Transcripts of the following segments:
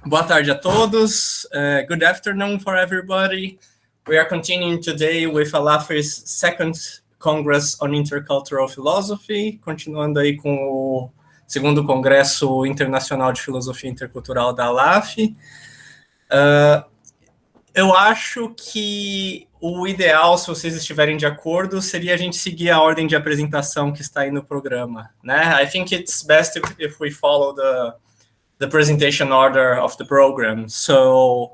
Boa tarde a todos. Good afternoon for everybody. We are continuing today with ALAFI's second Congress on Intercultural Philosophy, continuando aí com o segundo Congresso Internacional de Filosofia Intercultural da ALAFI. Eu acho que o ideal, se vocês estiverem de acordo, seria a gente seguir a ordem de apresentação que está aí no programa, né? I think it's best if we follow the presentation order of the program. So,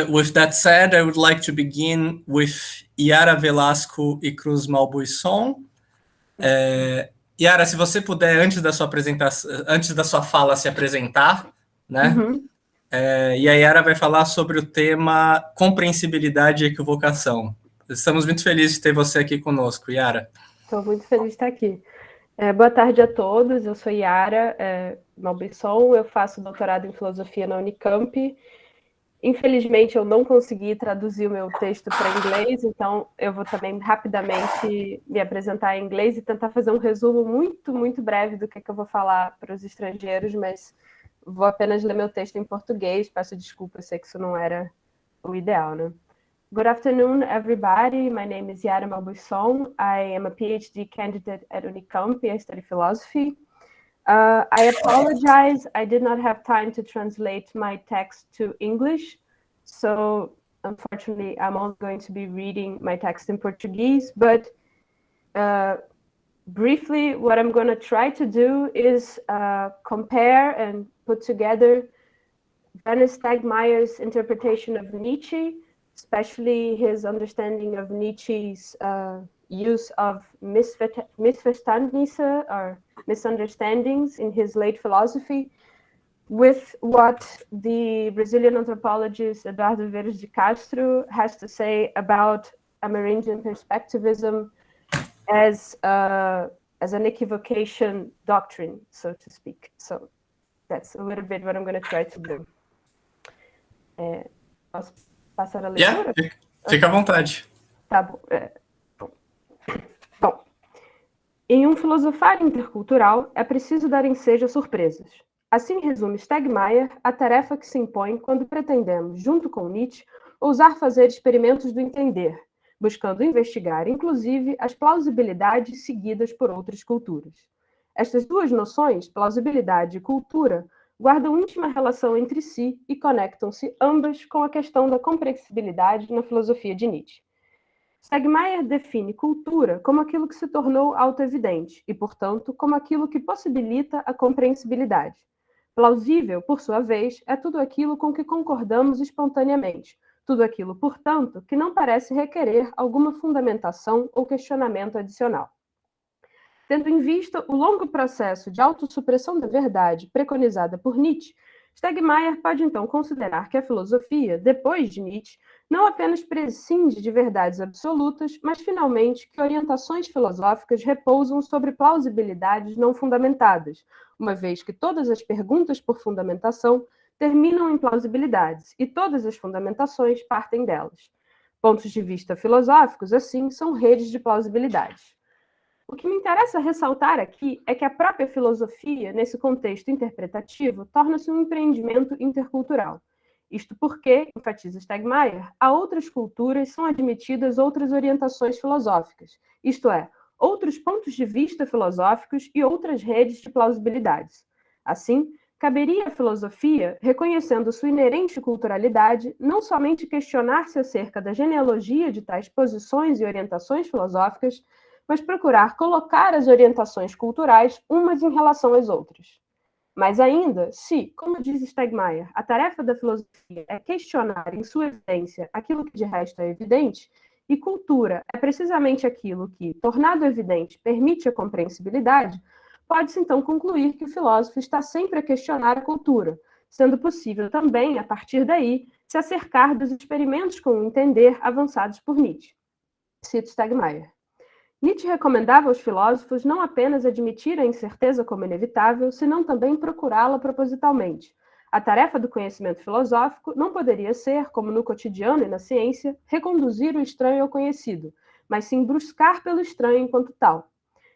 with that said, I would like to begin with Yara Velazquez e CRUZ MALBOUISSON. Yara, se você puder, antes da sua apresentação, antes da sua fala, se apresentar, né? E a Yara vai falar sobre o tema Compreensibilidade e Equivocação. Estamos muito felizes de ter você aqui conosco, Yara. Estou muito feliz de estar aqui. Boa tarde a todos, eu sou Yara Velazquez, eu faço doutorado em Filosofia na Unicamp. Infelizmente, eu não consegui traduzir o meu texto para inglês, então eu vou também rapidamente me apresentar em inglês e tentar fazer um resumo muito breve do que eu vou falar para os estrangeiros, mas vou apenas ler meu texto em português, peço desculpa, eu sei que isso não era o ideal, né? Good afternoon, everybody. My name is Yara Velazquez. I am a PhD candidate at Unicamp. I study philosophy. I apologize. I did not have time to translate my text to English. So, unfortunately, I'm only going to be reading my text in Portuguese. But briefly, what I'm going to try to do is compare and put together Werner Stegmeyer's interpretation of Nietzsche, especially his understanding of Nietzsche's use of Missverständnisse or misunderstandings in his late philosophy, with what the Brazilian anthropologist Eduardo Vieira de Castro has to say about Amerindian perspectivism as an equivocation doctrine, so to speak. So that's a little bit what I'm going to try to do. Posso passar a leitura? Fica à vontade. Tá bom. Bom, em um filosofar intercultural, é preciso dar ensejo a surpresas. Assim resume Stegmeyer a tarefa que se impõe quando pretendemos, junto com Nietzsche, ousar fazer experimentos do entender, buscando investigar, inclusive, as plausibilidades seguidas por outras culturas. Estas duas noções, plausibilidade e cultura, guardam íntima relação entre si e conectam-se ambas com a questão da compreensibilidade na filosofia de Nietzsche. Stegmeyer define cultura como aquilo que se tornou autoevidente e, portanto, como aquilo que possibilita a compreensibilidade. Plausível, por sua vez, é tudo aquilo com que concordamos espontaneamente, tudo aquilo, portanto, que não parece requerer alguma fundamentação ou questionamento adicional. Tendo em vista o longo processo de autossupressão da verdade preconizada por Nietzsche, Stegmeyer pode então considerar que a filosofia, depois de Nietzsche, não apenas prescinde de verdades absolutas, mas finalmente que orientações filosóficas repousam sobre plausibilidades não fundamentadas, uma vez que todas as perguntas por fundamentação terminam em plausibilidades e todas as fundamentações partem delas. Pontos de vista filosóficos, assim, são redes de plausibilidades. O que me interessa ressaltar aqui é que a própria filosofia, nesse contexto interpretativo, torna-se um empreendimento intercultural. Isto porque, enfatiza Stegmeyer, a outras culturas são admitidas outras orientações filosóficas, isto é, outros pontos de vista filosóficos e outras redes de plausibilidades. Assim, caberia à filosofia, reconhecendo sua inerente culturalidade, não somente questionar-se acerca da genealogia de tais posições e orientações filosóficas, mas procurar colocar as orientações culturais umas em relação às outras. Mas ainda, se, como diz Stegmeyer, a tarefa da filosofia é questionar em sua essência aquilo que de resto é evidente, e cultura é precisamente aquilo que, tornado evidente, permite a compreensibilidade, pode-se então concluir que o filósofo está sempre a questionar a cultura, sendo possível também, a partir daí, se acercar dos experimentos com o entender avançados por Nietzsche. Cito Stegmeyer. Nietzsche recomendava aos filósofos não apenas admitir a incerteza como inevitável, senão também procurá-la propositalmente. A tarefa do conhecimento filosófico não poderia ser, como no cotidiano e na ciência, reconduzir o estranho ao conhecido, mas sim buscar pelo estranho enquanto tal.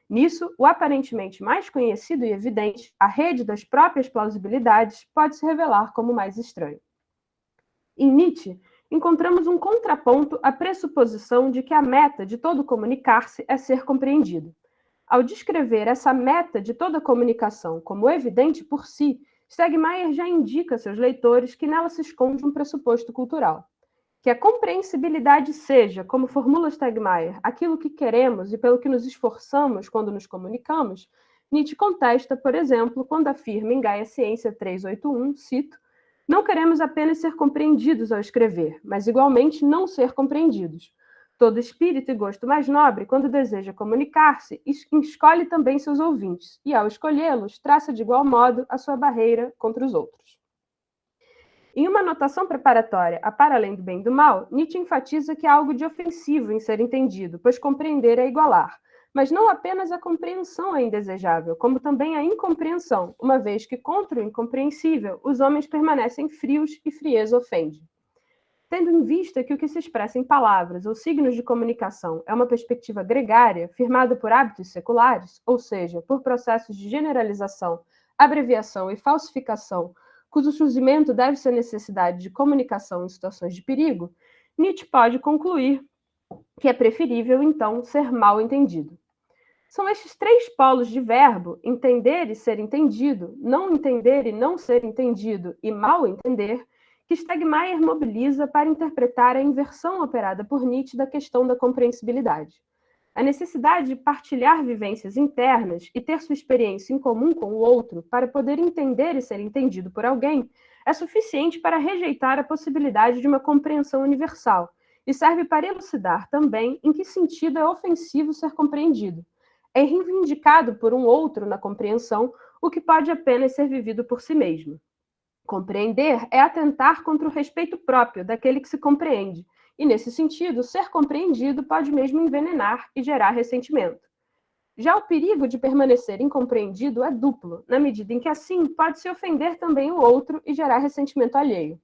Nisso, o aparentemente mais conhecido e evidente, a rede das próprias plausibilidades, pode se revelar como mais estranho. Em Nietzsche, encontramos um contraponto à pressuposição de que a meta de todo comunicar-se é ser compreendido. Ao descrever essa meta de toda comunicação como evidente por si, Stegmaier já indica a seus leitores que nela se esconde um pressuposto cultural. Que a compreensibilidade seja, como formula Stegmaier, aquilo que queremos e pelo que nos esforçamos quando nos comunicamos, Nietzsche contesta, por exemplo, quando afirma em Gaia Ciência 381, cito, não queremos apenas ser compreendidos ao escrever, mas igualmente não ser compreendidos. Todo espírito e gosto mais nobre, quando deseja comunicar-se, escolhe também seus ouvintes, e ao escolhê-los, traça de igual modo a sua barreira contra os outros. Em uma anotação preparatória a Para Além do Bem e do Mal, Nietzsche enfatiza que há algo de ofensivo em ser entendido, pois compreender é igualar. Mas não apenas a compreensão é indesejável, como também a incompreensão, uma vez que contra o incompreensível, os homens permanecem frios e frieza ofende. Tendo em vista que o que se expressa em palavras ou signos de comunicação é uma perspectiva gregária, firmada por hábitos seculares, ou seja, por processos de generalização, abreviação e falsificação, cujo surgimento deve-se à necessidade de comunicação em situações de perigo, Nietzsche pode concluir que é preferível, então, ser mal entendido. São estes três polos de verbo, entender e ser entendido, não entender e não ser entendido e mal entender, que Stegmaier mobiliza para interpretar a inversão operada por Nietzsche da questão da compreensibilidade. A necessidade de partilhar vivências internas e ter sua experiência em comum com o outro para poder entender e ser entendido por alguém é suficiente para rejeitar a possibilidade de uma compreensão universal e serve para elucidar também em que sentido é ofensivo ser compreendido. É reivindicado por um outro na compreensão o que pode apenas ser vivido por si mesmo. Compreender é atentar contra o respeito próprio daquele que se compreende, e, nesse sentido, ser compreendido pode mesmo envenenar e gerar ressentimento. Já o perigo de permanecer incompreendido é duplo, na medida em que, assim, pode-se ofender também o outro e gerar ressentimento alheio.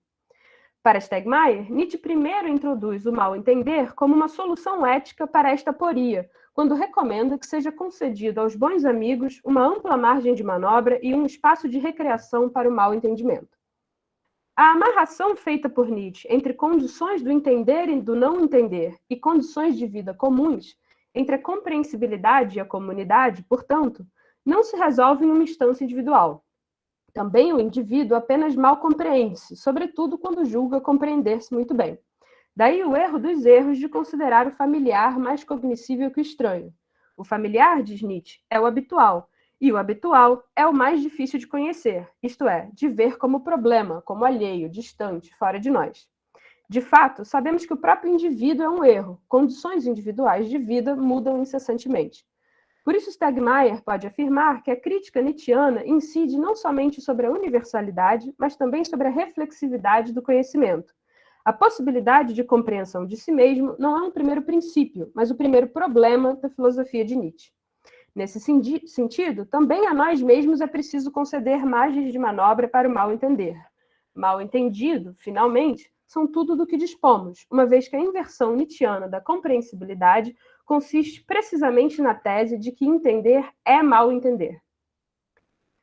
Para Stegmaier, Nietzsche primeiro introduz o mal-entender como uma solução ética para esta aporia, quando recomenda que seja concedido aos bons amigos uma ampla margem de manobra e um espaço de recreação para o mal-entendimento. A amarração feita por Nietzsche entre condições do entender e do não entender e condições de vida comuns, entre a compreensibilidade e a comunidade, portanto, não se resolve em uma instância individual. Também o indivíduo apenas mal compreende-se, sobretudo quando julga compreender-se muito bem. Daí o erro dos erros de considerar o familiar mais cognoscível que o estranho. O familiar, diz Nietzsche, é o habitual, e o habitual é o mais difícil de conhecer, isto é, de ver como problema, como alheio, distante, fora de nós. De fato, sabemos que o próprio indivíduo é um erro, condições individuais de vida mudam incessantemente. Por isso, Stegmaier pode afirmar que a crítica nietzschiana incide não somente sobre a universalidade, mas também sobre a reflexividade do conhecimento. A possibilidade de compreensão de si mesmo não é um primeiro princípio, mas o primeiro problema da filosofia de Nietzsche. Nesse sentido, também a nós mesmos é preciso conceder margens de manobra para o mal-entender. Mal-entendido, finalmente, são tudo do que dispomos, uma vez que a inversão nietzschiana da compreensibilidade consiste precisamente na tese de que entender é mal entender.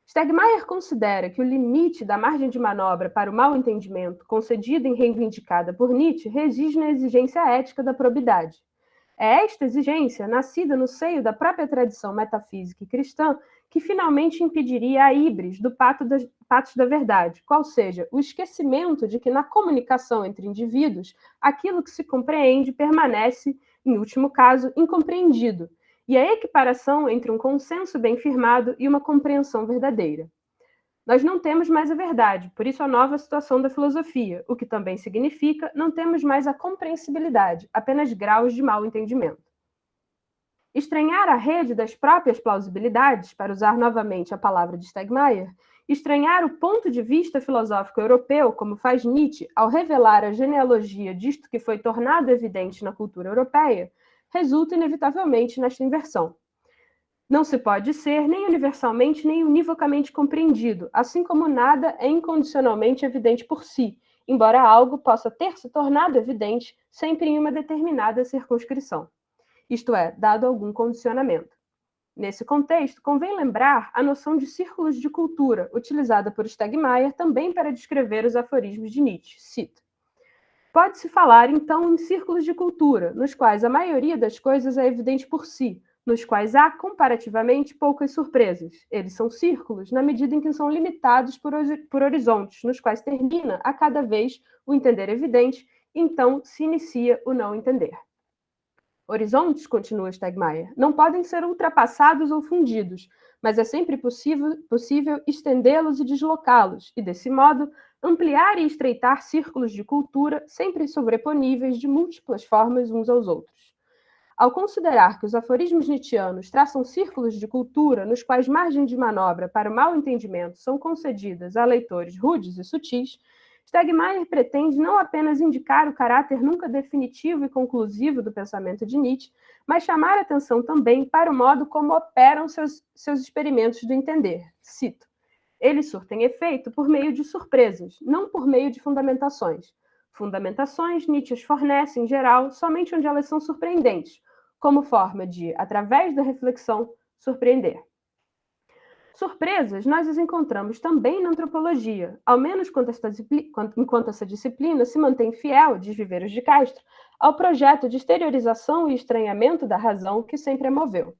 Stegmaier considera que o limite da margem de manobra para o mal-entendimento, concedida e reivindicada por Nietzsche, reside na exigência ética da probidade. É esta exigência, nascida no seio da própria tradição metafísica e cristã, que finalmente impediria a híbris do patos da verdade, qual seja, o esquecimento de que na comunicação entre indivíduos, aquilo que se compreende permanece, em último caso, incompreendido, e a equiparação entre um consenso bem firmado e uma compreensão verdadeira. Nós não temos mais a verdade, por isso a nova situação da filosofia, o que também significa não temos mais a compreensibilidade, apenas graus de mal-entendimento. Estranhar a rede das próprias plausibilidades, para usar novamente a palavra de Stegmaier, estranhar o ponto de vista filosófico europeu, como faz Nietzsche ao revelar a genealogia disto que foi tornado evidente na cultura europeia, resulta inevitavelmente nesta inversão. Não se pode ser nem universalmente nem univocamente compreendido, assim como nada é incondicionalmente evidente por si, embora algo possa ter se tornado evidente sempre em uma determinada circunscrição, isto é, dado algum condicionamento. Nesse contexto, convém lembrar a noção de círculos de cultura, utilizada por Stegmaier também para descrever os aforismos de Nietzsche. Cito: pode-se falar, então, em círculos de cultura, nos quais a maioria das coisas é evidente por si, nos quais há, comparativamente, poucas surpresas. Eles são círculos na medida em que são limitados por horizontes, nos quais termina, a cada vez, o entender evidente, e então se inicia o não entender. Horizontes, continua Stegmaier, não podem ser ultrapassados ou fundidos, mas é sempre possível estendê-los e deslocá-los, e, desse modo, ampliar e estreitar círculos de cultura sempre sobreponíveis de múltiplas formas uns aos outros. Ao considerar que os aforismos nietzschianos traçam círculos de cultura nos quais margem de manobra para o mal entendimento são concedidas a leitores rudes e sutis, Stegmaier pretende não apenas indicar o caráter nunca definitivo e conclusivo do pensamento de Nietzsche, mas chamar a atenção também para o modo como operam seus experimentos do entender. Cito: eles surtem efeito por meio de surpresas, não por meio de fundamentações. Fundamentações Nietzsche fornece, em geral, somente onde elas são surpreendentes, como forma de, através da reflexão, surpreender. Surpresas nós as encontramos também na antropologia, ao menos enquanto essa disciplina se mantém fiel, diz Viveiros de Castro, ao projeto de exteriorização e estranhamento da razão que sempre a moveu.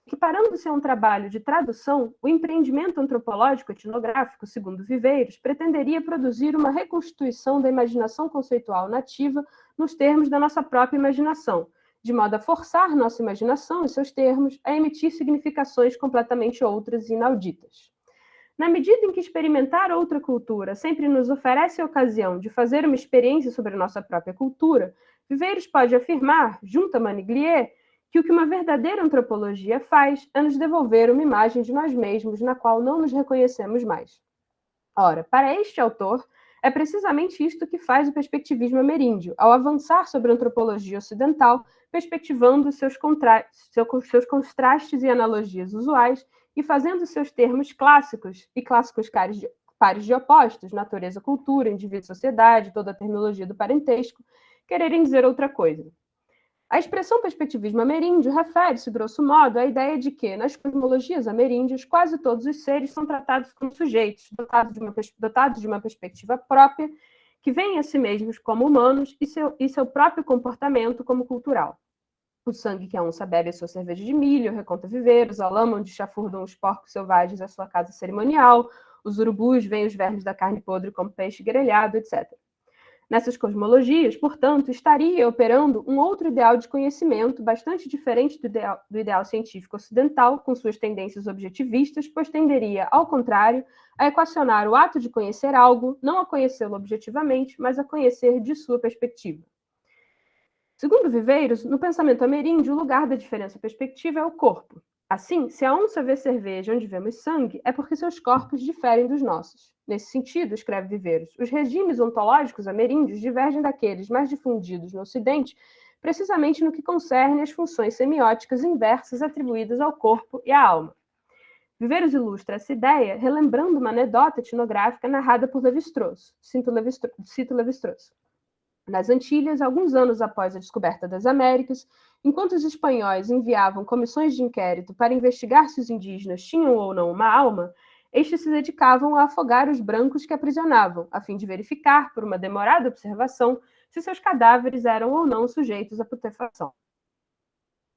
Equiparando-se a um trabalho de tradução, o empreendimento antropológico etnográfico, segundo Viveiros, pretenderia produzir uma reconstituição da imaginação conceitual nativa nos termos da nossa própria imaginação, de modo a forçar nossa imaginação e seus termos a emitir significações completamente outras e inauditas. Na medida em que experimentar outra cultura sempre nos oferece a ocasião de fazer uma experiência sobre a nossa própria cultura, Viveiros pode afirmar, junto a Maniglier, que o que uma verdadeira antropologia faz é nos devolver uma imagem de nós mesmos na qual não nos reconhecemos mais. Ora, para este autor, é precisamente isto que faz o perspectivismo ameríndio, ao avançar sobre a antropologia ocidental, perspectivando seus contrastes e analogias usuais e fazendo seus termos clássicos e clássicos pares de opostos, natureza, cultura, indivíduo, sociedade, toda a terminologia do parentesco, quererem dizer outra coisa. A expressão perspectivismo ameríndio refere-se, grosso modo, à ideia de que, nas cosmologias ameríndias, quase todos os seres são tratados como sujeitos, dotados de uma perspectiva própria, que veem a si mesmos como humanos e seu próprio comportamento como cultural. O sangue que a onça bebe a sua cerveja de milho, reconta Viveiros, a lama onde chafurdam os porcos selvagens a sua casa cerimonial, os urubus veem os vermes da carne podre como peixe grelhado, etc. Nessas cosmologias, portanto, estaria operando um outro ideal de conhecimento bastante diferente do ideal científico ocidental, com suas tendências objetivistas, pois tenderia, ao contrário, a equacionar o ato de conhecer algo, não a conhecê-lo objetivamente, mas a conhecer de sua perspectiva. Segundo Viveiros, no pensamento ameríndio, o lugar da diferença perspectiva é o corpo. Assim, se a onça vê cerveja onde vemos sangue, é porque seus corpos diferem dos nossos. Nesse sentido, escreve Viveiros, os regimes ontológicos ameríndios divergem daqueles mais difundidos no Ocidente, precisamente no que concerne às funções semióticas inversas atribuídas ao corpo e à alma. Viveiros ilustra essa ideia relembrando uma anedota etnográfica narrada por Lévi-Strauss. Cito Lévi-Strauss. Nas Antilhas, alguns anos após a descoberta das Américas, enquanto os espanhóis enviavam comissões de inquérito para investigar se os indígenas tinham ou não uma alma, estes se dedicavam a afogar os brancos que aprisionavam, a fim de verificar, por uma demorada observação, se seus cadáveres eram ou não sujeitos à putrefação.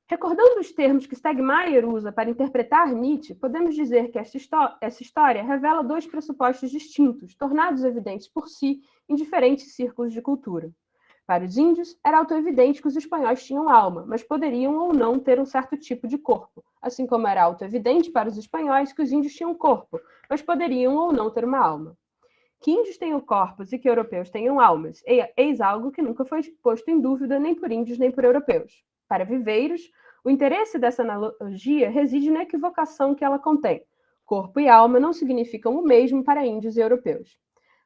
Recordando os termos que Stegmaier usa para interpretar Nietzsche, podemos dizer que essa história revela dois pressupostos distintos, tornados evidentes por si em diferentes círculos de cultura. Para os índios, era autoevidente que os espanhóis tinham alma, mas poderiam ou não ter um certo tipo de corpo, assim como era autoevidente para os espanhóis que os índios tinham corpo, mas poderiam ou não ter uma alma. Que índios tenham corpos e que europeus tenham almas, eis algo que nunca foi posto em dúvida nem por índios nem por europeus. Para Viveiros, o interesse dessa analogia reside na equivocação que ela contém. Corpo e alma não significam o mesmo para índios e europeus.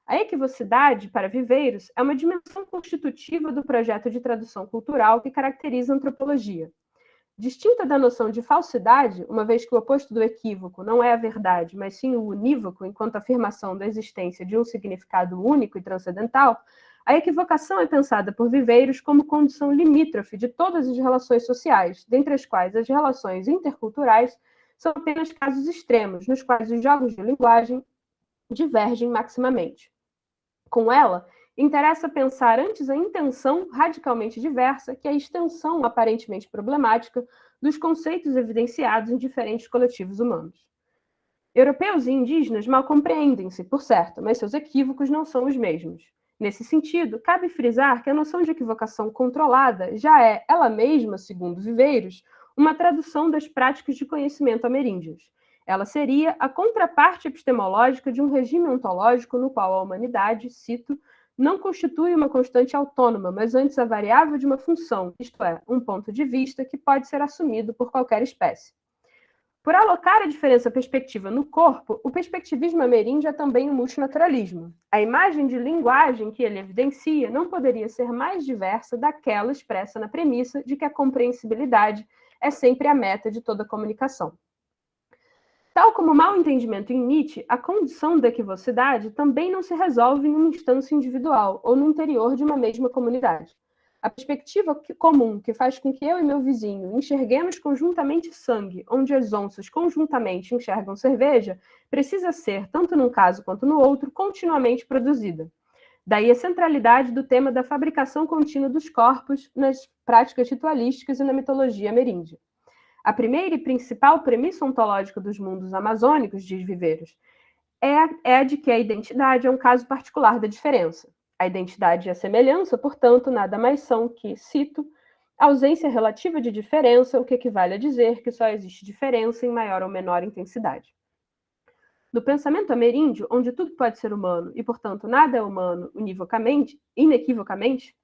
A equivocidade, para Viveiros, é uma dimensão constitutiva do projeto de tradução cultural que caracteriza a antropologia. Distinta da noção de falsidade, uma vez que o oposto do equívoco não é a verdade, mas sim o unívoco enquanto afirmação da existência de um significado único e transcendental, A equivocação é pensada por viveiros como condição limítrofe de todas as relações sociais, dentre as quais as relações interculturais são apenas casos extremos, nos quais os jogos de linguagem divergem maximamente. Com ela, interessa pensar antes a intenção radicalmente diversa que a extensão aparentemente problemática dos conceitos evidenciados em diferentes coletivos humanos. Europeus e indígenas mal compreendem-se, por certo, mas seus equívocos não são os mesmos. Nesse sentido, cabe frisar que a noção de equivocação controlada já é, ela mesma, segundo Viveiros, uma tradução das práticas de conhecimento ameríndias. Ela seria a contraparte epistemológica de um regime ontológico no qual a humanidade, cito, não constitui uma constante autônoma, mas antes a variável de uma função, isto é, um ponto de vista que pode ser assumido por qualquer espécie. Por alocar a diferença perspectiva no corpo, o perspectivismo ameríndio é também um multinaturalismo. A imagem de linguagem que ele evidencia não poderia ser mais diversa daquela expressa na premissa de que a compreensibilidade é sempre a meta de toda comunicação. Tal como o mal entendimento em Nietzsche, a condição da equivocidade também não se resolve em uma instância individual ou no interior de uma mesma comunidade. A perspectiva comum que faz com que eu e meu vizinho enxerguemos conjuntamente sangue, onde as onças conjuntamente enxergam cerveja, precisa ser, tanto num caso quanto no outro, continuamente produzida. Daí a centralidade do tema da fabricação contínua dos corpos nas práticas ritualísticas e na mitologia ameríndia. A primeira e principal premissa ontológica dos mundos amazônicos, diz Viveiros, é a de que a identidade é um caso particular da diferença. A identidade e a semelhança, portanto, nada mais são que, cito, ausência relativa de diferença, o que equivale a dizer que só existe diferença em maior ou menor intensidade. No pensamento ameríndio, onde tudo pode ser humano e, portanto, nada é humano inequivocamente,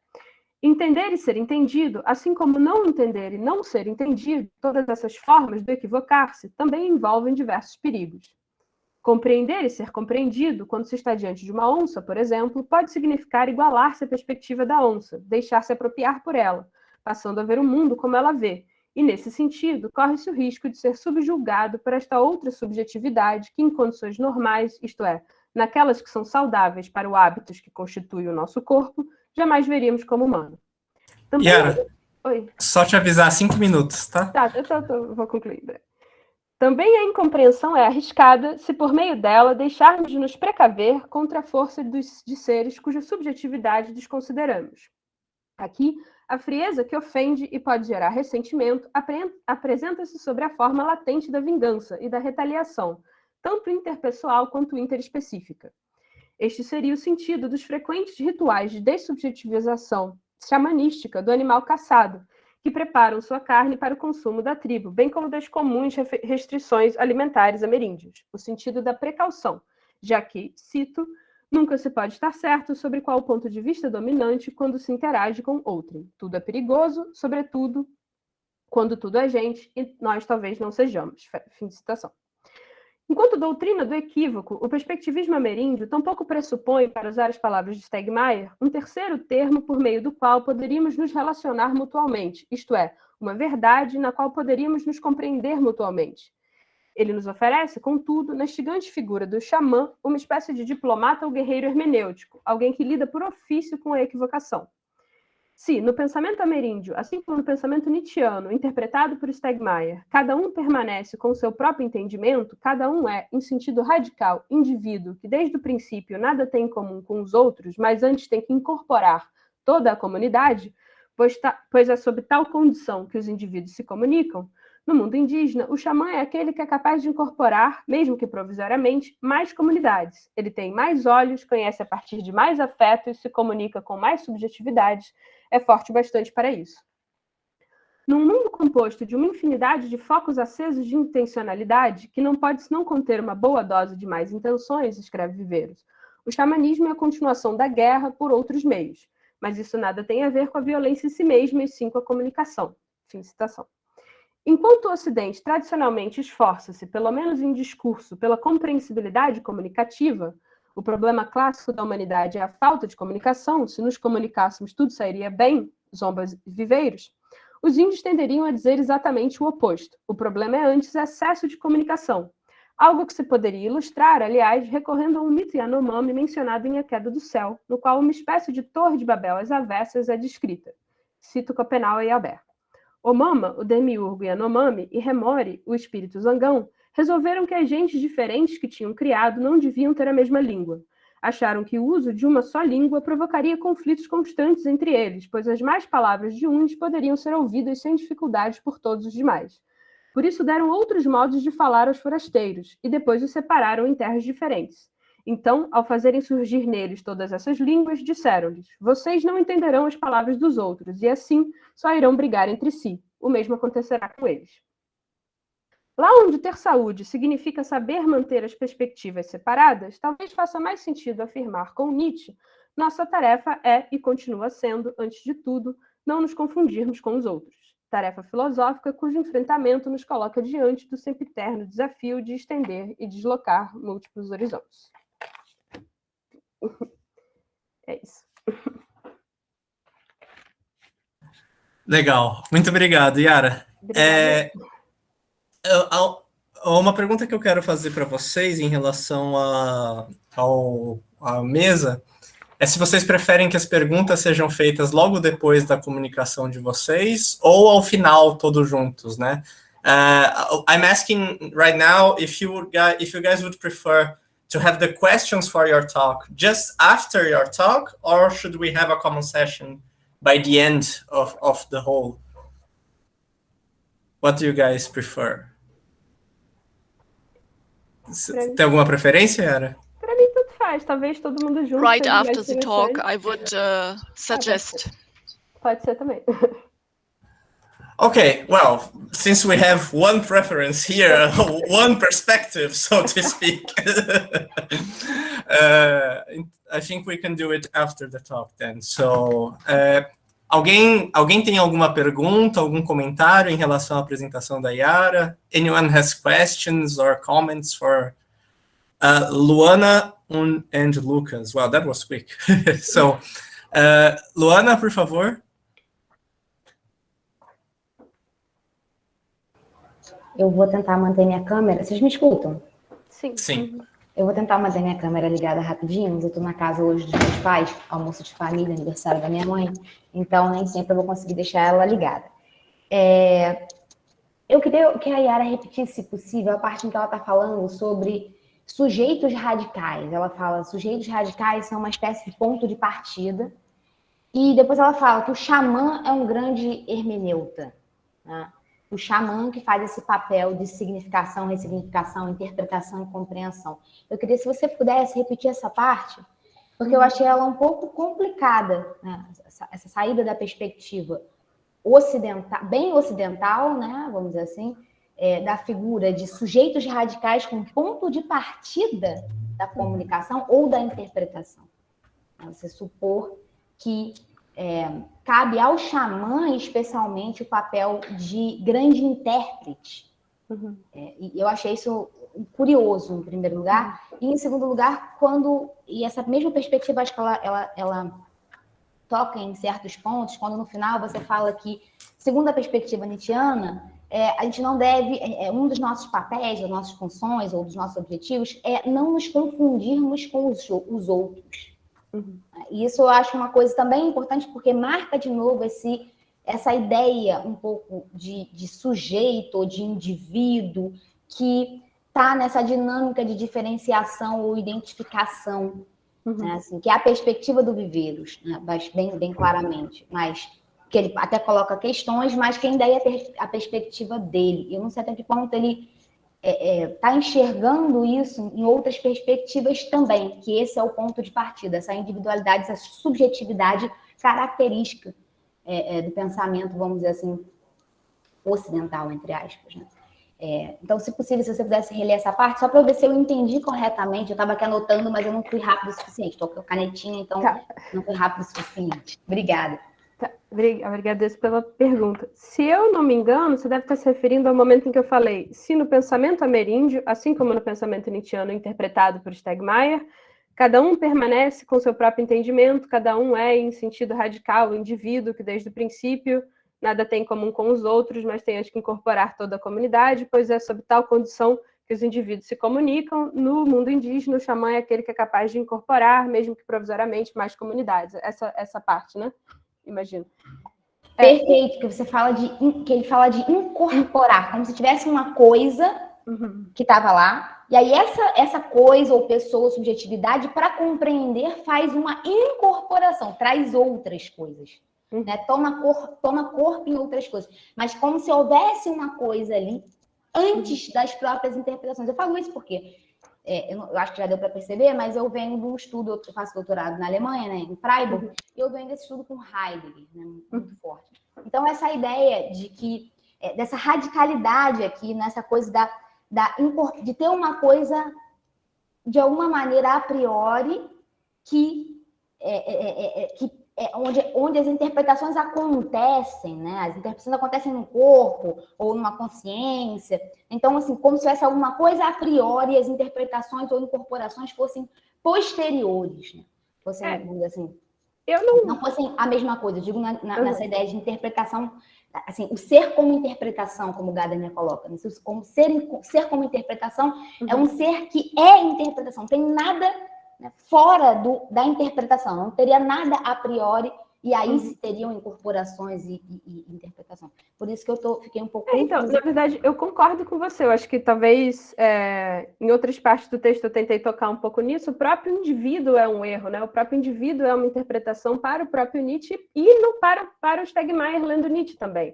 entender e ser entendido, assim como não entender e não ser entendido, todas essas formas do equivocar-se também envolvem diversos perigos. Compreender e ser compreendido, quando se está diante de uma onça, por exemplo, pode significar igualar-se à perspectiva da onça, deixar-se apropriar por ela, passando a ver o mundo como ela vê, e, nesse sentido, corre-se o risco de ser subjulgado por esta outra subjetividade que, em condições normais, isto é, naquelas que são saudáveis para o hábitos que constitui o nosso corpo, jamais veríamos como humano. Também... Yara, Oi. Só te avisar, 5 minutos, tá? Tá, eu vou concluir. Também a incompreensão é arriscada se, por meio dela, deixarmos de nos precaver contra a força de seres cuja subjetividade desconsideramos. Aqui, a frieza que ofende e pode gerar ressentimento apresenta-se sobre a forma latente da vingança e da retaliação, tanto interpessoal quanto interespecífica. Este seria o sentido dos frequentes rituais de dessubjetivização xamanística do animal caçado, que preparam sua carne para o consumo da tribo, bem como das comuns restrições alimentares ameríndias, o sentido da precaução, já que, cito, nunca se pode estar certo sobre qual o ponto de vista dominante quando se interage com outrem. Tudo é perigoso, sobretudo quando tudo é gente, e nós talvez não sejamos. Fim de citação. Enquanto doutrina do equívoco, o perspectivismo ameríndio tampouco pressupõe, para usar as palavras de Stegmaier, um terceiro termo por meio do qual poderíamos nos relacionar mutualmente, isto é, uma verdade na qual poderíamos nos compreender mutualmente. Ele nos oferece, contudo, na instigante figura do xamã, uma espécie de diplomata ou guerreiro hermenêutico, alguém que lida por ofício com a equivocação. Se, no pensamento ameríndio, assim como no pensamento nietzschiano, interpretado por Stegmaier, cada um permanece com o seu próprio entendimento, cada um é, em sentido radical, indivíduo que desde o princípio nada tem em comum com os outros, mas antes tem que incorporar toda a comunidade, pois é sob tal condição que os indivíduos se comunicam. No mundo indígena, o xamã é aquele que é capaz de incorporar, mesmo que provisoriamente, mais comunidades. Ele tem mais olhos, conhece a partir de mais afetos, se comunica com mais subjetividades, é forte bastante para isso. Num mundo composto de uma infinidade de focos acesos de intencionalidade, que não pode senão conter uma boa dose de más intenções, escreve Viveiros, o xamanismo é a continuação da guerra por outros meios, mas isso nada tem a ver com a violência em si mesma, e sim com a comunicação. Fim de citação. Enquanto o Ocidente tradicionalmente esforça-se, pelo menos em discurso, pela compreensibilidade comunicativa, o problema clássico da humanidade é a falta de comunicação, se nos comunicássemos tudo sairia bem, zombas e viveiros, os índios tenderiam a dizer exatamente o oposto. O problema é antes excesso de comunicação. Algo que se poderia ilustrar, aliás, recorrendo a um mito Yanomami mencionado em A Queda do Céu, no qual uma espécie de torre de Babel às avessas é descrita. Cito Copenau e Albert. Omama, o demiurgo Yanomami, e Remori, o espírito zangão, resolveram que agentes diferentes que tinham criado não deviam ter a mesma língua. Acharam que o uso de uma só língua provocaria conflitos constantes entre eles, pois as más palavras de uns poderiam ser ouvidas sem dificuldades por todos os demais. Por isso deram outros modos de falar aos forasteiros, e depois os separaram em terras diferentes. Então, ao fazerem surgir neles todas essas línguas, disseram-lhes: vocês não entenderão as palavras dos outros, e assim só irão brigar entre si. O mesmo acontecerá com eles. Lá onde ter saúde significa saber manter as perspectivas separadas, talvez faça mais sentido afirmar com Nietzsche: nossa tarefa é e continua sendo, antes de tudo, não nos confundirmos com os outros. Tarefa filosófica cujo enfrentamento nos coloca diante do sempiterno desafio de estender e deslocar múltiplos horizontes. É isso. Legal. Muito obrigado, Yara. Uma pergunta que eu quero fazer para vocês em relação à mesa é se vocês preferem que as perguntas sejam feitas logo depois da comunicação de vocês ou ao final, todos juntos, né? I'm asking right now if you guys would prefer to have the questions for your talk just after your talk, or should we have a common session by the end of the whole? What do you guys prefer? Tem alguma preferência, Yara? Para mim, tudo faz. Talvez todo mundo junto. Right after the talk, I would suggest. Pode ser também. Okay, well, since we have one preference here, one perspective, so to speak, I think we can do it after the talk then. So, alguém tem alguma pergunta, algum comentário em relação à apresentação da Yara? Anyone has questions or comments for Luana and Lucas? Wow, that was quick. So, Luana, por favor. Eu vou tentar manter minha câmera. Vocês me escutam? Sim. Sim. Eu vou tentar manter minha câmera ligada rapidinho, mas eu tô na casa hoje dos meus pais, almoço de família, aniversário da minha mãe, então nem sempre eu vou conseguir deixar ela ligada. Eu queria que a Yara repetisse, se possível, a parte em que ela está falando sobre sujeitos radicais. Ela fala sujeitos radicais são uma espécie de ponto de partida, e depois ela fala que o xamã é um grande hermeneuta, né? O xamã que faz esse papel de significação, ressignificação, interpretação e compreensão. Eu queria, se você pudesse repetir essa parte, porque eu achei ela um pouco complicada, né? Essa saída da perspectiva ocidental, bem ocidental, né? Vamos dizer assim, da figura de sujeitos radicais como ponto de partida da comunicação ou da interpretação. Você supor que cabe ao xamã, especialmente, o papel de grande intérprete. Uhum. E eu achei isso curioso, em primeiro lugar. E, em segundo lugar, e essa mesma perspectiva, acho que ela toca em certos pontos, quando no final você fala que, segundo a perspectiva nietzschiana, a gente não deve... um dos nossos papéis, das nossas funções ou dos nossos objetivos é não nos confundirmos com os outros. Uhum. E isso eu acho uma coisa também importante, porque marca de novo essa ideia um pouco de sujeito ou de indivíduo que está nessa dinâmica de diferenciação ou identificação, né, assim, que é a perspectiva do Viveiros, né, bem claramente, mas que ele até coloca questões, mas que ainda é a perspectiva dele. Eu não sei até que ponto ele está enxergando isso em outras perspectivas também, que esse é o ponto de partida, essa individualidade, essa subjetividade característica do pensamento, vamos dizer assim, ocidental, entre aspas, né? Então, se possível, se você pudesse reler essa parte, só para eu ver se eu entendi corretamente. Eu estava aqui anotando, mas eu não fui rápido o suficiente. Estou com a canetinha, então não fui rápido o suficiente. Obrigada. Tá, agradeço pela pergunta. Se eu não me engano, você deve estar se referindo ao momento em que eu falei, se no pensamento ameríndio, assim como no pensamento nietzschiano interpretado por Stegmaier, cada um permanece com seu próprio entendimento, cada um é, em sentido radical, o indivíduo que desde o princípio nada tem em comum com os outros, mas tem acho que incorporar toda a comunidade, pois é sob tal condição que os indivíduos se comunicam. No mundo indígena, o xamã é aquele que é capaz de incorporar, mesmo que provisoriamente, mais comunidades. Essa parte, né? Imagino. Perfeito, que você fala que ele fala de incorporar, como se tivesse uma coisa que estava lá, e aí essa coisa ou pessoa ou subjetividade, para compreender, faz uma incorporação, traz outras coisas, né? Toma corpo em outras coisas, mas como se houvesse uma coisa ali antes das próprias interpretações. Eu falo isso porque eu acho que já deu para perceber, mas eu venho de um estudo, eu faço doutorado na Alemanha, né, em Freiburg, e eu venho desse estudo com Heidegger, né, muito forte. Então, essa ideia de que, dessa radicalidade aqui, nessa coisa de ter uma coisa, de alguma maneira, a priori, onde as interpretações acontecem, né? As interpretações acontecem no corpo ou numa consciência. Então, assim, como se tivesse alguma coisa a priori, as interpretações ou incorporações fossem posteriores, né? Fossem, assim, não fossem a mesma coisa. Eu digo nessa ideia de interpretação, assim, o ser como interpretação, como o Gadamer coloca, né? Como ser como interpretação é um ser que é interpretação, não tem nada, né, fora da interpretação, não teria nada a priori, e aí se teriam incorporações e interpretação. Por isso que eu fiquei um pouco Então, na verdade, eu concordo com você. Eu acho que talvez em outras partes do texto eu tentei tocar um pouco nisso. O próprio indivíduo é um erro, né? O próprio indivíduo é uma interpretação para o próprio Nietzsche e para o Stegmaier lendo Nietzsche também.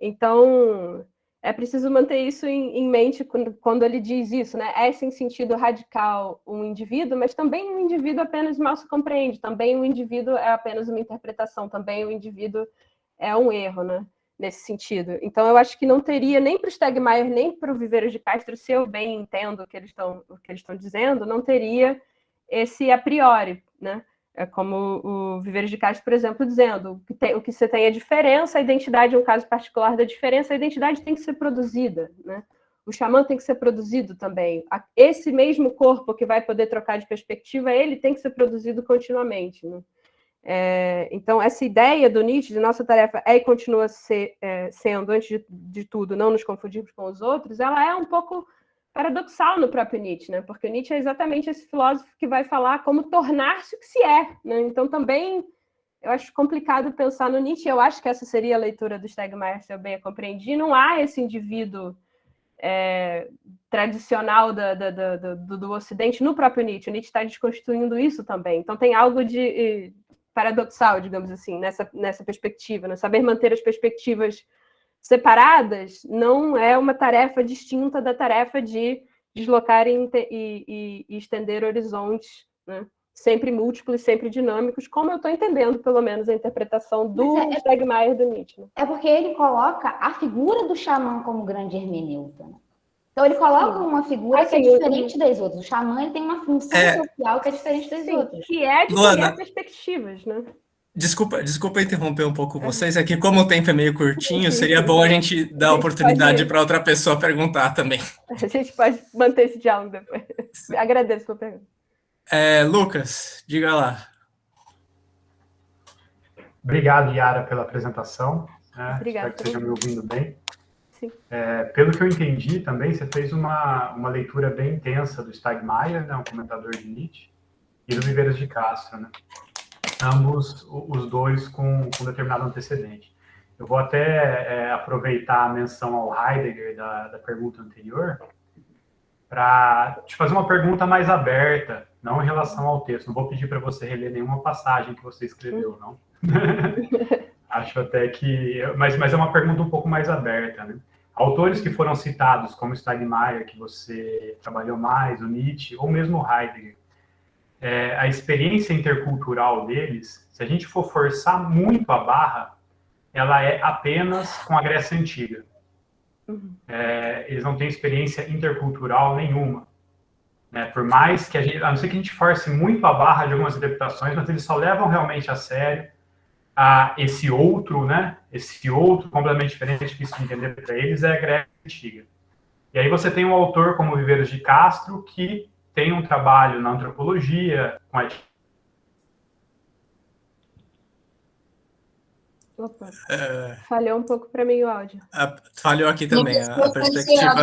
Então, é preciso manter isso em mente quando ele diz isso, né? É, sem sentido radical, um indivíduo, mas também um indivíduo apenas mal se compreende, também um indivíduo é apenas uma interpretação, também o indivíduo é um erro, né? Nesse sentido. Então, eu acho que não teria, nem para o Stegmaier, nem para o Viveiros de Castro, se eu bem entendo o que eles estão dizendo, não teria esse a priori, né? É como o Viveiros de Castro, por exemplo, dizendo o que você tem é diferença, a identidade é um caso particular da diferença, a identidade tem que ser produzida, né? O xamã tem que ser produzido também. Esse mesmo corpo que vai poder trocar de perspectiva, ele tem que ser produzido continuamente, né? Então, essa ideia do Nietzsche, de nossa tarefa é e continua sendo, antes de tudo, não nos confundirmos com os outros, ela é um pouco paradoxal no próprio Nietzsche, né? Porque o Nietzsche é exatamente esse filósofo que vai falar como tornar-se o que se é, né? Então, também, eu acho complicado pensar no Nietzsche, eu acho que essa seria a leitura do Stegmaier, se eu bem a compreendi, não há esse indivíduo tradicional do Ocidente no próprio Nietzsche, o Nietzsche está desconstruindo isso também, então tem algo de paradoxal, digamos assim, nessa perspectiva, né? Saber manter as perspectivas separadas não é uma tarefa distinta da tarefa de deslocar e estender horizontes, né? Sempre múltiplos, sempre dinâmicos, como eu estou entendendo, pelo menos, a interpretação do Stegmaier do Nietzsche. Né? É porque ele coloca a figura do xamã como grande hermeneuta, né? Então, ele coloca uma figura que é diferente das outras. O xamã ele tem uma função social que é diferente das outras. Que é de criar perspectivas, né? Desculpa interromper um pouco vocês, é que como o tempo é meio curtinho, seria bom a gente dar a oportunidade para outra pessoa perguntar também. A gente pode manter esse diálogo depois. Agradeço pela pergunta. Lucas, diga lá. Obrigado, Yara, pela apresentação. Obrigada. Espero que estejam me ouvindo bem. Sim. Pelo que eu entendi também, você fez uma leitura bem intensa do Stegmaier, né, um comentador de Nietzsche, e do Viveiros de Castro, né? Ambos, os dois com determinado antecedente. Eu vou até aproveitar a menção ao Heidegger da pergunta anterior para te fazer uma pergunta mais aberta, não em relação ao texto. Não vou pedir para você reler nenhuma passagem que você escreveu, não. Acho até que... Mas é uma pergunta um pouco mais aberta, né? Autores que foram citados, como Stegmaier, que você trabalhou mais, o Nietzsche, ou mesmo o Heidegger, a experiência intercultural deles, se a gente for forçar muito a barra, ela é apenas com a Grécia Antiga. Eles não têm experiência intercultural nenhuma. Né? Por mais que a não ser que a gente force muito a barra de algumas interpretações, mas eles só levam realmente a sério esse outro, né? Esse outro completamente diferente, difícil de entender para eles, é a Grécia Antiga. E aí você tem um autor como Viveiros de Castro, que tem um trabalho na antropologia, com a... Opa, falhou um pouco para mim o áudio. Falhou aqui também a perspectiva.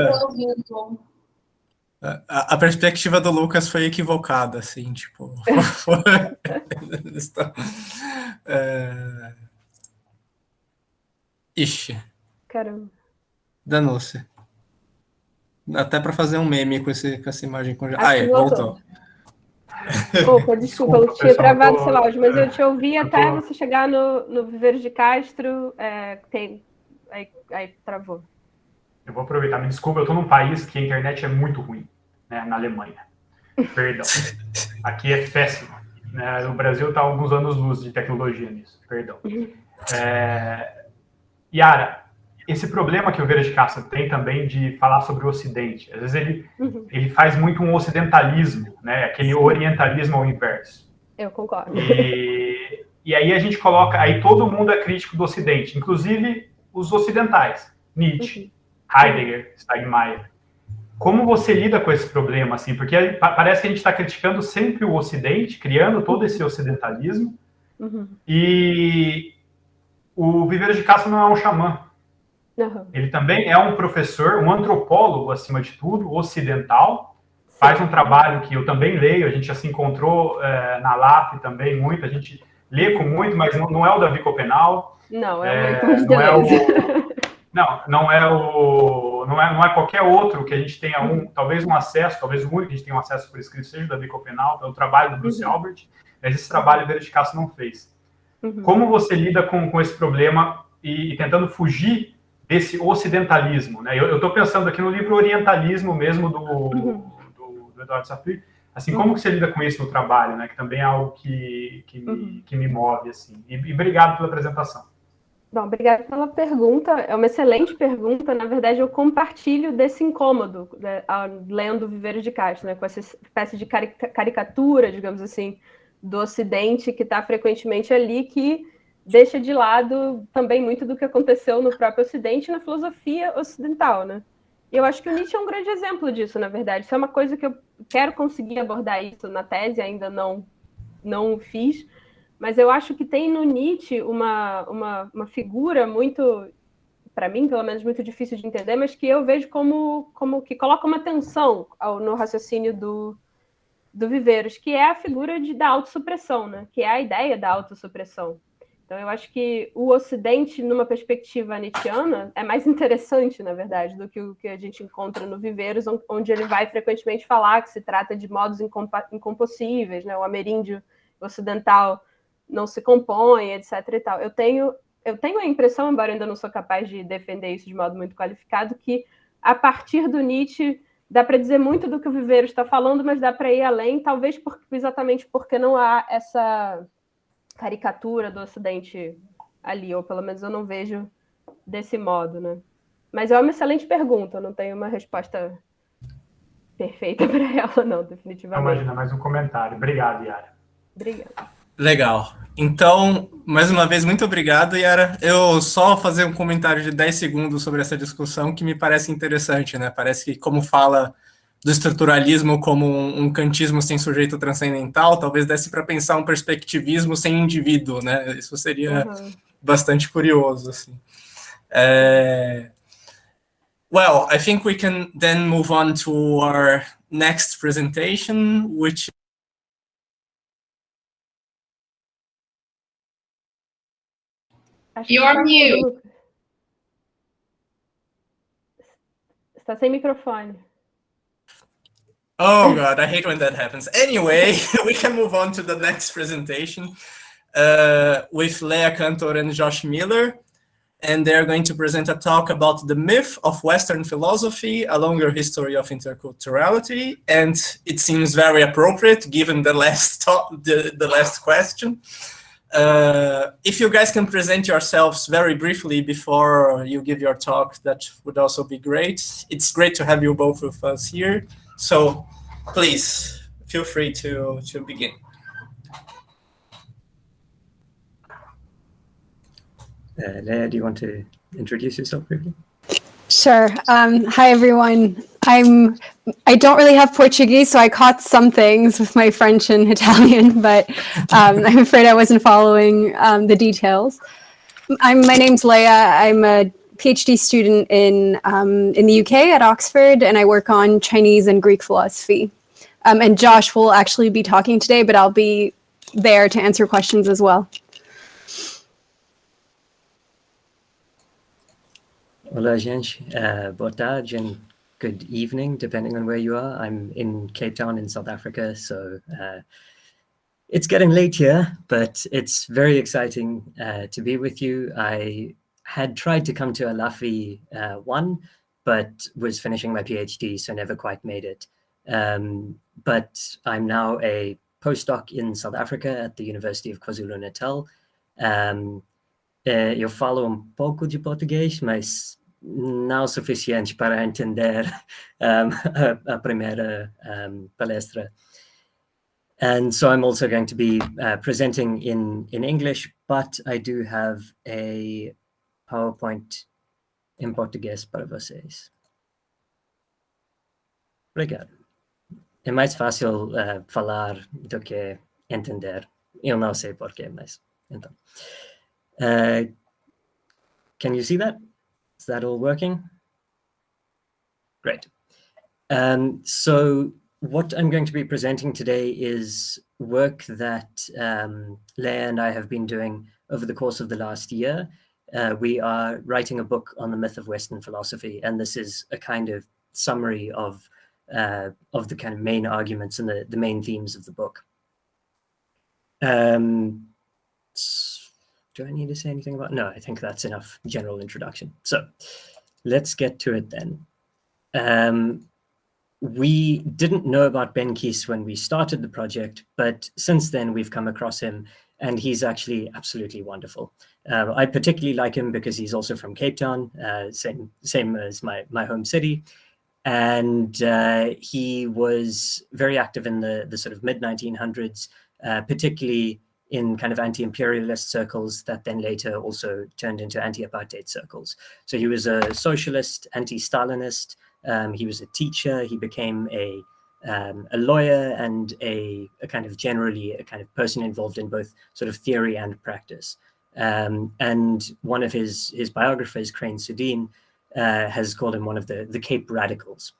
A perspectiva do Lucas foi equivocada, assim, tipo... Ixi. Caramba. Danou-se. Até para fazer um meme com essa imagem congelada. Acho que voltou. Opa, desculpa, eu tinha pessoal, travado seu áudio, mas eu te ouvi até você chegar no Viveiros de Castro, aí travou. Eu vou aproveitar, me desculpa, eu estou num país que a internet é muito ruim, né, na Alemanha. Perdão. Aqui é péssimo. Né, o Brasil está alguns anos-luz de tecnologia nisso, perdão. Yara, esse problema que o Vieira de Castro tem também de falar sobre o Ocidente, às vezes ele faz muito um ocidentalismo, né, aquele orientalismo ao inverso. Eu concordo. E aí a gente coloca, aí todo mundo é crítico do Ocidente, inclusive os ocidentais, Nietzsche, Heidegger, Steinmeier. Como você lida com esse problema, assim? Porque parece que a gente está criticando sempre o Ocidente, criando todo esse ocidentalismo, e o Viveiros de Castro não é um xamã. Ele também é um professor, um antropólogo, acima de tudo, ocidental, faz um trabalho que eu também leio, a gente já se encontrou na ALAFI também muito, a gente lê com muito, mas não é o Davi Copenal. Não, é o leitor de Deleuze. Não é qualquer outro que a gente tenha talvez um acesso, talvez o único que a gente tenha um acesso por escrito seja o Davi Copenal, é o trabalho do Bruce Albert, mas esse trabalho o Vieira de Castro não fez. Como você lida com esse problema e tentando fugir desse ocidentalismo, né? Eu estou pensando aqui no livro Orientalismo mesmo do Eduardo Safir, assim, como que você lida com isso no trabalho, né? Que também é algo que me move, assim. E obrigado pela apresentação. Bom, obrigada pela pergunta. É uma excelente pergunta. Na verdade, eu compartilho desse incômodo, né, lendo Viveiros de Castro, né, com essa espécie de caricatura, digamos assim, do Ocidente, que está frequentemente ali, que deixa de lado também muito do que aconteceu no próprio Ocidente e na filosofia ocidental, né? E eu acho que o Nietzsche é um grande exemplo disso, na verdade. Isso é uma coisa que eu quero conseguir abordar isso na tese, ainda não fiz, mas eu acho que tem no Nietzsche uma figura muito, para mim, pelo menos, muito difícil de entender, mas que eu vejo como que coloca uma tensão no raciocínio do Viveiros, que é a figura da autossupressão, né? Que é a ideia da autossupressão. Então, eu acho que o Ocidente, numa perspectiva nietzschiana, é mais interessante, na verdade, do que o que a gente encontra no Viveiros, onde ele vai frequentemente falar que se trata de modos incompossíveis, né? O ameríndio ocidental não se compõe, etc. e tal. Eu tenho a impressão, embora ainda não sou capaz de defender isso de modo muito qualificado, que a partir do Nietzsche dá para dizer muito do que o Viveiros está falando, mas dá para ir além, talvez exatamente porque não há essa caricatura do Ocidente ali, ou pelo menos eu não vejo desse modo, né? Mas é uma excelente pergunta, eu não tenho uma resposta perfeita para ela, não, definitivamente. Imagina, mais um comentário. Obrigado, Yara. Obrigada. Legal. Então, mais uma vez, muito obrigado, Yara. Eu só fazer um comentário de 10 segundos sobre essa discussão que me parece interessante, né? Parece que, como fala do estruturalismo como um kantismo sem sujeito transcendental, talvez desse para pensar um perspectivismo sem indivíduo, né? Isso seria bastante curioso, assim. Well, I think we can then move on to our next presentation, which You're mute. Está sem microfone. Oh, God, I hate when that happens. Anyway, we can move on to the next presentation with Lea Cantor and Josh Miller. And they're going to present a talk about the myth of Western philosophy, a longer history of interculturality. And it seems very appropriate, given the last question. If you guys can present yourselves very briefly before you give your talk, that would also be great. It's great to have you both with us here. So please, feel free to begin. Lea, do you want to introduce yourself briefly? Sure. Hi, everyone. I don't really have Portuguese, so I caught some things with my French and Italian, but I'm afraid I wasn't following the details. My name's Lea. I'm a PhD student in the UK at Oxford, and I work on Chinese and Greek philosophy. And Josh will actually be talking today, but I'll be there to answer questions as well. Olá, gente. Boa tarde and good evening, depending on where you are. I'm in Cape Town in South Africa, so it's getting late here, but it's very exciting to be with you. I had tried to come to ALAFI 1, but was finishing my PhD, so never quite made it. But I'm now a postdoc in South Africa at the University of Kwa-Zulu Natal. Eu falo pouco de português, mas não o suficiente para entender a primeira palestra. And so I'm also going to be presenting in English, but I do have a PowerPoint em português para vocês. Obrigado. É mais fácil falar do que entender. Eu não sei porquê, mas então. Can you see that? Is that all working? Great. So what I'm going to be presenting today is work that Lea and I have been doing over the course of the last year. We are writing a book on the myth of Western philosophy, and this is a kind of summary of the kind of main arguments and the main themes of the book. Do I need to say anything about? No, I think that's enough general introduction. So let's get to it then. We didn't know about Ben Kies when we started the project, but since then we've come across him, and he's actually absolutely wonderful. I particularly like him because he's also from Cape Town, same as my home city. And he was very active in the sort of mid-1900s, particularly in kind of anti-imperialist circles that then later also turned into anti-apartheid circles. So he was a socialist, anti-Stalinist. He was a teacher. He became a lawyer and a kind of generally a kind of person involved in both sort of theory and practice. And one of his biographers, Crane Sudeen, has called him one of the Cape Radicals.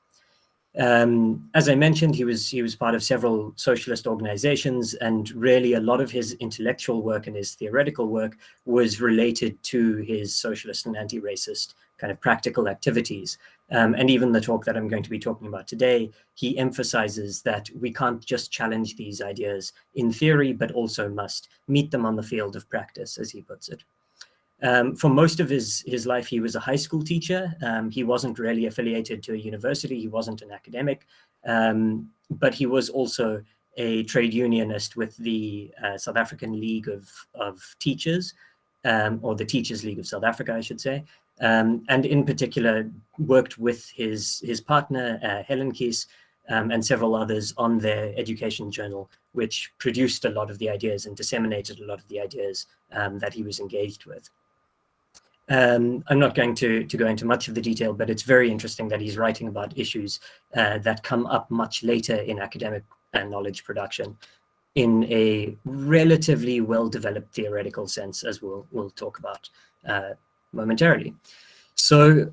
As I mentioned, he was part of several socialist organizations, and really a lot of his intellectual work and his theoretical work was related to his socialist and anti-racist kind of practical activities. And even the talk that I'm going to be talking about today, he emphasizes that we can't just challenge these ideas in theory, but also must meet them on the field of practice, as he puts it. For most of his life, he was a high school teacher. He wasn't really affiliated to a university. He wasn't an academic, but he was also a trade unionist with the South African League of Teachers, or the Teachers League of South Africa, I should say, and in particular worked with his partner, Helen Kies, and several others on their education journal, which produced a lot of the ideas and disseminated a lot of the ideas that he was engaged with. I'm not going to go into much of the detail, but it's very interesting that he's writing about issues that come up much later in academic knowledge production in a relatively well-developed theoretical sense, as we'll talk about momentarily. So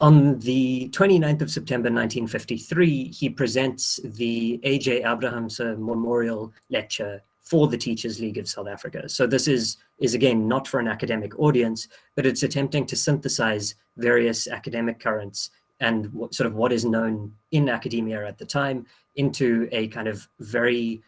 on the 29th of September 1953, he presents the A.J. Abrahamse Memorial Lecture for the Teachers League of South Africa. So this is again not for an academic audience, but it's attempting to synthesize various academic currents and what is known in academia at the time into a kind of very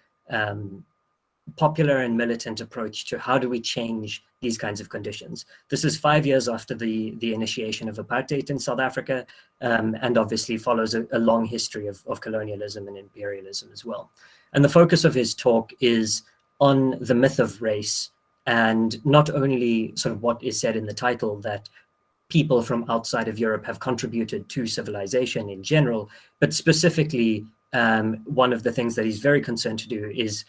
popular and militant approach to how do we change these kinds of conditions. This is 5 years after the initiation of apartheid in South Africa, and obviously follows a long history of colonialism and imperialism as well. And the focus of his talk is on the myth of race, and not only sort of what is said in the title, that people from outside of Europe have contributed to civilization in general, but specifically one of the things that he's very concerned to do is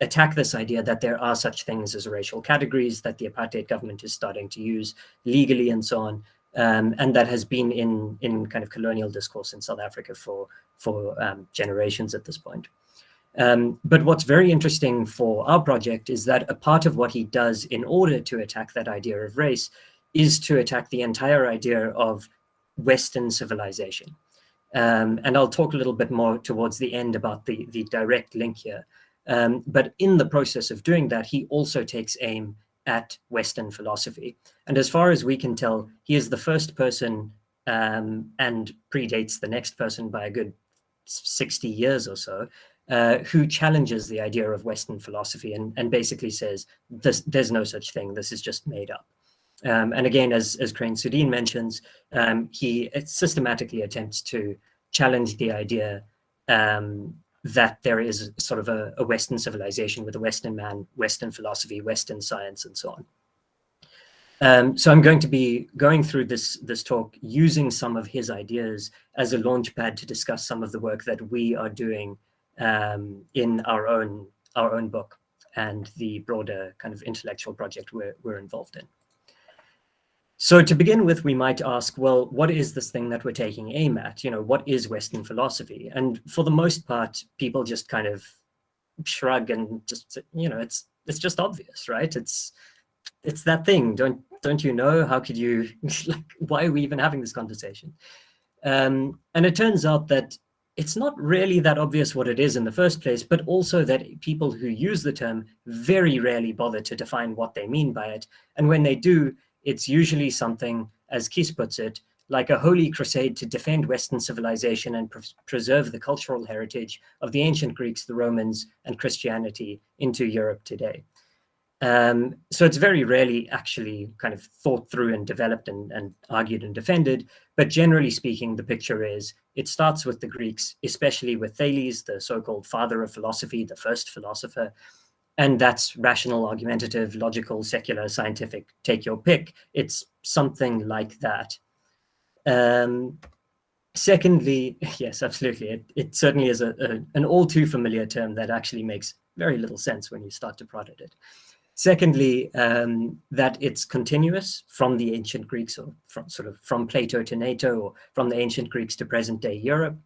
attack this idea that there are such things as racial categories that the apartheid government is starting to use legally and so on, and that has been in kind of colonial discourse in South Africa for generations at this point. But what's very interesting for our project is that a part of what he does in order to attack that idea of race is to attack the entire idea of Western civilization. And I'll talk a little bit more towards the end about the direct link here. But in the process of doing that, he also takes aim at Western philosophy. And as far as we can tell, he is the first person and predates the next person by a good 60 years or so, who challenges the idea of Western philosophy and basically says, there's no such thing, this is just made up. And again, as Crane-Sudin mentions, he systematically attempts to challenge the idea that there is sort of a Western civilization with a Western man, Western philosophy, Western science, and so on. So I'm going to be going through this talk using some of his ideas as a launchpad to discuss some of the work that we are doing in our own book and the broader kind of intellectual project we're involved in. So to begin with, we might ask, well, what is this thing that we're taking aim at? You know, what is Western philosophy? And for the most part, people just kind of shrug and just, you know, it's just obvious, right? It's that thing. Don't you know? How could you, like, why are we even having this conversation? And it turns out that it's not really that obvious what it is in the first place, but also that people who use the term very rarely bother to define what they mean by it. And when they do, it's usually something, as Kies puts it, like a holy crusade to defend Western civilization and preserve the cultural heritage of the ancient Greeks, the Romans, and Christianity into Europe today. So it's very rarely actually kind of thought through and developed and argued and defended. But generally speaking, the picture is it starts with the Greeks, especially with Thales, the so-called father of philosophy, the first philosopher. And that's rational, argumentative, logical, secular, scientific, take your pick. It's something like that. Secondly, yes, absolutely. It certainly is an all too familiar term that actually makes very little sense when you start to prod at it. Secondly, that it's continuous from the ancient Greeks, or from Plato to Nato, or from the ancient Greeks to present day Europe.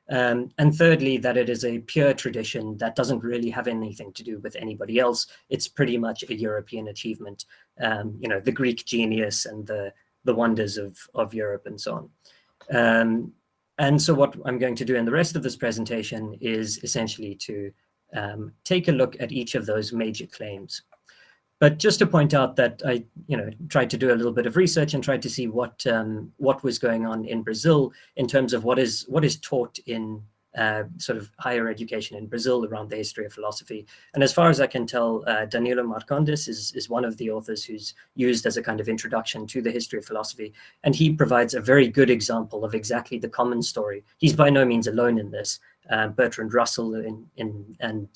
And thirdly, that it is a pure tradition that doesn't really have anything to do with anybody else. It's pretty much a European achievement, you know, the Greek genius and the wonders of Europe and so on. And so what I'm going to do in the rest of this presentation is essentially to take a look at each of those major claims. But just to point out that I, you know, tried to do a little bit of research and tried to see what was going on in Brazil in terms of what is taught in sort of higher education in Brazil around the history of philosophy. And as far as I can tell, Danilo Marcondes is one of the authors who's used as a kind of introduction to the history of philosophy. And he provides a very good example of exactly the common story. He's by no means alone in this. Bertrand Russell and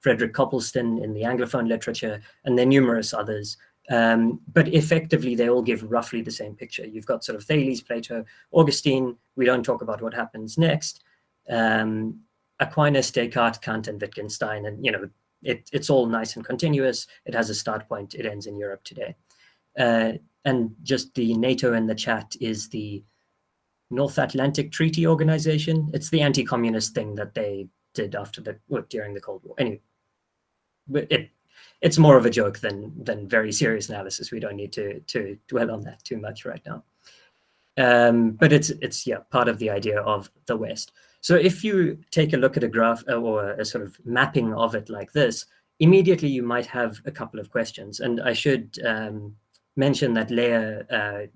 Frederick Copleston in the Anglophone literature, and there are numerous others. But effectively, they all give roughly the same picture. You've got sort of Thales, Plato, Augustine. We don't talk about what happens next. Aquinas, Descartes, Kant, and Wittgenstein. And, you know, it's all nice and continuous. It has a start point. It ends in Europe today. And just the NATO in the chat is the North Atlantic Treaty Organization. It's the anti-communist thing that they did during the Cold War. Anyway, it's more of a joke than very serious analysis. We don't need to dwell on that too much right now. But it's yeah, part of the idea of the West. So if you take a look at a graph or a sort of mapping of it like this, immediately you might have a couple of questions. And I should mention that Lea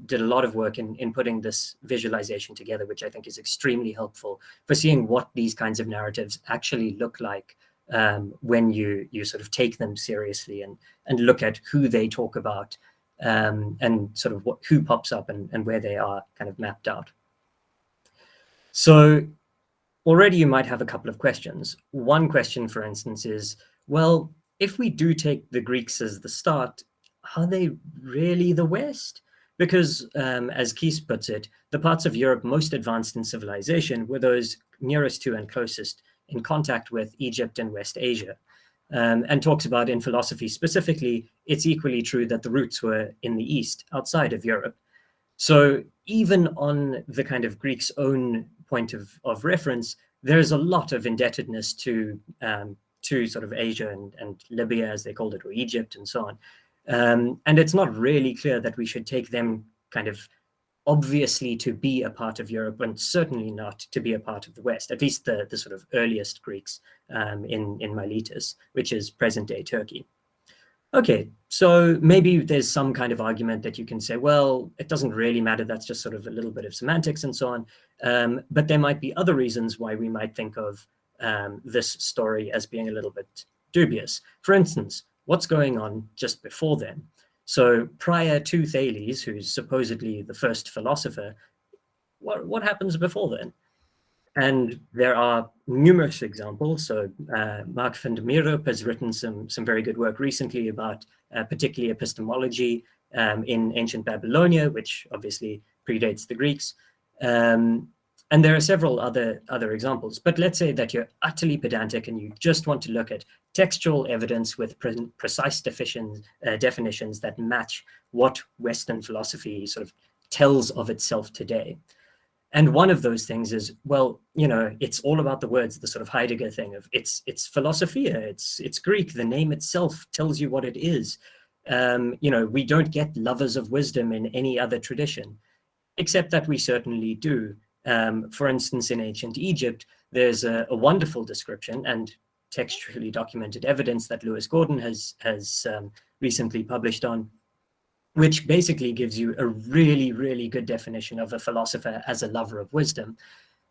did a lot of work in putting this visualization together, which I think is extremely helpful for seeing what these kinds of narratives actually look like when you sort of take them seriously and look at who they talk about and sort of who pops up and where they are kind of mapped out. So already you might have a couple of questions. One question, for instance, is, well, if we do take the Greeks as the start, are they really the West? Because as Kies puts it, the parts of Europe most advanced in civilization were those nearest to and closest in contact with Egypt and West Asia. And talks about in philosophy specifically, it's equally true that the roots were in the East, outside of Europe. So even on the kind of Greeks' own point of reference, there's a lot of indebtedness to sort of Asia and Libya, as they called it, or Egypt and so on. And it's not really clear that we should take them kind of obviously to be a part of Europe, and certainly not to be a part of the West, at least the sort of earliest Greeks in Miletus, which is present-day Turkey. Okay, so maybe there's some kind of argument that you can say, well, it doesn't really matter, that's just sort of a little bit of semantics and so on. But there might be other reasons why we might think of this story as being a little bit dubious. For instance, what's going on just before then? So prior to Thales, who's supposedly the first philosopher, what happens before then? And there are numerous examples. So Mark van der Meerup has written some very good work recently about particularly epistemology in ancient Babylonia, which obviously predates the Greeks. And there are several other examples. But let's say that you're utterly pedantic and you just want to look at textual evidence with precise definitions that match what Western philosophy sort of tells of itself today. And one of those things is, well, you know, it's all about the words, the sort of Heidegger thing of it's Filosofia, it's Greek, the name itself tells you what it is. You know, we don't get lovers of wisdom in any other tradition, except that we certainly do. For instance, in ancient Egypt, there's a wonderful description and textually documented evidence that Lewis Gordon has recently published on, which basically gives you a really, really good definition of a philosopher as a lover of wisdom.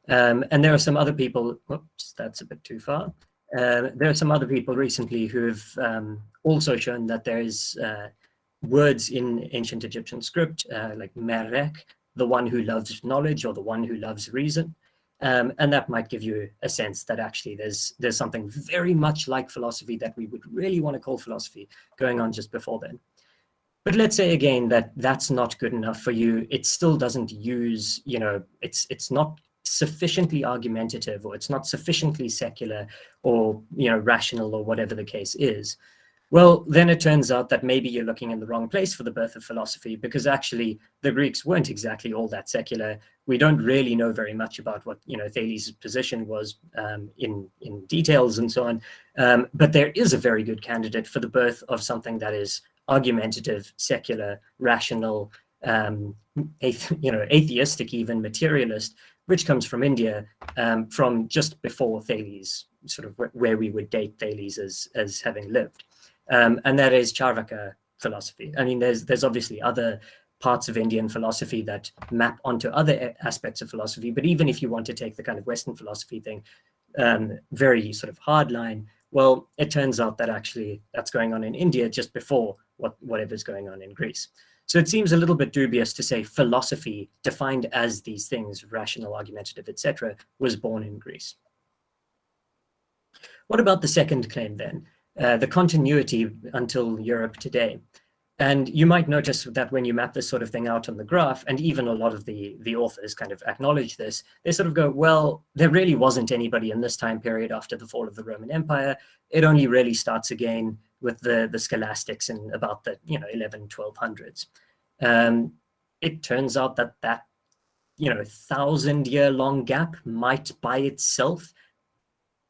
And there are some other people, whoops, that's a bit too far. There are some other people recently who have also shown that there is words in ancient Egyptian script, like merek, the one who loves knowledge or the one who loves reason. And that might give you a sense that actually there's something very much like philosophy that we would really want to call philosophy going on just before then. But let's say again that that's not good enough for you. It still doesn't use, you know, it's not sufficiently argumentative, or it's not sufficiently secular or, you know, rational, or whatever the case is. Well, then it turns out that maybe you're looking in the wrong place for the birth of philosophy, because actually the Greeks weren't exactly all that secular. We don't really know very much about what, you know, Thales' position was in details and so on. But there is a very good candidate for the birth of something that is argumentative, secular, rational, atheistic, even materialist, which comes from India, from just before Thales, sort of where we would date Thales as having lived. And that is Charvaka philosophy. I mean, there's obviously other parts of Indian philosophy that map onto other aspects of philosophy, but even if you want to take the kind of Western philosophy thing, very sort of hard line, well, it turns out that actually that's going on in India just before whatever's going on in Greece. So it seems a little bit dubious to say philosophy, defined as these things, rational, argumentative, etc., was born in Greece. What about the second claim then? The continuity until Europe today. And you might notice that when you map this sort of thing out on the graph, and even a lot of the authors kind of acknowledge this, they sort of go, well, there really wasn't anybody in this time period after the fall of the Roman Empire. It only really starts again with the scholastics in about the 1200s. It turns out that 1,000-year-long gap might by itself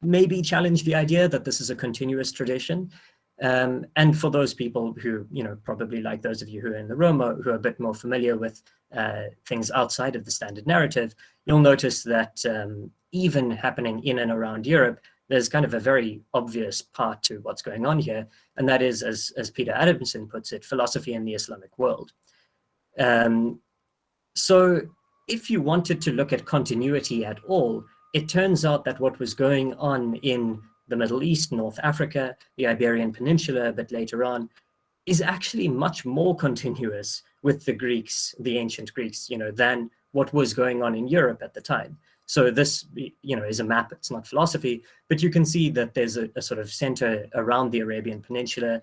maybe challenge the idea that this is a continuous tradition. And for those people who, probably like those of you who are in the room or who are a bit more familiar with things outside of the standard narrative, you'll notice that even happening in and around Europe, there's kind of a very obvious part to what's going on here. And that is, as Peter Adamson puts it, philosophy in the Islamic world. So if you wanted to look at continuity at all, it turns out that what was going on in the Middle East, North Africa, the Iberian Peninsula, but later on, is actually much more continuous with the Greeks, the ancient Greeks, than what was going on in Europe at the time. So this, is a map. It's not philosophy, but you can see that there's a sort of center around the Arabian Peninsula.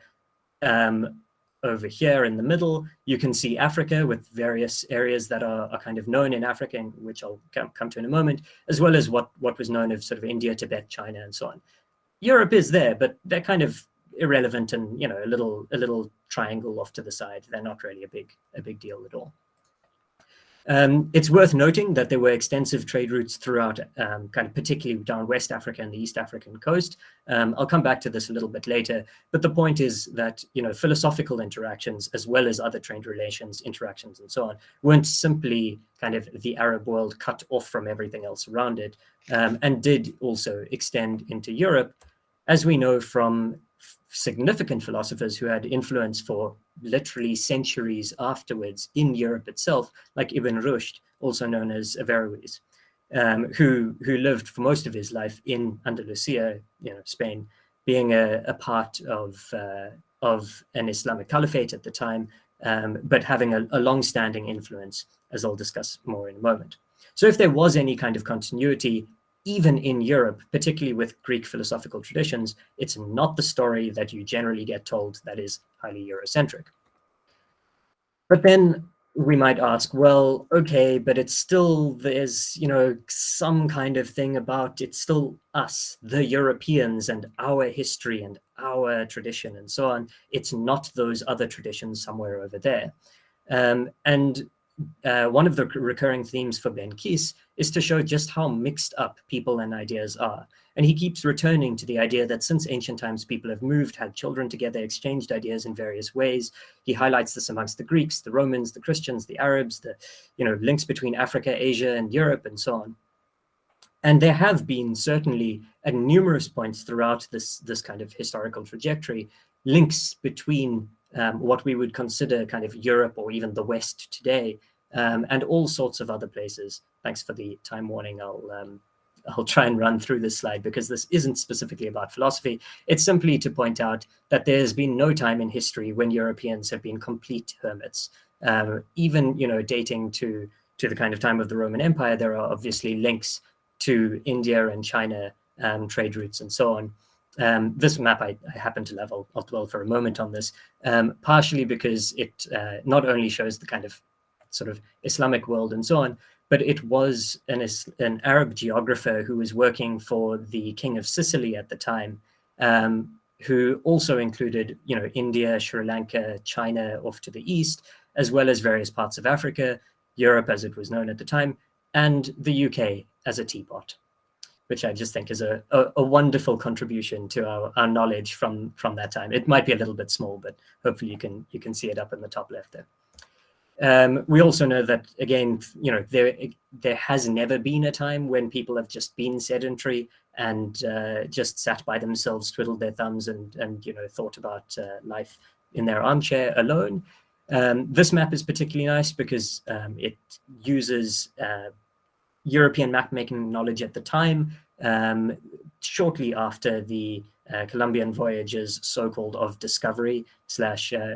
Over here in the middle, you can see Africa with various areas that are kind of known in Africa, which I'll come to in a moment, as well as what was known of sort of India, Tibet, China, and so on. Europe is there, but they're kind of irrelevant and a little triangle off to the side. They're not really a big deal at all. It's worth noting that there were extensive trade routes throughout, kind of particularly down West Africa and the East African coast. I'll come back to this a little bit later, but the point is that, you know, philosophical interactions, as well as other trade relations, interactions, and so on, weren't simply kind of the Arab world cut off from everything else around it, and did also extend into Europe, as we know from significant philosophers who had influence for literally centuries afterwards in Europe itself, like Ibn Rushd, also known as Averroes, who lived for most of his life in Andalusia, you know, Spain, being a part of an Islamic caliphate at the time, but having a long-standing influence, as I'll discuss more in a moment. So if there was any kind of continuity, even in Europe, particularly with Greek philosophical traditions, it's not the story that you generally get told that is highly Eurocentric. But then we might ask, well, okay, but it's still, there's, you know, some kind of thing about, it's still us, the Europeans, and our history and our tradition and so on. It's not those other traditions somewhere over there. One of the recurring themes for Ben Kies is to show just how mixed up people and ideas are. And he keeps returning to the idea that since ancient times, people have moved, had children together, exchanged ideas in various ways. He highlights this amongst the Greeks, the Romans, the Christians, the Arabs, the, you know, links between Africa, Asia, and Europe, and so on. And there have been certainly at numerous points throughout this kind of historical trajectory, links between what we would consider kind of Europe or even the West today, and all sorts of other places. Thanks for the time warning. I'll try and run through this slide because this isn't specifically about philosophy. It's simply to point out that there's been no time in history when Europeans have been complete hermits. Even, you know, dating to the kind of time of the Roman Empire, there are obviously links to India and China, trade routes and so on. This map I happen to level. I'll dwell for a moment on this, partially because it not only shows the kind of sort of Islamic world and so on, but it was an Arab geographer who was working for the King of Sicily at the time, who also included, you know, India, Sri Lanka, China off to the east, as well as various parts of Africa, Europe as it was known at the time, and the UK as a teapot, which I just think is a wonderful contribution to our knowledge from that time. It might be a little bit small, but hopefully you can see it up in the top left there. We also know that, again, you know, there has never been a time when people have just been sedentary and just sat by themselves, twiddled their thumbs, and you know, thought about life in their armchair alone. This map is particularly nice because it uses European map-making knowledge at the time, shortly after the Columbian voyages, so-called of discovery /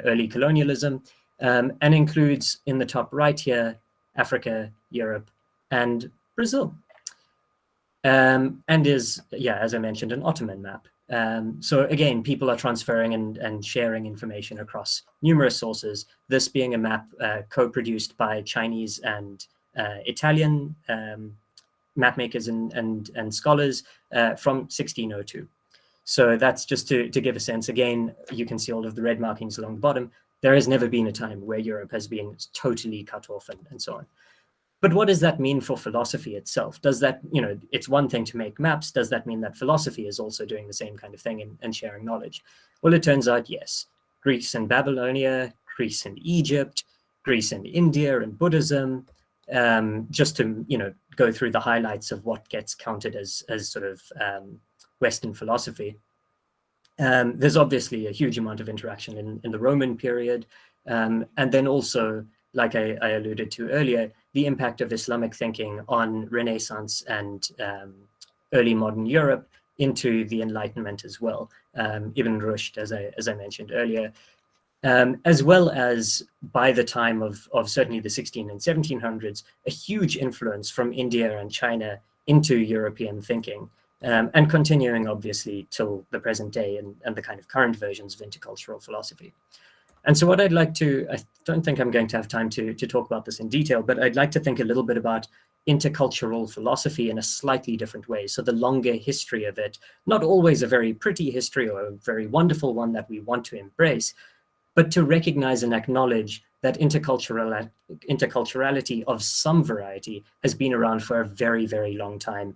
early colonialism, and includes in the top right here, Africa, Europe, and Brazil. And is, yeah, as I mentioned, an Ottoman map. So again, people are transferring and sharing information across numerous sources, this being a map co-produced by Chinese and Italian mapmakers and scholars from 1602. So that's just to give a sense. Again, you can see all of the red markings along the bottom. There has never been a time where Europe has been totally cut off and so on. But what does that mean for philosophy itself? Does that, you know, it's one thing to make maps. Does that mean that philosophy is also doing the same kind of thing and sharing knowledge? Well, it turns out, yes. Greece and Babylonia, Greece and Egypt, Greece and India and Buddhism, just to, you know, go through the highlights of what gets counted as sort of Western philosophy. There's obviously a huge amount of interaction in the Roman period. And then also, like I alluded to earlier, the impact of Islamic thinking on Renaissance and early modern Europe into the Enlightenment as well. Ibn Rushd, as I mentioned earlier, as well as by the time of certainly the 16 and 1700s, a huge influence from India and China into European thinking, and continuing obviously till the present day and the kind of current versions of intercultural philosophy. And so what I'd like to, I don't think I'm going to have time to talk about this in detail, but I'd like to think a little bit about intercultural philosophy in a slightly different way. So the longer history of it, not always a very pretty history or a very wonderful one that we want to embrace, but to recognize and acknowledge that interculturality of some variety has been around for a very, very long time,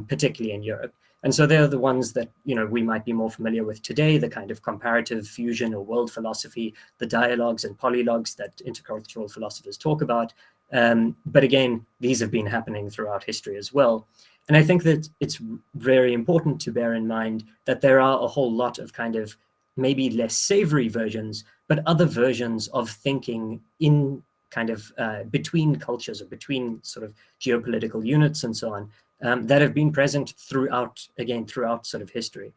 particularly in Europe. And so they're the ones that, we might be more familiar with today, the kind of comparative fusion or world philosophy, the dialogues and polylogues that intercultural philosophers talk about. But again, these have been happening throughout history as well. And I think that it's very important to bear in mind that there are a whole lot of kind of maybe less savory versions, but other versions of thinking in kind of between cultures or between sort of geopolitical units and so on, that have been present throughout sort of history.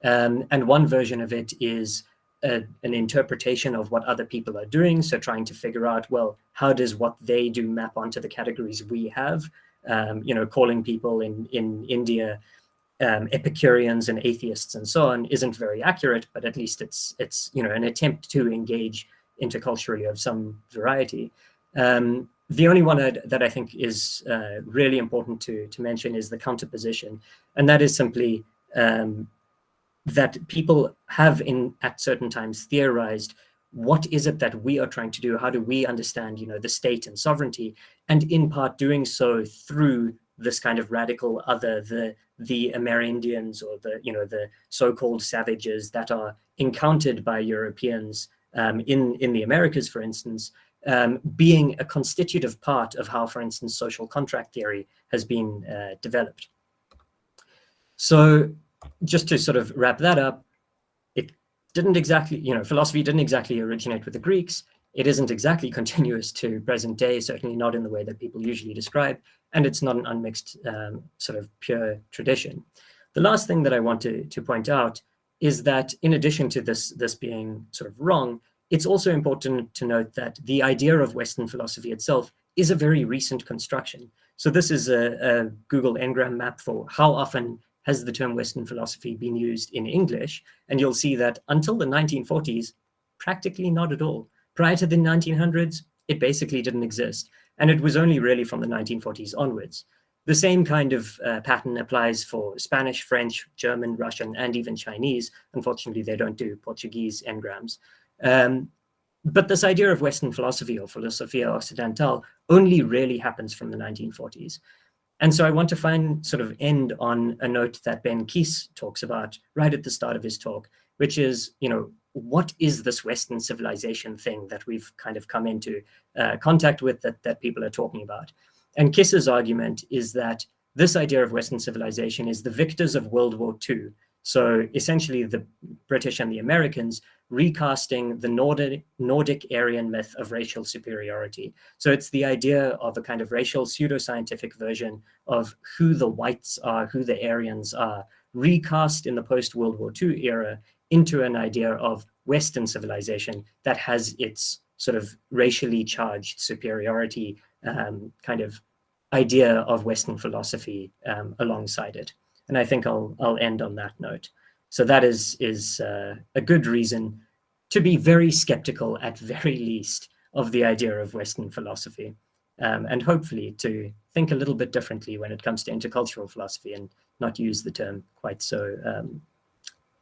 And one version of it is an interpretation of what other people are doing. So trying to figure out, well, how does what they do map onto the categories we have? Calling people in India Epicureans and atheists and so on isn't very accurate, but at least it's an attempt to engage interculturally of some variety. The only one that I think is really important to mention is the counterposition, and that is simply that people have at certain times theorized what is it that we are trying to do? How do we understand, the state and sovereignty? And in part doing so through this kind of radical other, the Amerindians or the so-called savages that are encountered by Europeans in the Americas, for instance, being a constitutive part of how, for instance, social contract theory has been developed. So just to sort of wrap that up, it didn't exactly, philosophy didn't exactly originate with the Greeks. It isn't exactly continuous to present day, certainly not in the way that people usually describe, and it's not an unmixed sort of pure tradition. The last thing that I want to point out is that in addition to this being sort of wrong, it's also important to note that the idea of Western philosophy itself is a very recent construction. So this is a Google Ngram map for how often has the term Western philosophy been used in English, and you'll see that until the 1940s, practically not at all. Prior to the 1900s, it basically didn't exist, and it was only really from the 1940s onwards. The same kind of pattern applies for Spanish, French, German, Russian, and even Chinese. Unfortunately, they don't do Portuguese engrams. But this idea of Western philosophy or Filosofia Occidental only really happens from the 1940s. And so I want to sort of end on a note that Ben Kies talks about right at the start of his talk, which is, what is this Western civilization thing that we've kind of come into contact with that people are talking about? And Kies's argument is that this idea of Western civilization is the victors of World War II. So essentially the British and the Americans recasting the Nordic Aryan myth of racial superiority. So it's the idea of a kind of racial pseudoscientific version of who the whites are, who the Aryans are, recast in the post-World War II era into an idea of Western civilization that has its sort of racially charged superiority kind of idea of Western philosophy alongside it. And I think I'll end on that note. So that is a good reason to be very skeptical, at very least, of the idea of Western philosophy, and hopefully to think a little bit differently when it comes to intercultural philosophy and not use the term quite so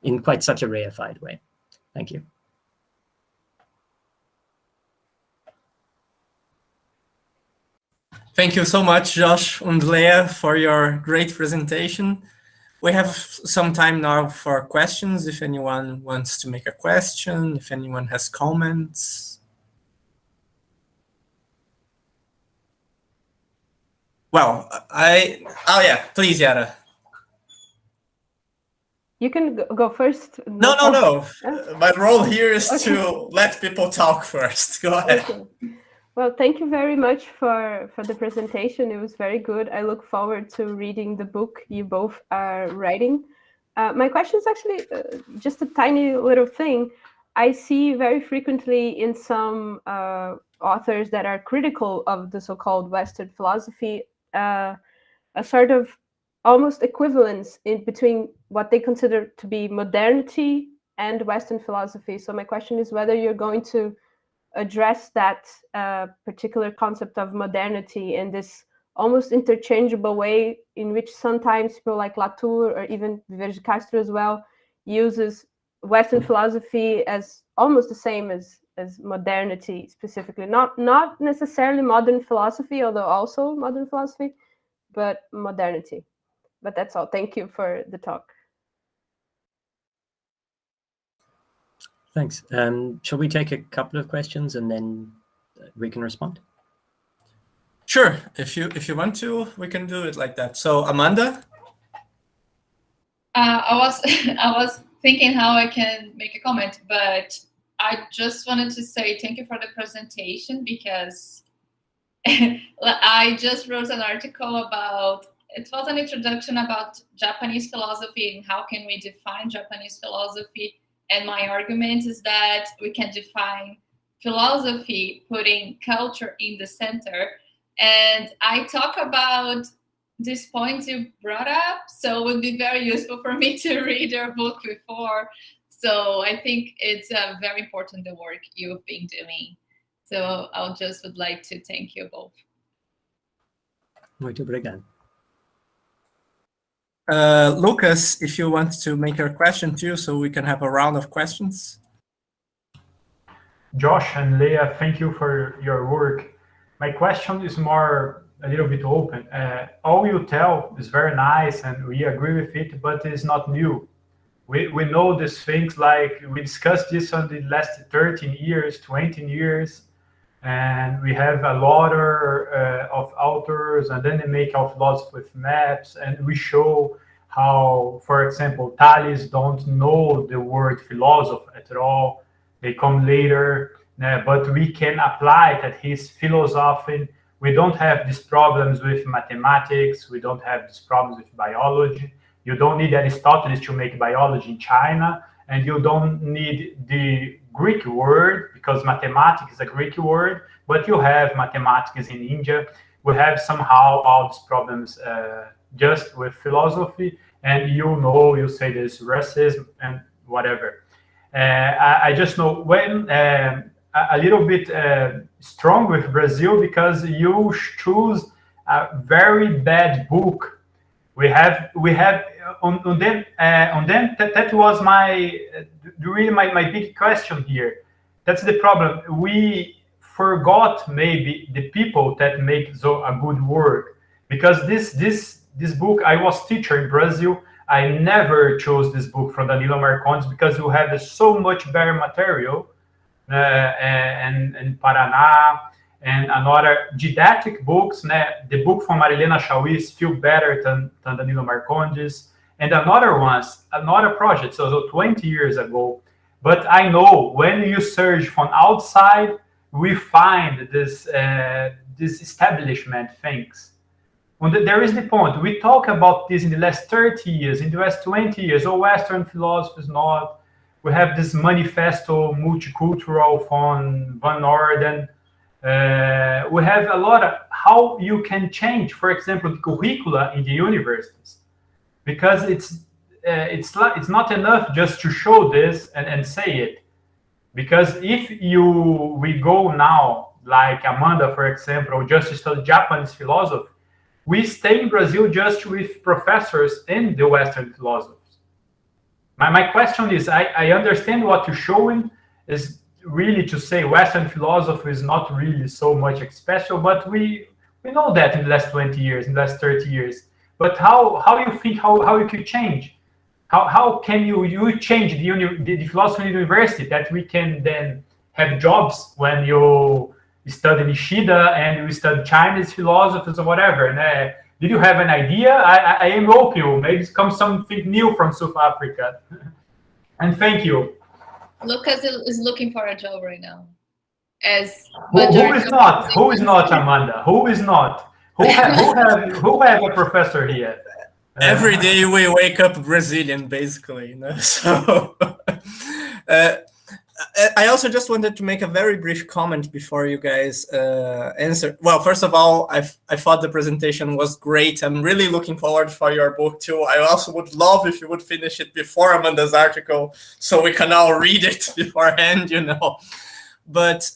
in quite such a reified way. Thank you. Thank you so much, Josh and Lea, for your great presentation. We have some time now for questions, if anyone wants to make a question, if anyone has comments. Well, oh yeah, please, Yara. You can go first. No. My role here is to let people talk first. Go ahead. Okay. Well, thank you very much for the presentation. It was very good. I look forward to reading the book you both are writing. My question is actually just a tiny little thing. I see very frequently in some authors that are critical of the so-called Western philosophy, a sort of almost equivalence in between what they consider to be modernity and Western philosophy. So my question is whether you're going to address that particular concept of modernity in this almost interchangeable way in which sometimes people like Latour or even Viveiros de Castro as well uses Western philosophy as almost the same as modernity specifically, not necessarily modern philosophy, although also modern philosophy, but modernity. But that's all. Thank you for the talk. Thanks. Shall we take a couple of questions and then we can respond? Sure. If you want to, we can do it like that. So Amanda? I was thinking how I can make a comment, but I just wanted to say thank you for the presentation, because I just wrote an article about, it was an introduction about Japanese philosophy and how can we define Japanese philosophy. And my argument is that we can define philosophy putting culture in the center. And I talk about this point you brought up, so it would be very useful for me to read your book before. So I think it's very important, the work you've been doing. So I would like to thank you both. Muito obrigado. Lucas, if you want to make your question too, so we can have a round of questions. Josh and Lea, thank you for your work. My question is more a little bit open. All you tell is very nice and we agree with it, but it's not new. We know these things, like we discussed this on the last 13 years, 20 years, and we have a lot of authors, and then they make our philosophy with maps, and we show how, for example, Thales don't know the word philosophy at all. They come later, but we can apply that he's philosophing. We don't have these problems with mathematics. We don't have these problems with biology. You don't need Aristotle to make biology in China, and you don't need the Greek word, because mathematics is a Greek word, but you have mathematics in India. We have somehow all these problems just with philosophy, and you say there's racism and whatever. I just know when a little bit strong with Brazil, because you choose a very bad book. We have on them. That was really my big question here. That's the problem. We forgot maybe the people that make a good work, because this book, I was teacher in Brazil. I never chose this book from Danilo Marcondes because you have so much better material in Paraná, and another didactic books. The book from Marilena Chauís feel better than Danilo Marcondes, and another project, so 20 years ago. But I know when you search from outside, we find this establishment things. There is the point. We talk about this in the last 30 years, in the last 20 years. Western philosophy is not. We have this manifesto multicultural from Van Orden. We have a lot of how you can change, for example, the curricula in the universities, because it's not enough just to show this and say it. Because if we go now, like Amanda, for example, just to study Japanese philosophy, we stay in Brazil just with professors in the Western philosophies. My question is, I understand what you're showing is really to say Western philosophy is not really so much special, but we know that in the last 20 years, in the last 30 years. But how you think how you could change? How can you change the philosophy university, that we can then have jobs when you study Nishida and you study Chinese philosophers or whatever? And, did you have an idea? I am open. Maybe it comes something new from South Africa. And thank you. Lucas is looking for a job right now. Who is not? Who is not, Amanda? Who is not? Who have a professor here? Every day we wake up Brazilian, basically. So I also just wanted to make a very brief comment before you guys answer. Well, first of all, I thought the presentation was great. I'm really looking forward for your book too. I also would love if you would finish it before Amanda's article, so we can all read it beforehand, But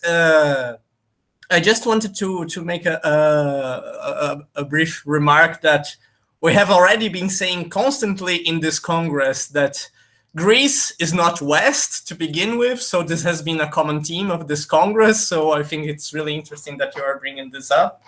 I just wanted to make a brief remark that we have already been saying constantly in this Congress that Greece is not West to begin with, so this has been a common theme of this Congress, so I think it's really interesting that you are bringing this up.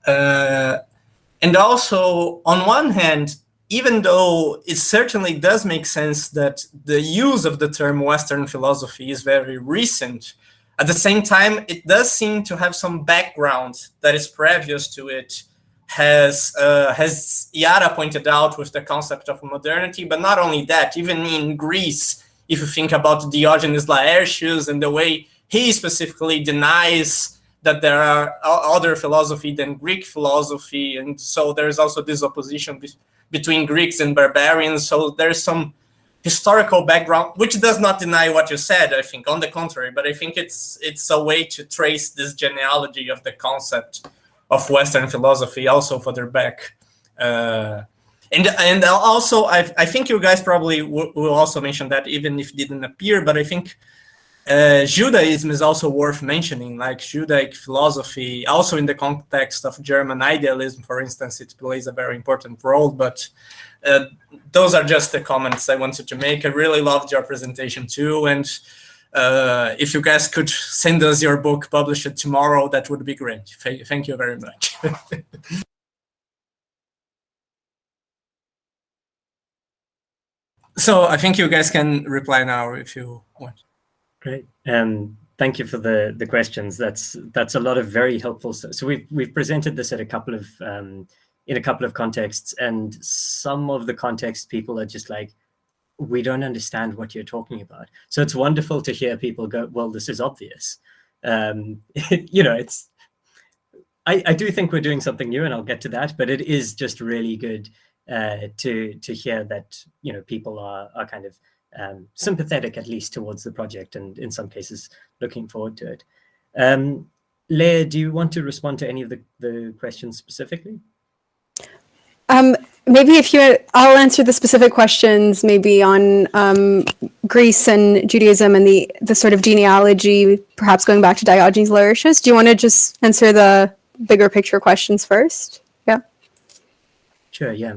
And also, on one hand, even though it certainly does make sense that the use of the term Western philosophy is very recent, at the same time, it does seem to have some background that is previous to it, has Yara pointed out with the concept of modernity, but not only that, even in Greece, if you think about Diogenes Laertius and the way he specifically denies that there are other philosophy than Greek philosophy, and so there's also this opposition between Greeks and barbarians, so there's some historical background, which does not deny what you said, I think, on the contrary, but I think it's a way to trace this genealogy of the concept of Western philosophy also further back. And also, I think you guys probably will also mention that, even if it didn't appear, but I think Judaism is also worth mentioning, like Judaic philosophy, also in the context of German idealism, for instance, it plays a very important role, but those are just the comments I wanted to make. I really loved your presentation too, and if you guys could send us your book, publish it tomorrow, that would be great. Thank you very much. So I think you guys can reply now if you want. Great. Thank you for the questions. That's a lot of very helpful stuff. So we've presented this at a couple of in a couple of contexts, and some of the contexts people are just like, we don't understand what you're talking about. So it's wonderful to hear people go, well, this is obvious. You know, I do think we're doing something new, and I'll get to that, but it is just really good to hear that, you know, people are kind of sympathetic, at least, towards the project, and in some cases looking forward to it. Lea, do you want to respond to any of the questions specifically? Maybe I'll answer the specific questions, maybe on Greece and Judaism and the sort of genealogy, perhaps going back to Diogenes Laertius. Do you want to just answer the bigger picture questions first? Yeah. Sure, yeah.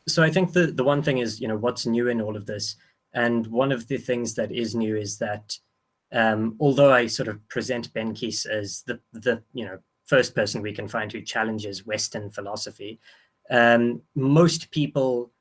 So I think the one thing is, you know, what's new in all of this? And one of the things that is new is that although I sort of present Ben Kies as the you know, first person we can find who challenges Western philosophy, most people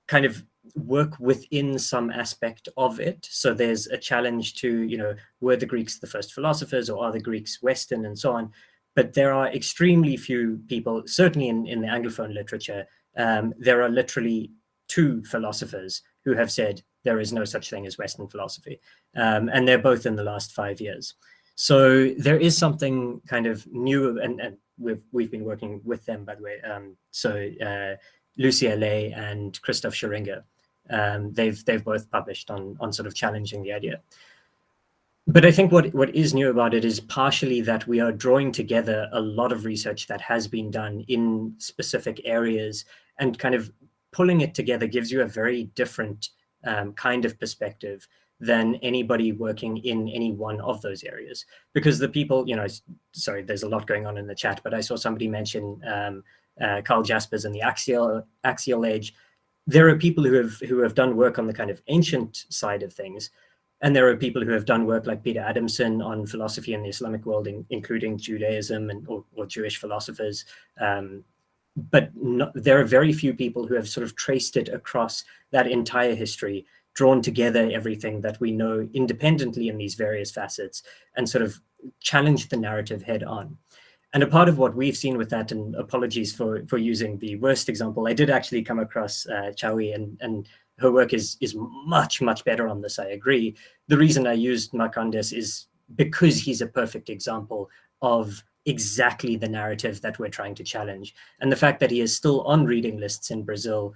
kind of work within some aspect of it. So there's a challenge to, you know, were the Greeks the first philosophers, or are the Greeks Western, and so on. But there are extremely few people, certainly in the Anglophone literature, there are literally 2 philosophers who have said there is no such thing as Western philosophy. And they're both in the last 5 years. So there is something kind of new, and we've been working with them, by the way. So Lucia Ley and Christoph Scheringer, they've both published on sort of challenging the idea. But I think what is new about it is partially that we are drawing together a lot of research that has been done in specific areas, and kind of pulling it together gives you a very different kind of perspective than anybody working in any one of those areas. Because the people, you know, sorry, there's a lot going on in the chat, but I saw somebody mention Karl Jaspers and the axial age. There are people who have done work on the kind of ancient side of things, and there are people who have done work like Peter Adamson on philosophy in the Islamic world, including Judaism or Jewish philosophers. But there are very few people who have sort of traced it across that entire history, drawn together everything that we know independently in these various facets, and sort of challenged the narrative head on. And a part of what we've seen with that, and apologies for using the worst example, I did actually come across Chawi, and her work is much, much better on this, I agree. The reason I used Marcondes is because he's a perfect example of exactly the narrative that we're trying to challenge. And the fact that he is still on reading lists in Brazil,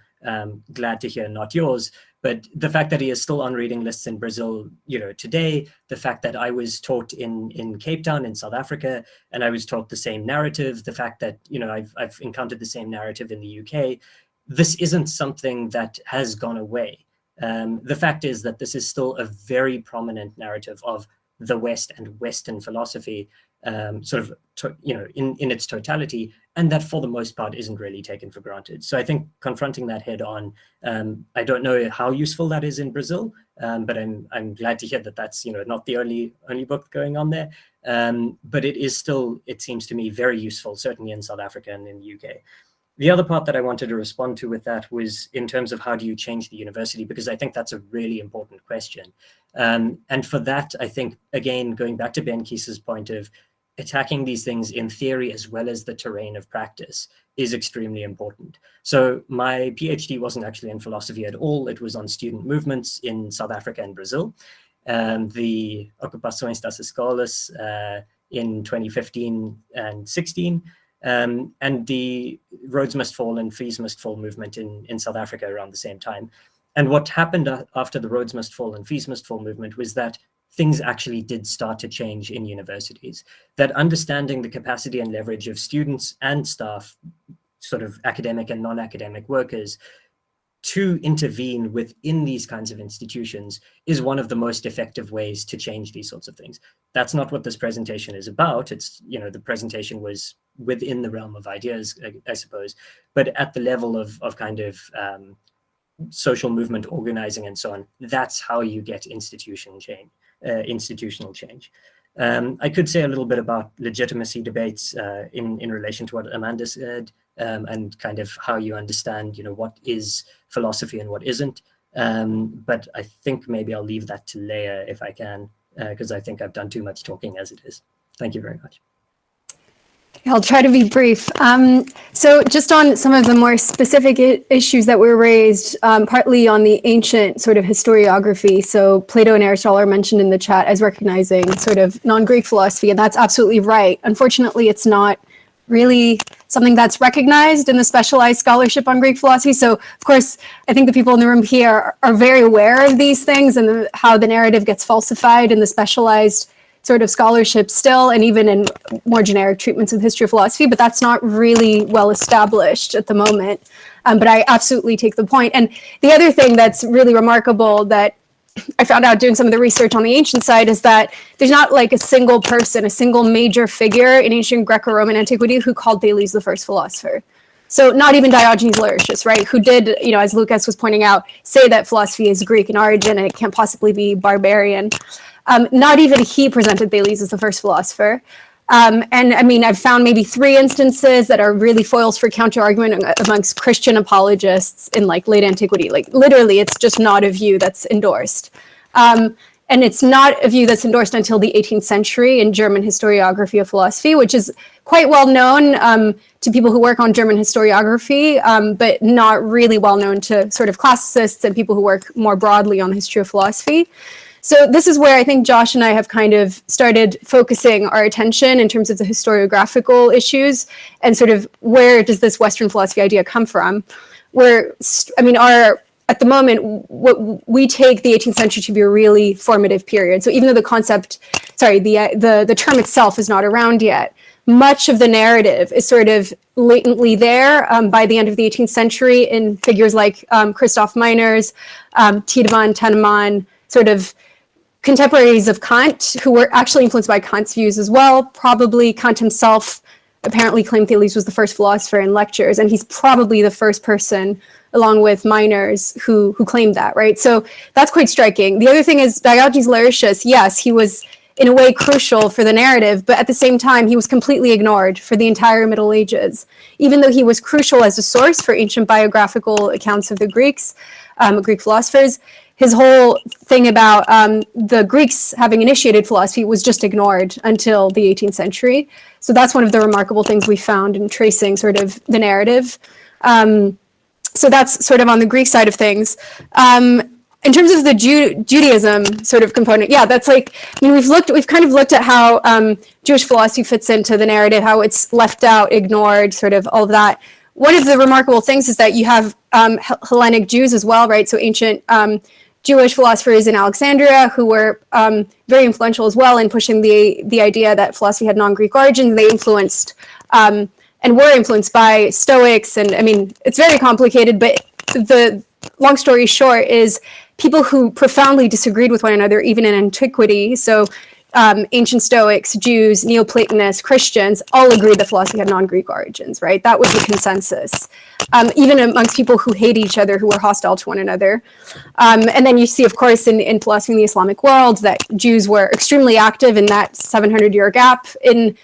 glad to hear not yours, but the fact that he is still on reading lists in Brazil, you know, today, the fact that I was taught in Cape Town in South Africa, and I was taught the same narrative, the fact that, you know, I've encountered the same narrative in the UK, this isn't something that has gone away. The fact is that this is still a very prominent narrative of the West and Western philosophy in its totality, and that for the most part isn't really taken for granted. So I think confronting that head on, I don't know how useful that is in Brazil, but I'm glad to hear that that's not the only book going on there. But it is still, it seems to me, very useful, certainly in South Africa and in the UK. The other part that I wanted to respond to with that was in terms of how do you change the university, because I think that's a really important question. And for that, I think, again, going back to Ben Kies's point of attacking these things in theory as well as the terrain of practice is extremely important. So my PhD wasn't actually in philosophy at all. It was on student movements in South Africa and Brazil. The Ocupações das Escolas in 2015 and 16, and the Roads Must Fall and Fees Must Fall movement in South Africa around the same time. And what happened after the Roads Must Fall and Fees Must Fall movement was that things actually did start to change in universities, that understanding the capacity and leverage of students and staff, sort of academic and non-academic workers, to intervene within these kinds of institutions is one of the most effective ways to change these sorts of things. That's not what this presentation is about. It's, the presentation was within the realm of ideas, I suppose, but at the level of kind of social movement organizing and so on, that's how you get institutional change. I could say a little bit about legitimacy debates in relation to what Amanda said, and kind of how you understand, what is philosophy and what isn't. But I think maybe I'll leave that to Lea if I can, because I think I've done too much talking as it is. Thank you very much. I'll try to be brief. So just on some of the more specific issues that were raised, partly on the ancient sort of historiography. So Plato and Aristotle are mentioned in the chat as recognizing sort of non-Greek philosophy, and that's absolutely right. Unfortunately, it's not really something that's recognized in the specialized scholarship on Greek philosophy. So, of course, I think the people in the room here are very aware of these things and how the narrative gets falsified in the specialized sort of scholarship still, and even in more generic treatments of the history of philosophy, but that's not really well established at the moment. But I absolutely take the point. And the other thing that's really remarkable that I found out doing some of the research on the ancient side is that there's not like a single person, a single major figure in ancient Greco-Roman antiquity who called Thales the first philosopher. So not even Diogenes Laertius, right, who did, as Lucas was pointing out, say that philosophy is Greek in origin and it can't possibly be barbarian. Not even he presented Thales as the first philosopher. And I mean, I've found maybe 3 instances that are really foils for counter-argument amongst Christian apologists in like late antiquity. Like literally, it's just not a view that's endorsed. And it's not a view that's endorsed until the 18th century in German historiography of philosophy, which is quite well known to people who work on German historiography, but not really well known to sort of classicists and people who work more broadly on the history of philosophy. So this is where I think Josh and I have kind of started focusing our attention in terms of the historiographical issues and sort of where does this Western philosophy idea come from? At the moment, what we take the 18th century to be a really formative period. So even though the term itself is not around yet, much of the narrative is sort of latently there by the end of the 18th century in figures like Christoph Meiners, Tiedemann, Tennemann, sort of contemporaries of Kant, who were actually influenced by Kant's views as well. Probably Kant himself apparently claimed Thales was the first philosopher in lectures, and he's probably the first person, along with Meiners, who claimed that, right? So that's quite striking. The other thing is Diogenes Laertius, yes, he was in a way crucial for the narrative, but at the same time, he was completely ignored for the entire Middle Ages. Even though he was crucial as a source for ancient biographical accounts of the Greeks, Greek philosophers, his whole thing about the Greeks having initiated philosophy was just ignored until the 18th century. So that's one of the remarkable things we found in tracing sort of the narrative. So that's sort of on the Greek side of things. In terms of the Judaism sort of component, yeah, that's like, we've kind of looked at how Jewish philosophy fits into the narrative, how it's left out, ignored, sort of all of that. One of the remarkable things is that you have Hellenic Jews as well, right? So ancient Jewish philosophers in Alexandria who were very influential as well in pushing the idea that philosophy had non-Greek origins. They influenced and were influenced by Stoics. And I mean, it's very complicated, but the long story short is people who profoundly disagreed with one another, even in antiquity. So ancient Stoics, Jews, Neoplatonists, Christians all agreed that philosophy had non-Greek origins, right? That was the consensus, even amongst people who hate each other, who were hostile to one another. And then you see, of course, in philosophy in the Islamic world, that Jews were extremely active in that 700-year gap. In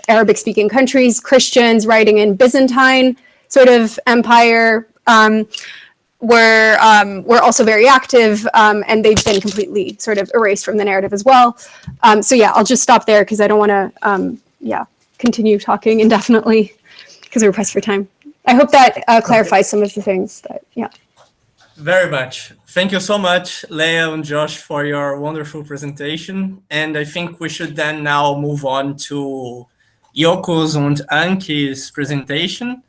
Arabic-speaking countries, Christians writing in Byzantine sort of empire were also very active, and they've been completely sort of erased from the narrative as well. So yeah, I'll just stop there because I don't want to continue talking indefinitely because we're pressed for time. I hope that clarifies some of the things that, yeah. Very much. Thank you so much, Lea and Josh, for your wonderful presentation. And I think we should then now move on to Yoko's and Anke's presentation.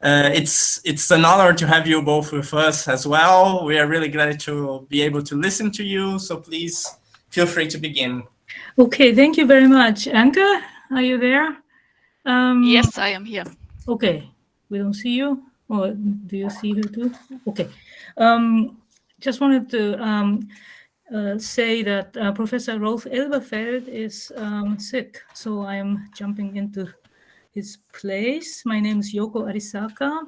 It's an honor to have you both with us as well. We are really glad to be able to listen to you. So please feel free to begin. Okay, thank you very much. Anke, are you there? Yes, I am here. Okay, we don't see you. Or do you see her too? Okay. Just wanted to say that Professor Rolf ELBERFELD is sick, so I am jumping into his place. My name is Yoko Arisaka.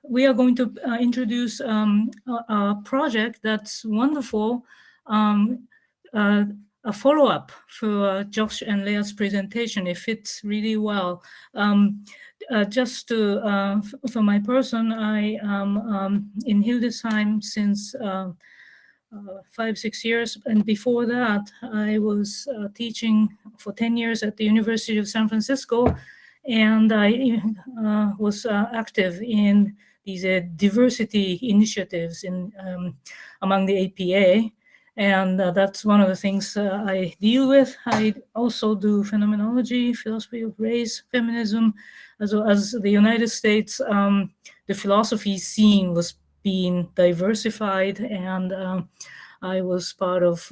We are going to introduce a project that's wonderful, a follow-up for Josh and Lea's presentation. It fits really well. Just to, for my person, I am in Hildesheim since 5-6 years, and before that I was teaching for 10 years at the University of San Francisco, and I was active in these diversity initiatives in among the APA, and that's one of the things I deal with. I also do phenomenology, philosophy of race, feminism, as well as the United States. The philosophy scene was being diversified, and I was part of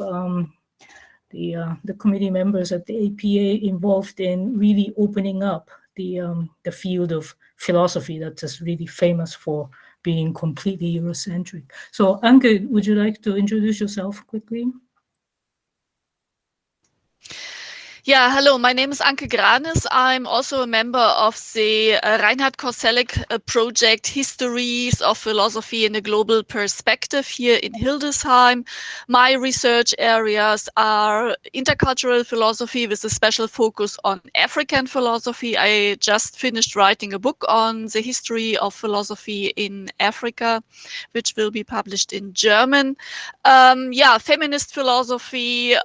the committee members at the APA involved in really opening up the field of philosophy that's just really famous for being completely Eurocentric. So Anke, would you like to introduce yourself quickly? Yeah, hello, my name is Anke GRANESS. I'm also a member of the Reinhard Koselleck project, Histories of Philosophy in a Global Perspective here in Hildesheim. My research areas are intercultural philosophy with a special focus on African philosophy. I just finished writing a book on the history of philosophy in Africa, which will be published in German. Feminist philosophy,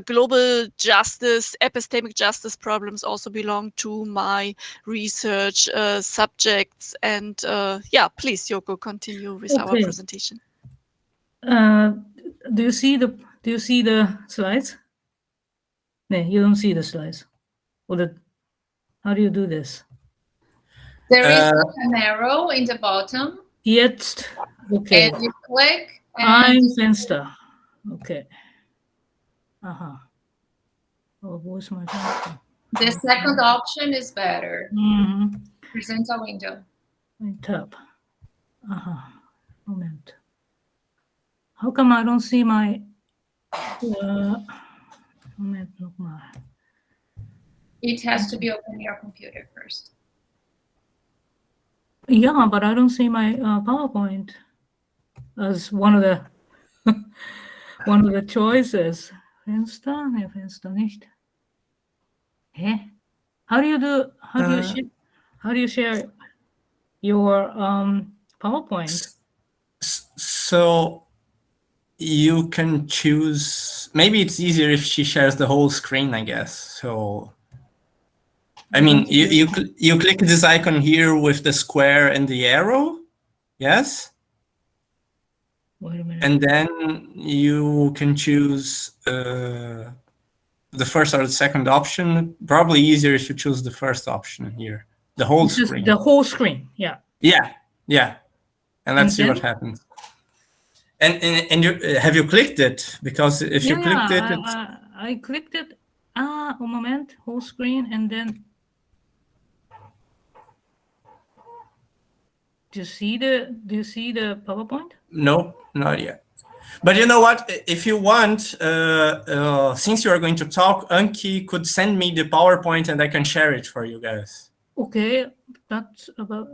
global justice, epistemic justice problems also belong to my research subjects. And please, Yoko, continue with our presentation. Do you see the slides? No, you don't see the slides. How do you do this? There is an arrow in the bottom. Jetzt, okay. And you click. Fenster. Okay. Aha. Oh, where's my fenster? The second option is better. Mm-hmm. Present a window. Tab. Aha. Moment. How come I don't see my... Moment nochmal. It has to be open your computer first. Yeah, but I don't see my PowerPoint as one of the one of the choices. Fenster? Nee, Fenster nicht. Hä? How do you share your PowerPoint? So you can choose, maybe it's easier if she shares the whole screen, I guess. So I mean, you click this icon here with the square and the arrow, yes? Wait a minute. And then you can choose the first or the second option. Probably easier if you choose the first option here, the whole screen. The whole screen, yeah. Yeah. And let's see what happens. And have you clicked it? Because if you clicked it, I clicked it. A moment, whole screen, and then. Do you see the PowerPoint? No, not yet. But you know what? If you want, since you are going to talk, Anke could send me the PowerPoint and I can share it for you guys. Okay, that's about.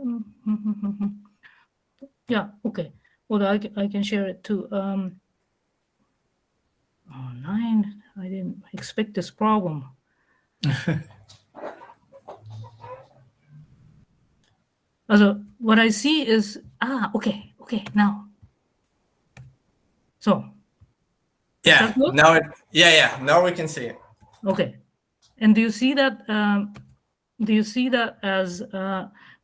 Yeah. Okay. Well, I can share it too. Online. I didn't expect this problem. Also, what I see is okay, now. So. Yeah. Now now we can see it. Okay. And do you see that? Do you see that as?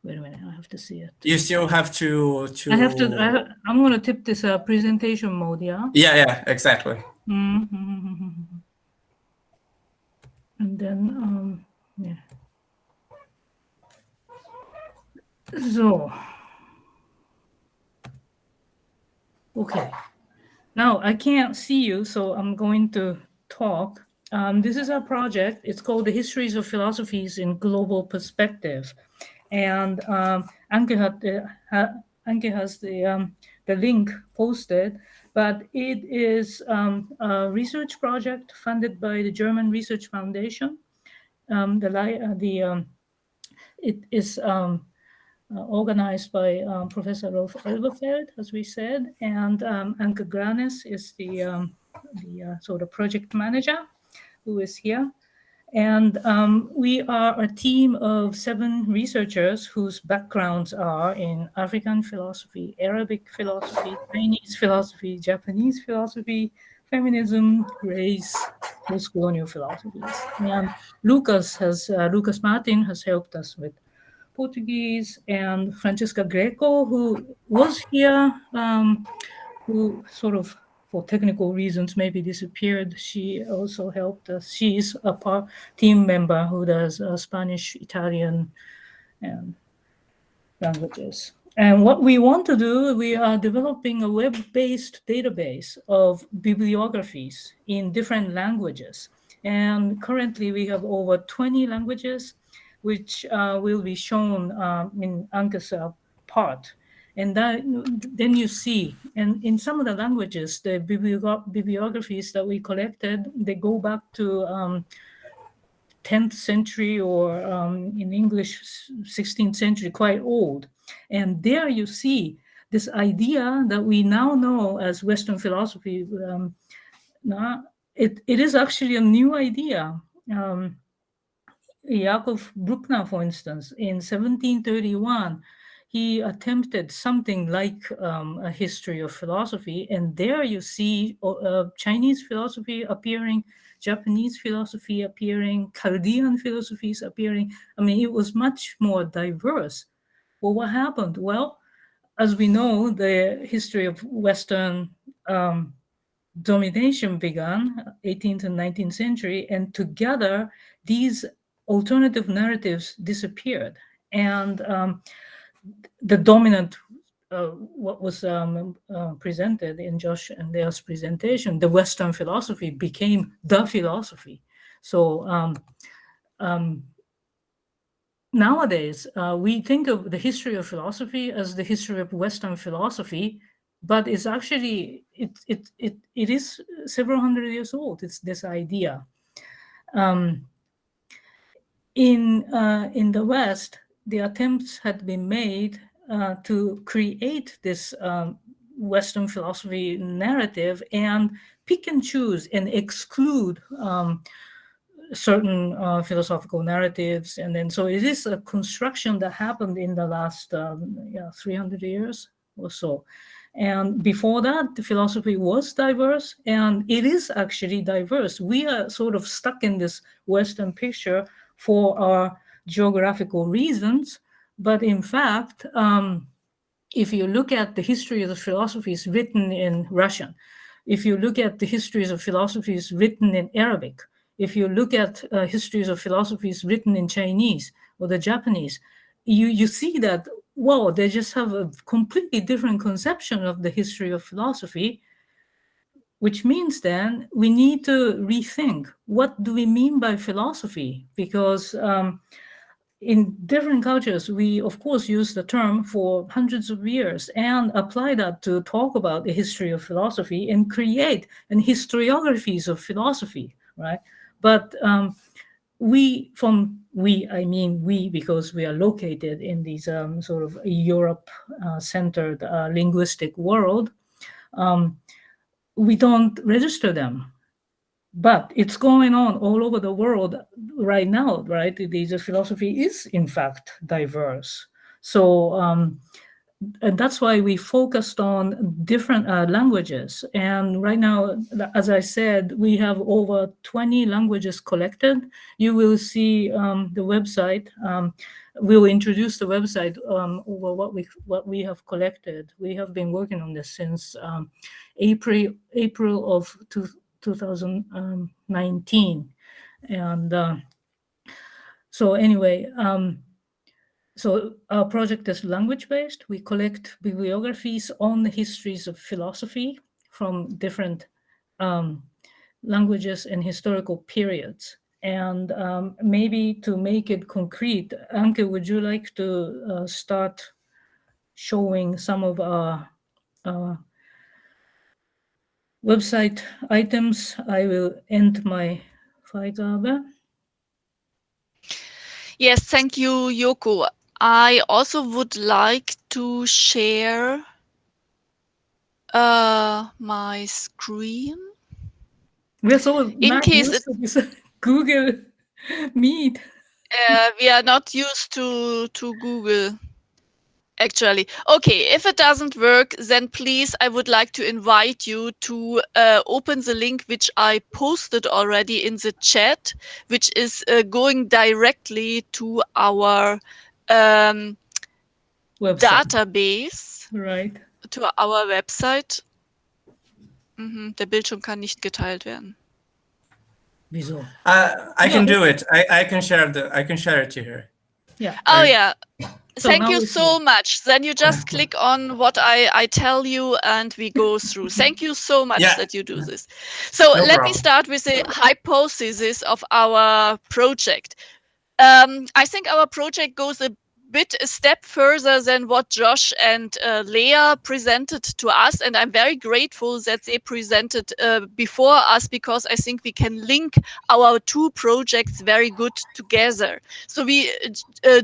Wait a minute. I have to see it. You still have to. I have to. I'm going to tip this presentation mode. Yeah. Yeah. Exactly. Mm-hmm. And then yeah. So. Okay. Now I can't see you, so I'm going to talk. This is our project. It's called the Histories of Philosophies in Global Perspective, and Anke has the link posted. But it is a research project funded by the German Research Foundation. It is organized by Professor Rolf ELBERFELD, as we said, and Anke GRANESS is the sort of project manager who is here. And we are a team of 7 researchers whose backgrounds are in African philosophy, Arabic philosophy, Chinese philosophy, Japanese philosophy, feminism, race, post-colonial philosophies. And Lucas Martin has helped us with Portuguese, and Francesca Greco, who was here, who sort of, for technical reasons, maybe disappeared. She also helped us. She's a team member who does Spanish, Italian, and languages. And what we want to do, we are developing a web-based database of bibliographies in different languages. And currently we have over 20 languages, which will be shown in Anke's part. And then you see, and in some of the languages, the bibliographies that we collected, they go back to 10th century or in English, 16th century, quite old. And there you see this idea that we now know as Western philosophy. It is actually a new idea. Jakob Bruckner, for instance, in 1731, he attempted something like a history of philosophy, and there you see Chinese philosophy appearing, Japanese philosophy appearing, Chaldean philosophies appearing. I mean, it was much more diverse. Well, what happened? Well, as we know, the history of Western domination began 18th and 19th century, and together these alternative narratives disappeared, and the dominant, what was presented in Josh and Leah's presentation, the Western philosophy became the philosophy. So nowadays, we think of the history of philosophy as the history of Western philosophy, but it's actually, it is several hundred years old. It's this idea. In the West, the attempts had been made to create this Western philosophy narrative and pick and choose and exclude certain philosophical narratives. And then, so it is a construction that happened in the last 300 years or so. And before that, the philosophy was diverse, and it is actually diverse. We are sort of stuck in this Western picture for our geographical reasons. But in fact, if you look at the history of the philosophies written in Russian, if you look at the histories of philosophies written in Arabic, if you look at histories of philosophies written in Chinese or the Japanese, you see that, wow, they just have a completely different conception of the history of philosophy, which means then we need to rethink, what do we mean by philosophy? Because in different cultures, we of course use the term for hundreds of years and apply that to talk about the history of philosophy and create historiographies of philosophy, right? But I mean we, because we are located in these sort of Europe-centered linguistic world, we don't register them. But it's going on all over the world right now, right? The philosophy is, in fact, diverse. So and that's why we focused on different languages. And right now, as I said, we have over 20 languages collected. You will see the website. We'll introduce the website over what we have collected. We have been working on this since April of 2019. And so anyway, so our project is language-based. We collect bibliographies on the histories of philosophy from different languages and historical periods. And maybe to make it concrete, Anke, would you like to start showing some of our website items? I will end my Freigabe. Yes, thank you, Yoko. I also would like to share my screen. We're so In case used to this Google Meet. We are not used to Google. Actually, okay, if it doesn't work, then please, I would like to invite you to open the link which I posted already in the chat, which is going directly to our database, right? To our website. Der Bildschirm kann nicht geteilt werden. Wieso? I can do it. I can share it to here. Yeah. Oh yeah. So thank you so much. Then you just click on what I tell you and we go through. Thank you so much that you do this. So let me start with the hypothesis of our project. I think our project goes a step further than what Josh and Lea presented to us, and I'm very grateful that they presented before us, because I think we can link our two projects very good together. So we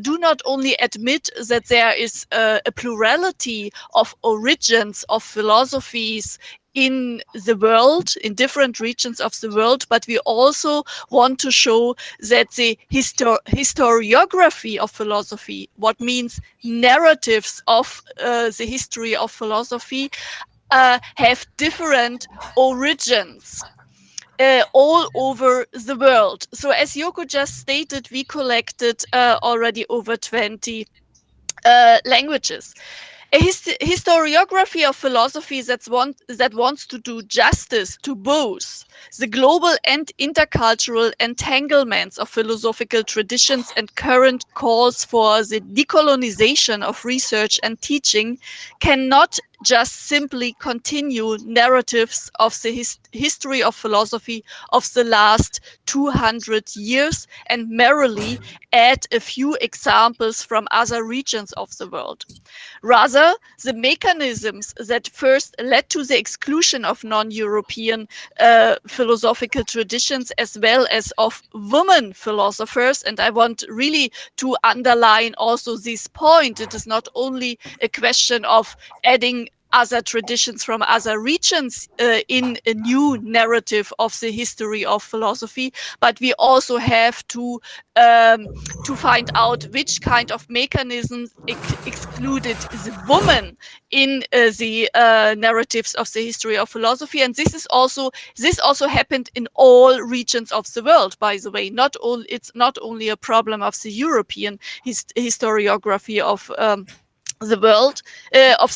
do not only admit that there is a plurality of origins of philosophies in the world, in different regions of the world, but we also want to show that the historiography of philosophy, what means narratives of the history of philosophy, have different origins all over the world. So as Yoko just stated, we collected already over 20 languages. A historiography of philosophy that wants to do justice to both the global and intercultural entanglements of philosophical traditions and current calls for the decolonization of research and teaching cannot just simply continue narratives of the history of philosophy of the last 200 years and merely add a few examples from other regions of the world. Rather, the mechanisms that first led to the exclusion of non-European philosophical traditions, as well as of women philosophers, and I want really to underline also this point, it is not only a question of adding other traditions from other regions in a new narrative of the history of philosophy, but we also have to find out which kind of mechanisms excluded the woman in the narratives of the history of philosophy. And this also happened in all regions of the world, by the way. It's not only a problem of the European historiography of the world of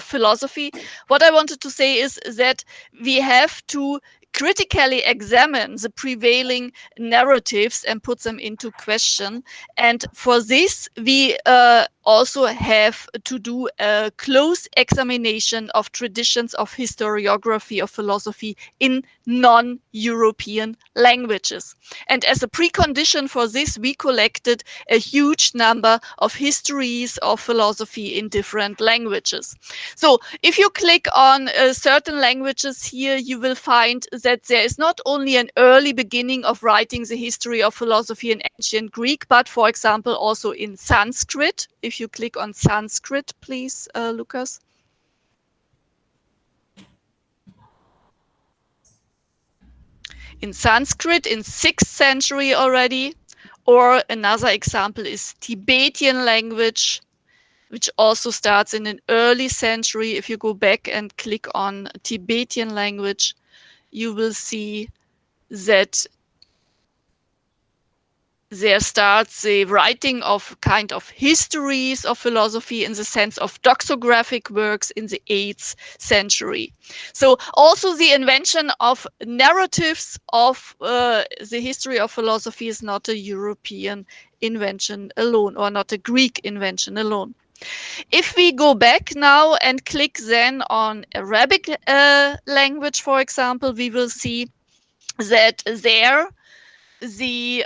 philosophy. What I wanted to say is that we have to critically examine the prevailing narratives and put them into question. And for this, we also have to do a close examination of traditions of historiography of philosophy in non-European languages. And as a precondition for this, we collected a huge number of histories of philosophy in different languages. So if you click on certain languages here, you will find that there is not only an early beginning of writing the history of philosophy in ancient Greek, but for example also in Sanskrit. If you click on Sanskrit, please, Lucas. In Sanskrit in 6th century already, or another example is Tibetan language, which also starts in an early century. If you go back and click on Tibetan language, you will see that there starts the writing of kind of histories of philosophy in the sense of doxographic works in the 8th century. So also the invention of narratives of the history of philosophy is not a European invention alone, or not a Greek invention alone. If we go back now and click then on Arabic language, for example, we will see that there the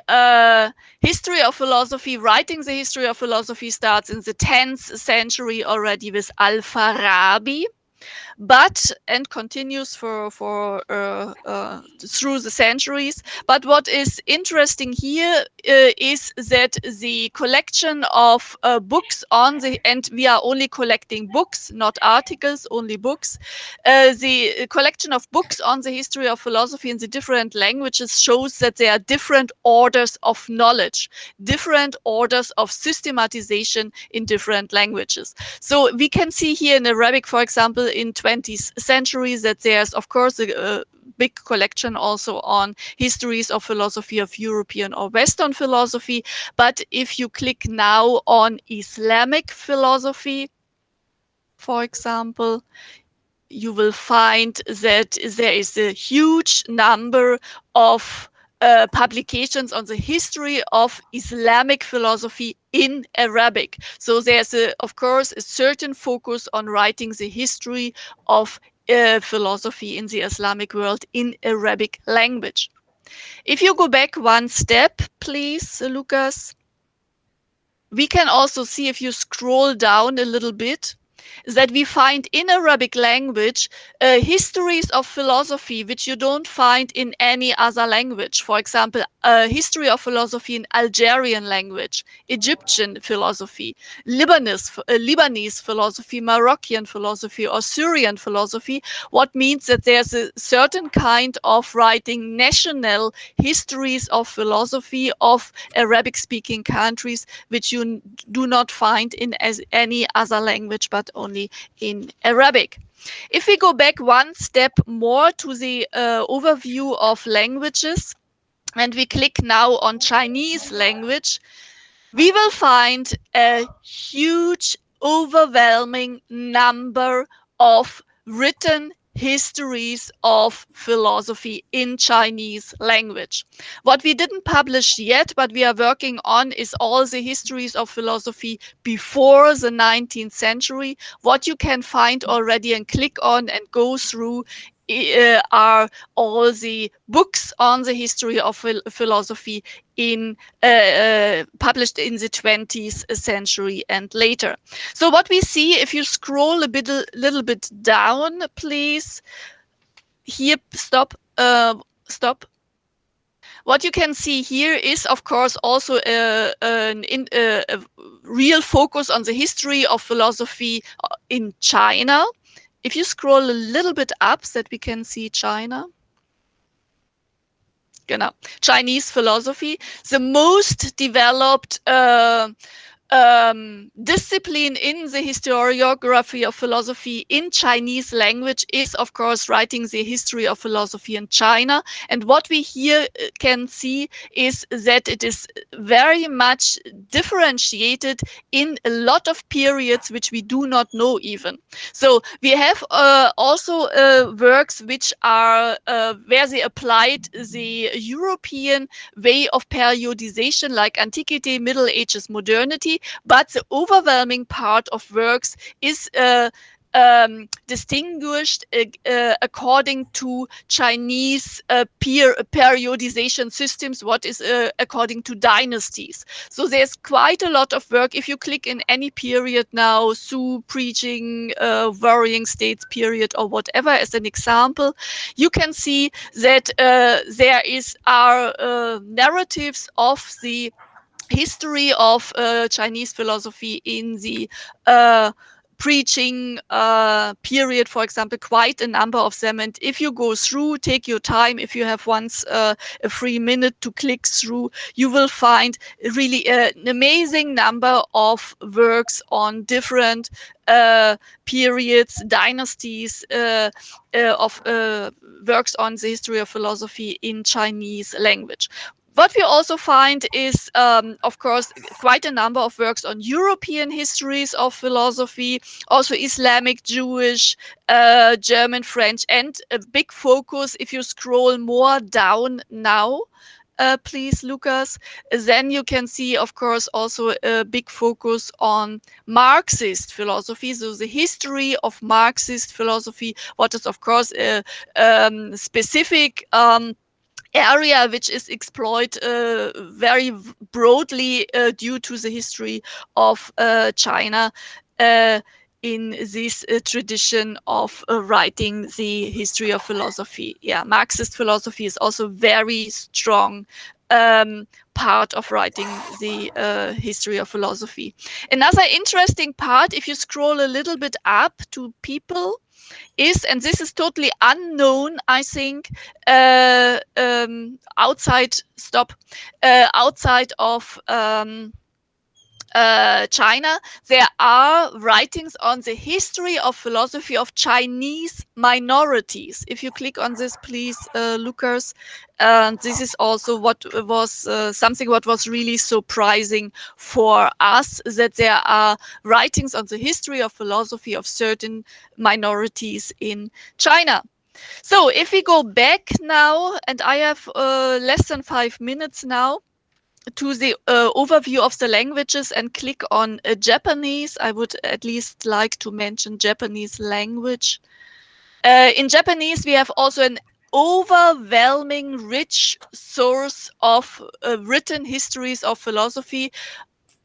history of philosophy, writing the history of philosophy starts in the 10th century already with Al-Farabi, and continues for through the centuries. But what is interesting here is that the collection of books on the, and we are only collecting books, not articles, only books. The collection of books on the history of philosophy in the different languages shows that there are different orders of knowledge, different orders of systematization in different languages. So we can see here in Arabic, for example, in 20th century, that there's of course a big collection also on histories of philosophy of European or Western philosophy. But if you click now on Islamic philosophy, for example, you will find that there is a huge number of publications on the history of Islamic philosophy in Arabic. So there's of course a certain focus on writing the history of philosophy in the Islamic world in Arabic language. If you go back one step, please, Lucas, we can also see, if you scroll down a little bit, that we find in Arabic language histories of philosophy which you don't find in any other language. For example, a history of philosophy in Algerian language, Egyptian philosophy, Lebanese philosophy, Moroccan philosophy, or Syrian philosophy, what means that there's a certain kind of writing national histories of philosophy of Arabic-speaking countries which you do not find in any other language, but only in Arabic. If we go back one step more to the overview of languages, and we click now on Chinese language, we will find a huge, overwhelming number of written histories of philosophy in Chinese language. What we didn't publish yet, but we are working on, is all the histories of philosophy before the 19th century. What you can find already and click on and go through are all the books on the history of philosophy in published in the 20th century and later. So what we see, if you scroll little bit down, please, here, stop. What you can see here is, of course, also a real focus on the history of philosophy in China. If you scroll a little bit up, so that we can see China. Genau. Chinese philosophy, the most developed discipline in the historiography of philosophy in Chinese language is, of course, writing the history of philosophy in China. And what we here can see is that it is very much differentiated in a lot of periods which we do not know even. So we have also works which are where they applied the European way of periodization, like Antiquity, Middle Ages, Modernity, but the overwhelming part of works is distinguished according to Chinese periodization systems, what is according to dynasties. So there's quite a lot of work. If you click in any period now, Su, preaching, warring states period, or whatever as an example, you can see that there are narratives of the history of Chinese philosophy in the preaching period, for example, quite a number of them. And if you go through, take your time, if you have once a free minute to click through, you will find really an amazing number of works on different periods, dynasties, of works on the history of philosophy in Chinese language. What we also find is, of course, quite a number of works on European histories of philosophy, also Islamic, Jewish, German, French, and a big focus, if you scroll more down now, please, Lucas, then you can see, of course, also a big focus on Marxist philosophy. So the history of Marxist philosophy, what is, of course, a specific area which is exploited very broadly due to the history of China in this tradition of writing the history of philosophy. Yeah, Marxist philosophy is also very strong part of writing the history of philosophy. Another interesting part, if you scroll a little bit up to people, is, and this is totally unknown, I think, outside of China, there are writings on the history of philosophy of Chinese minorities. If you click on this, please, Lucas, this is also what was something what was really surprising for us, that there are writings on the history of philosophy of certain minorities in China. So if we go back now, and I have less than 5 minutes now, to the overview of the languages and click on Japanese, I would at least like to mention Japanese language. In Japanese, we have also an overwhelming rich source of written histories of philosophy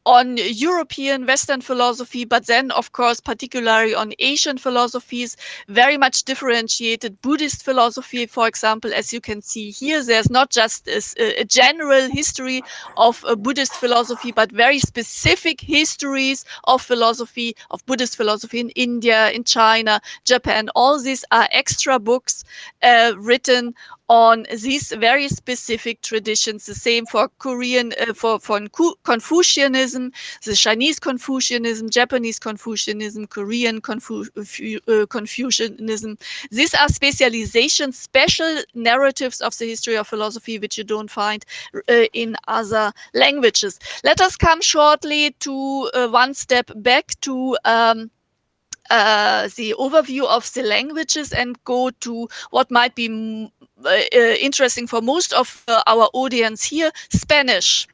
on European Western philosophy, but then, of course, particularly on Asian philosophies, very much differentiated Buddhist philosophy, for example, as you can see here. There's not just a general history of Buddhist philosophy, but very specific histories of philosophy, of Buddhist philosophy in India, in China, Japan. All these are extra books written on these very specific traditions. The same for Korean, for Confucianism, the Chinese Confucianism, Japanese Confucianism, Korean Confucianism. These are specializations, special narratives of the history of philosophy, which you don't find in other languages. Let us come shortly to one step back to the overview of the languages and go to what might be interesting for most of our audience here, Spanish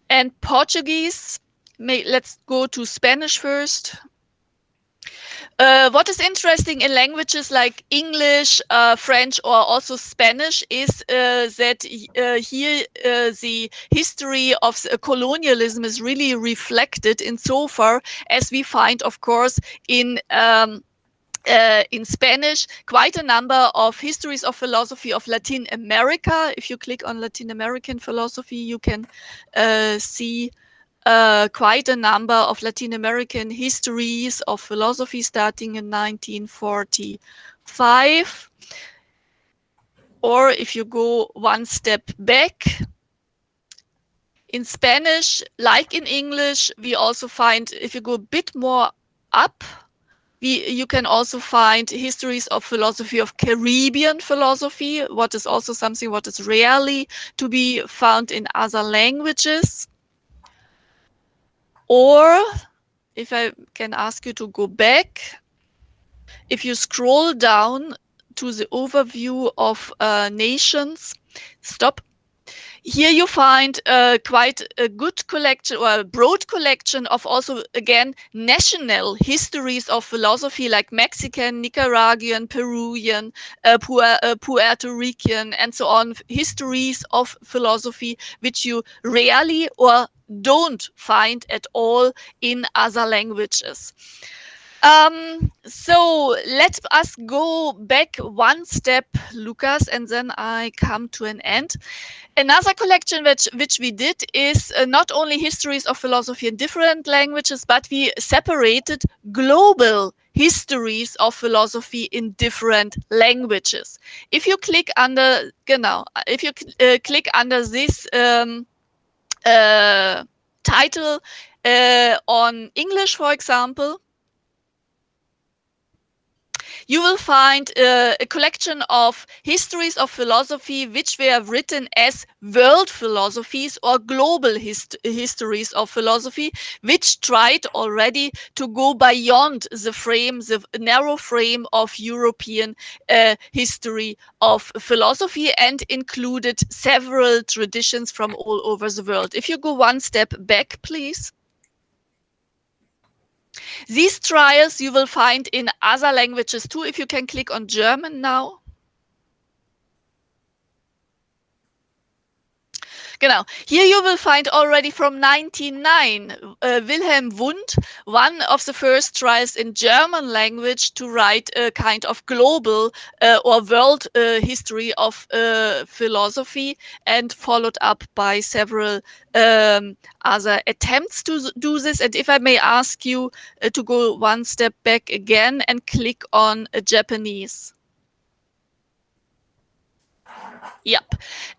and Portuguese. Let's go to Spanish first. What is interesting in languages like English, French, or also Spanish is that here the history of colonialism is really reflected insofar as we find, of course, in Spanish, quite a number of histories of philosophy of Latin America. If you click on Latin American philosophy, you can see quite a number of Latin American histories of philosophy starting in 1945. Or if you go one step back, in Spanish, like in English, we also find, if you go a bit more up, you can also find histories of philosophy of Caribbean philosophy, what is also something what is rarely to be found in other languages. Or, if I can ask you to go back, if you scroll down to the overview of nations, stop, here you find quite a good collection, or a broad collection of also, again, national histories of philosophy, like Mexican, Nicaraguan, Peruvian, Puerto Rican, and so on, histories of philosophy, which you rarely or don't find at all in other languages. So let us go back one step, Lucas, and then I come to an end. Another collection which we did is not only histories of philosophy in different languages, but we separated global histories of philosophy in different languages. If you click under, if you click under this title on English, for example, you will find a collection of histories of philosophy which were written as world philosophies or global histories of philosophy, which tried already to go beyond the narrow frame of European history of philosophy, and included several traditions from all over the world. If you go one step back, please. These trials you will find in other languages too. If you can click on German now. Genau. Here you will find already from 1909 Wilhelm Wundt, one of the first trials in German language to write a kind of global or world history of philosophy, and followed up by several other attempts to do this. And if I may ask you to go one step back again and click on Japanese. Yep.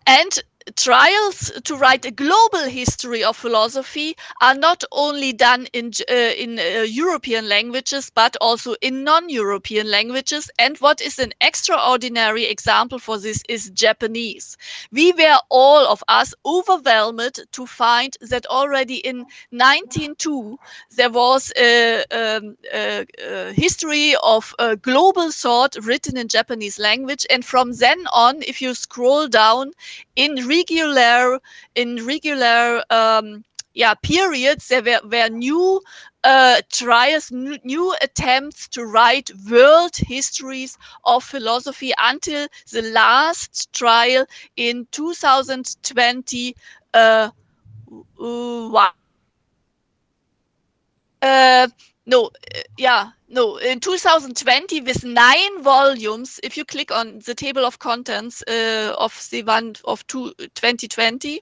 And trials to write a global history of philosophy are not only done in European languages, but also in non-European languages. And what is an extraordinary example for this is Japanese. We were, all of us, overwhelmed to find that already in 1902 there was a history of a global thought written in Japanese language. And from then on, if you scroll down, in regular periods, there were new trials, new attempts to write world histories of philosophy, until the last trial in 2020. In 2020, with 9 volumes. If you click on the table of contents of the one of 2020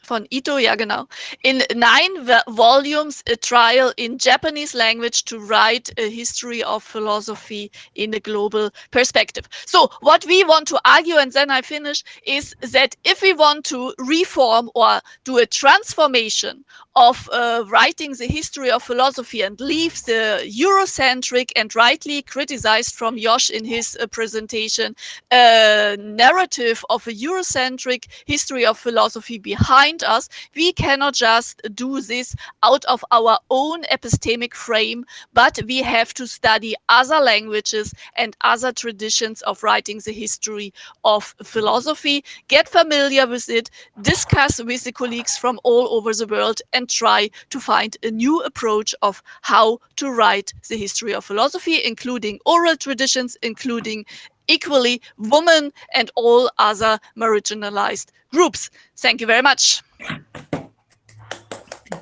von Ito, ja genau, in 9 volumes, a trial in Japanese language to write a history of philosophy in a global perspective. So what we want to argue, and then I finish, is that if we want to reform or do a transformation of writing the history of philosophy and leave the Eurocentric and rightly criticized from Josh in his presentation narrative of a Eurocentric history of philosophy behind us, we cannot just do this out of our own epistemic frame, but we have to study other languages and other traditions of writing the history of philosophy, get familiar with it, discuss with the colleagues from all over the world, and try to find a new approach of how to write the history of philosophy, including oral traditions, including equally women and all other marginalized groups. Thank you very much. Thank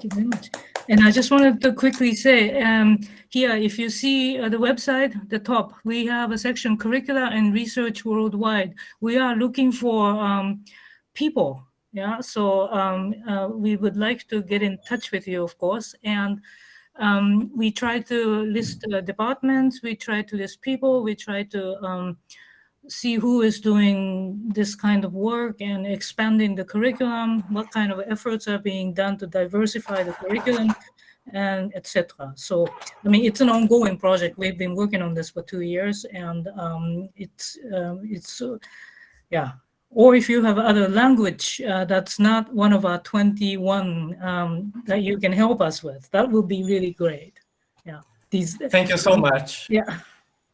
you very much. And I just wanted to quickly say, here, if you see the website, the top, we have a section, Curricula and Research Worldwide. We are looking for people. Yeah, so we would like to get in touch with you, of course. And we try to list departments, we try to list people, we try to see who is doing this kind of work and expanding the curriculum, what kind of efforts are being done to diversify the curriculum, and etc. So, I mean, it's an ongoing project. We've been working on this for 2 years, and yeah. Or if you have other language that's not one of our 21 that you can help us with, that would be really great. Yeah. Thank you so much. Yeah.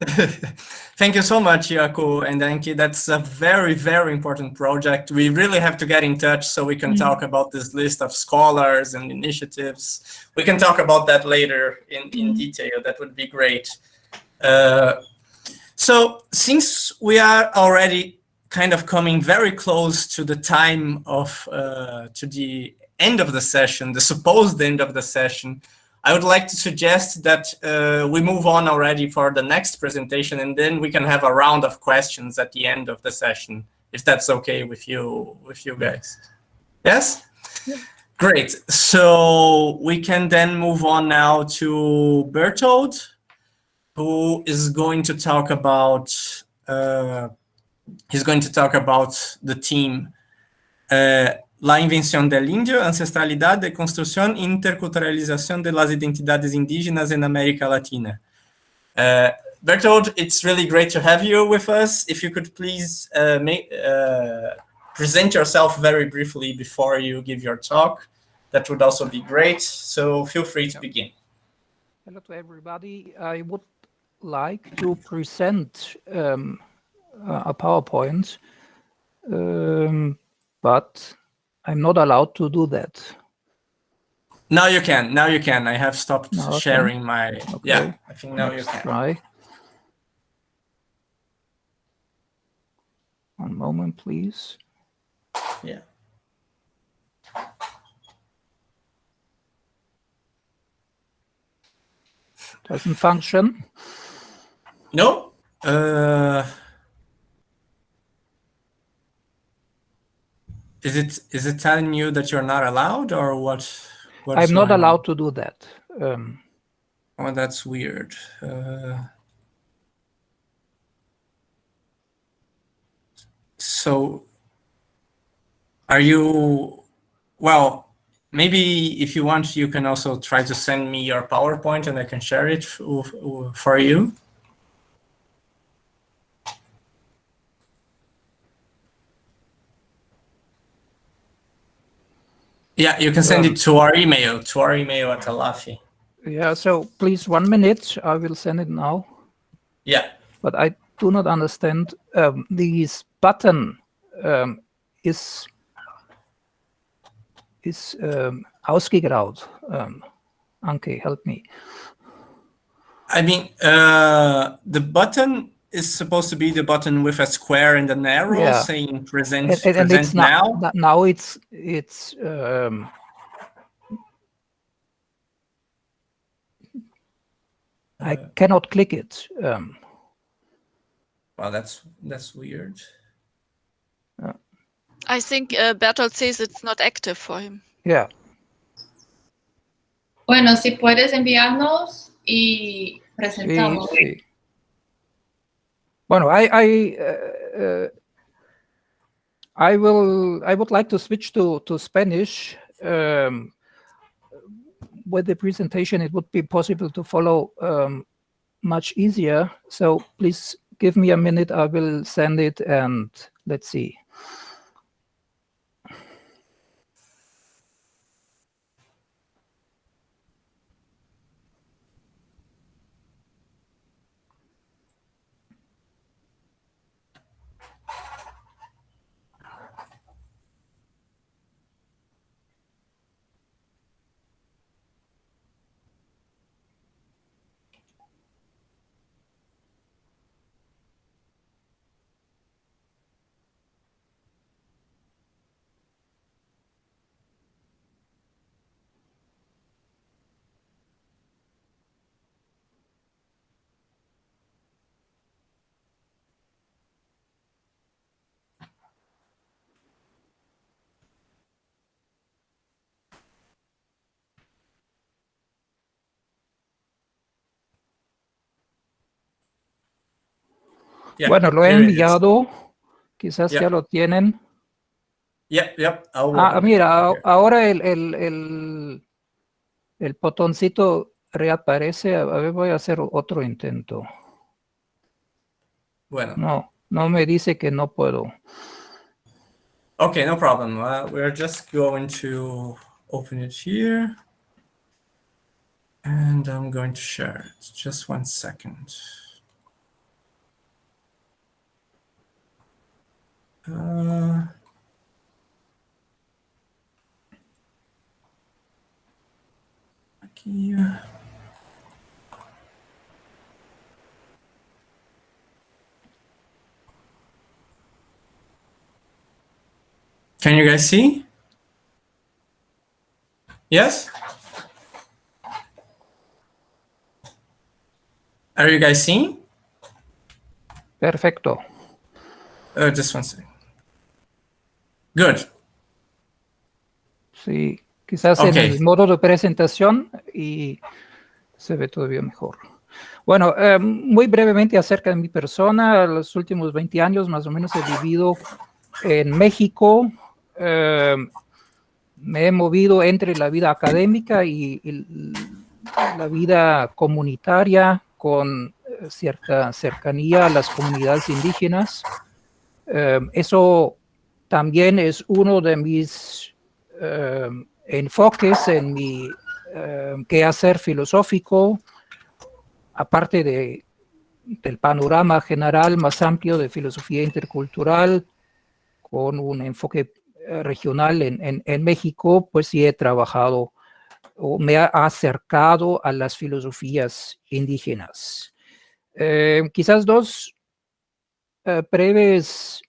Thank you so much, Jaco and Anke. That's a very, very important project. We really have to get in touch so we can talk about this list of scholars and initiatives. We can talk about that later in detail. That would be great. So since we are already kind of coming very close to the time of, to the end of the session, the supposed end of the session, I would like to suggest that we move on already for the next presentation, and then we can have a round of questions at the end of the session, if that's okay with you guys. Yes? Yeah. Great. So we can then move on now to Bertold, who is going to talk about the theme La invención del indio, ancestralidad, deconstrucción, interculturalización de las identidades indígenas en América Latina. Bertold, it's really great to have you with us. If you could please present yourself very briefly before you give your talk, that would also be great. So feel free to begin. Hello to everybody. I would like to present a PowerPoint, but I'm not allowed to do that. Now you can. Now you can. I have stopped sharing my. Okay. Yeah, I think now you can. Try. One moment, please. Yeah. Doesn't function. No. Is it telling you that you're not allowed, or what? I'm not allowed to do that. Oh, that's weird. So, are you? Well, maybe if you want, you can also try to send me your PowerPoint, and I can share it for you. Yeah, you can send it to our email at ALAFI. Yeah, so please 1 minute. I will send it now. Yeah. But I do not understand. This button is ausgegraut. Anke, help me. I mean, the button is supposed to be the button with a square and an arrow saying present, and present it's now. Now it's I cannot click it. Well, that's weird. I think Bertolt says it's not active for him. Yeah. Bueno, si puedes enviarnos y presentamos. Sí. Bueno, I would like to switch to Spanish. With the presentation, it would be possible to follow much easier. So please give me a minute. I will send it, and let's see. Yeah, bueno, lo he enviado. Quizás ya lo tienen. Yep. Mira, ahora el botoncito reaparece. A ver, voy a hacer otro intento. Bueno. No me dice que no puedo. Okay, no problem. We're just going to open it here. And I'm going to share it. Just 1 second. Aqui. Can you guys see? Yes? Are you guys seeing? Perfecto. Just one second. Good. Sí, quizás Ok. en el modo de presentación y se ve todavía mejor. Bueno, muy brevemente acerca de mi persona, los últimos 20 años más o menos he vivido en México. Me he movido entre la vida académica y la vida comunitaria con cierta cercanía a las comunidades indígenas. Eso también es uno de mis enfoques en mi quehacer filosófico, aparte del panorama general más amplio de filosofía intercultural, con un enfoque regional en México, pues sí he trabajado o me ha acercado a las filosofías indígenas. Quizás dos breves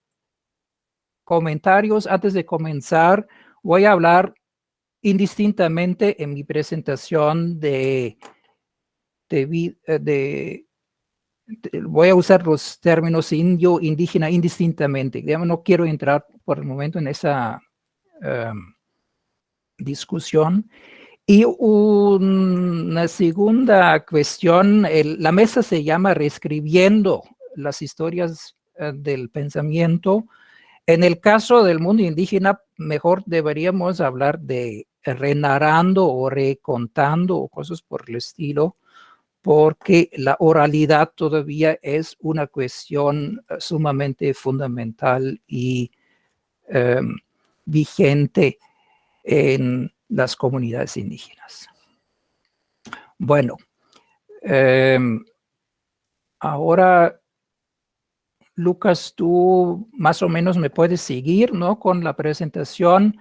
comentarios antes de comenzar. Voy a hablar indistintamente en mi presentación voy a usar los términos indio, indígena, indistintamente. No quiero entrar por el momento en esa discusión. Y una segunda cuestión, la mesa se llama Reescribiendo las historias del pensamiento. En el caso del mundo indígena, mejor deberíamos hablar de renarrando o recontando o cosas por el estilo, porque la oralidad todavía es una cuestión sumamente fundamental y vigente en las comunidades indígenas. Bueno, ahora, Lucas, tú más o menos me puedes seguir, ¿no? Con la presentación.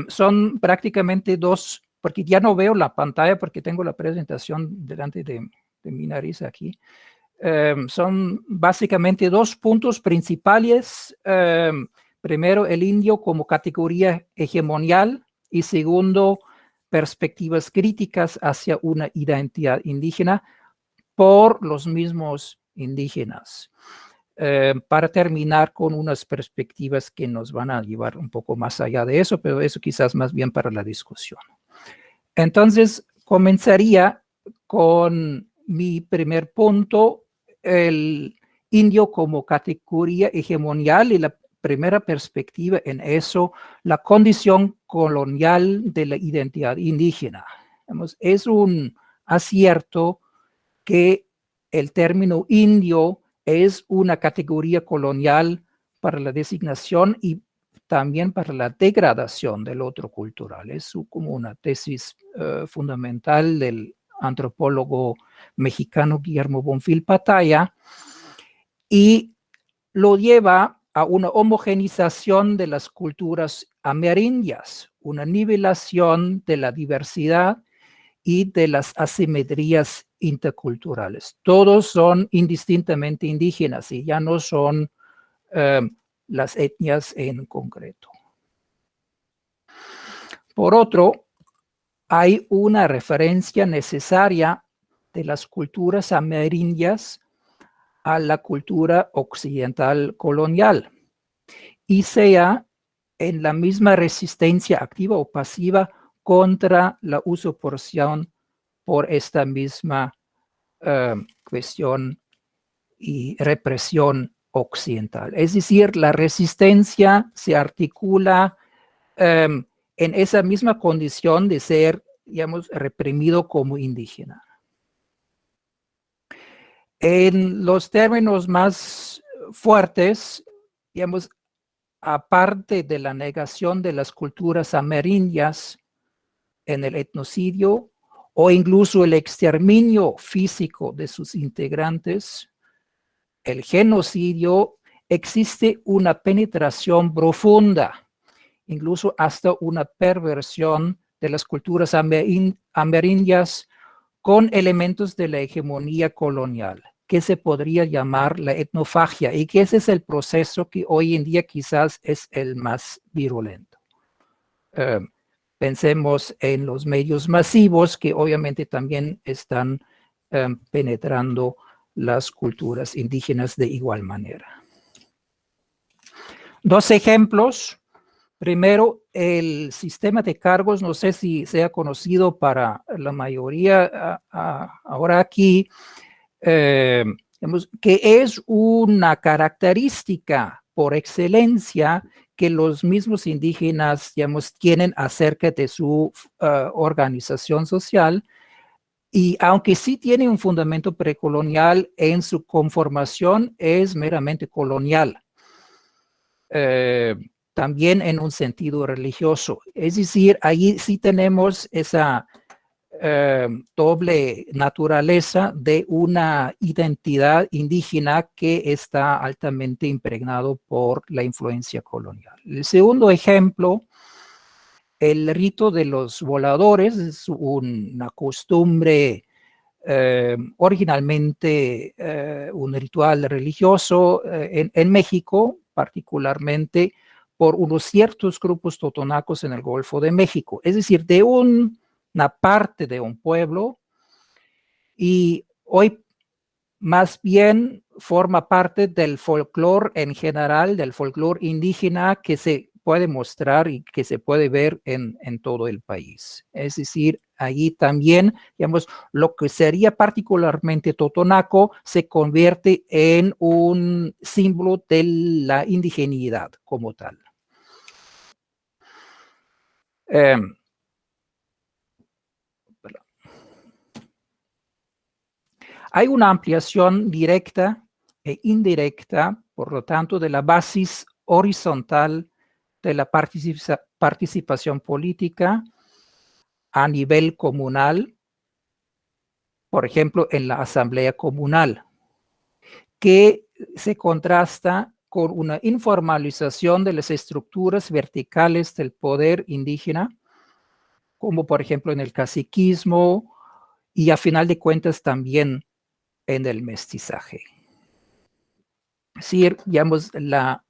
Son prácticamente dos, porque ya no veo la pantalla porque tengo la presentación delante de mi nariz aquí. Son básicamente dos puntos principales. Primero, el indio como categoría hegemonial y segundo, perspectivas críticas hacia una identidad indígena por los mismos indígenas. Para terminar con unas perspectivas que nos van a llevar un poco más allá de eso, pero eso quizás más bien para la discusión. Entonces, comenzaría con mi primer punto, el indio como categoría hegemonial y la primera perspectiva en eso, la condición colonial de la identidad indígena. Es un acierto que el término indio es una categoría colonial para la designación y también para la degradación del otro cultural. Es como una tesis fundamental del antropólogo mexicano Guillermo Bonfil Pataya y lo lleva a una homogenización de las culturas amerindias, una nivelación de la diversidad y de las asimetrías interculturales. Todos son indistintamente indígenas y ya no son las etnias en concreto. Por otro, hay una referencia necesaria de las culturas amerindias a la cultura occidental colonial y sea en la misma resistencia activa o pasiva contra la usurpación por esta misma cuestión y represión occidental. Es decir, la resistencia se articula en esa misma condición de ser, digamos, reprimido como indígena. En los términos más fuertes, digamos, aparte de la negación de las culturas amerindias en el etnocidio o incluso el exterminio físico de sus integrantes, el genocidio existe una penetración profunda, incluso hasta una perversión de las culturas amerindias con elementos de la hegemonía colonial, que se podría llamar la etnofagia, y que ese es el proceso que hoy en día quizás es el más virulento. Pensemos en los medios masivos que obviamente también están penetrando las culturas indígenas de igual manera. Dos ejemplos. Primero, el sistema de cargos, no sé si sea conocido para la mayoría ahora aquí, digamos, que es una característica por excelencia que los mismos indígenas, digamos, tienen acerca de su organización social, y aunque sí tiene un fundamento precolonial, en su conformación es meramente colonial. También en un sentido religioso. Es decir, ahí sí tenemos esa doble naturaleza de una identidad indígena que está altamente impregnado por la influencia colonial. El segundo ejemplo, el rito de los voladores, es una costumbre originalmente un ritual religioso en México, particularmente por unos ciertos grupos totonacos en el Golfo de México, es decir, de una parte de un pueblo, y hoy más bien forma parte del folclore en general, del folclore indígena que se puede mostrar y que se puede ver en todo el país. Es decir, allí también, digamos, lo que sería particularmente totonaco se convierte en un símbolo de la indigeneidad como tal. Hay una ampliación directa e indirecta, por lo tanto, de la base horizontal de la participación política a nivel comunal, por ejemplo, en la asamblea comunal, que se contrasta con una informalización de las estructuras verticales del poder indígena, como por ejemplo en el caciquismo y a final de cuentas también en el mestizaje. Es decir, digamos, la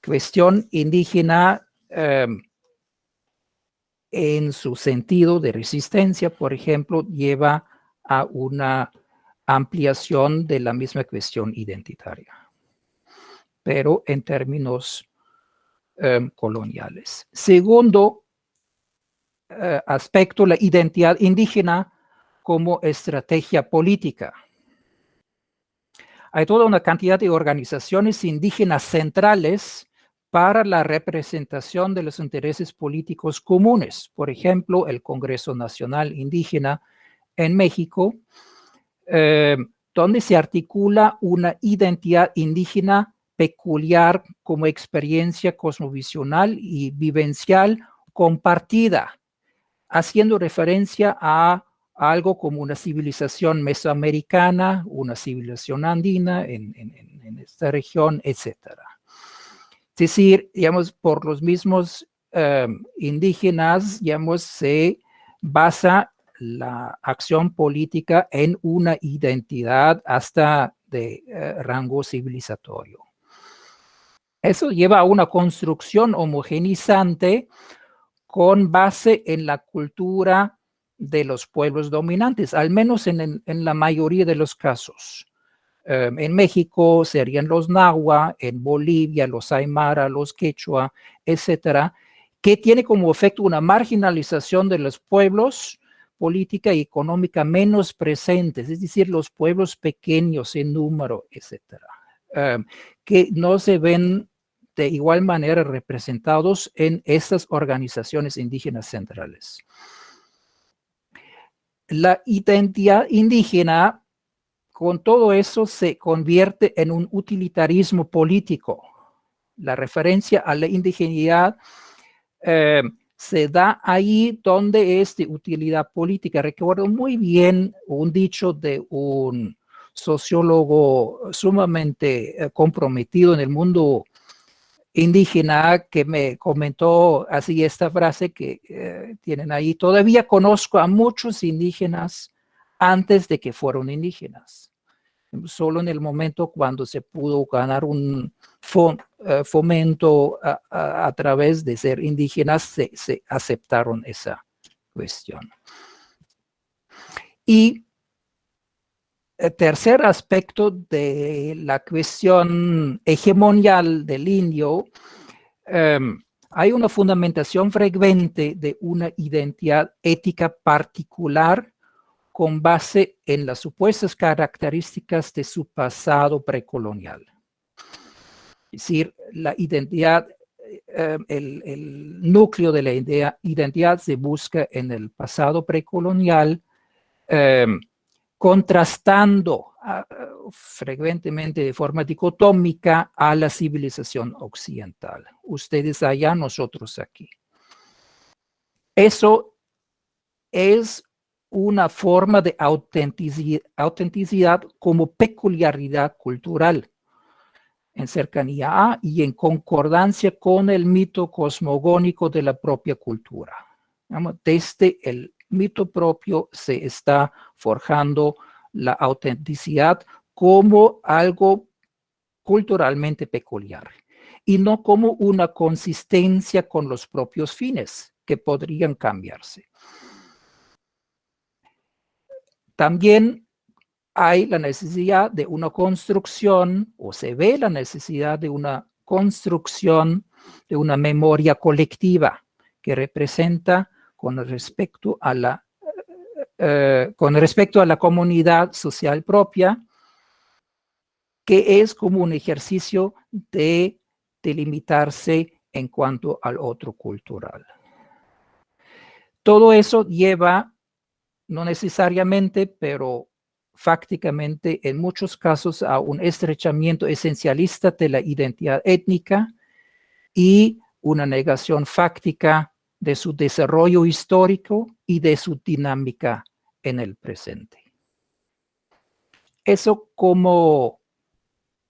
cuestión indígena en su sentido de resistencia, por ejemplo, lleva a una ampliación de la misma cuestión identitaria, pero en términos coloniales. Segundo aspecto, la identidad indígena como estrategia política. Hay toda una cantidad de organizaciones indígenas centrales para la representación de los intereses políticos comunes. Por ejemplo, el Congreso Nacional Indígena en México, donde se articula una identidad indígena peculiar como experiencia cosmovisional y vivencial compartida, haciendo referencia a algo como una civilización mesoamericana, una civilización andina en esta región, etc. Es decir, digamos, por los mismos indígenas, digamos, se basa la acción política en una identidad hasta de rango civilizatorio. Eso lleva a una construcción homogenizante con base en la cultura de los pueblos dominantes, al menos en la mayoría de los casos. En México serían los nahua, en Bolivia los aymara, los quechua, etcétera, que tiene como efecto una marginalización de los pueblos política y económica menos presentes, es decir, los pueblos pequeños en número, etcétera, que no se ven de igual manera representados en estas organizaciones indígenas centrales. La identidad indígena, con todo eso, se convierte en un utilitarismo político. La referencia a la indigeneidad se da ahí donde es de utilidad política. Recuerdo muy bien un dicho de un sociólogo sumamente comprometido en el mundo indígena, que me comentó así esta frase que tienen ahí: todavía conozco a muchos indígenas antes de que fueron indígenas. Solo en el momento cuando se pudo ganar un fomento a través de ser indígenas, se aceptaron esa cuestión. Y el tercer aspecto de la cuestión hegemonial del indio, hay una fundamentación frecuente de una identidad ética particular con base en las supuestas características de su pasado precolonial. Es decir, la identidad, el núcleo de la identidad se busca en el pasado precolonial, contrastando frecuentemente de forma dicotómica a la civilización occidental. Ustedes allá, nosotros aquí. Eso es una forma de autenticidad como peculiaridad cultural, en cercanía a y en concordancia con el mito cosmogónico de la propia cultura. Desde el mito propio se está forjando la autenticidad como algo culturalmente peculiar y no como una consistencia con los propios fines que podrían cambiarse. También hay la necesidad de una construcción, o se ve la necesidad de una construcción de una memoria colectiva que representa con respecto a la comunidad social propia, que es como un ejercicio de delimitarse en cuanto al otro cultural. Todo eso lleva, no necesariamente, pero fácticamente en muchos casos, a un estrechamiento esencialista de la identidad étnica y una negación fáctica de su desarrollo histórico y de su dinámica en el presente. Eso como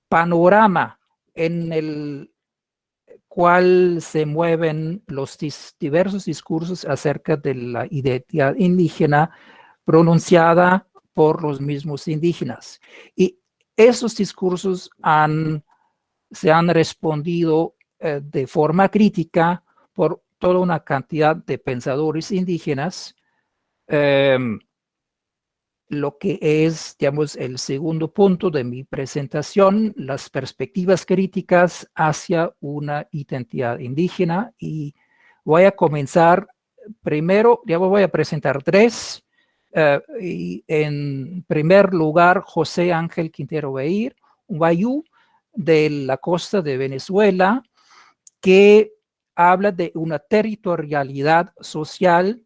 panorama en el cual se mueven los diversos discursos acerca de la identidad indígena pronunciada por los mismos indígenas. Y esos discursos se han respondido de forma crítica por toda una cantidad de pensadores indígenas, lo que es, digamos, el segundo punto de mi presentación, las perspectivas críticas hacia una identidad indígena. Y voy a comenzar primero, voy a presentar tres. Y en primer lugar, José Ángel Quintero Beir, un wayú de la costa de Venezuela, que habla de una territorialidad social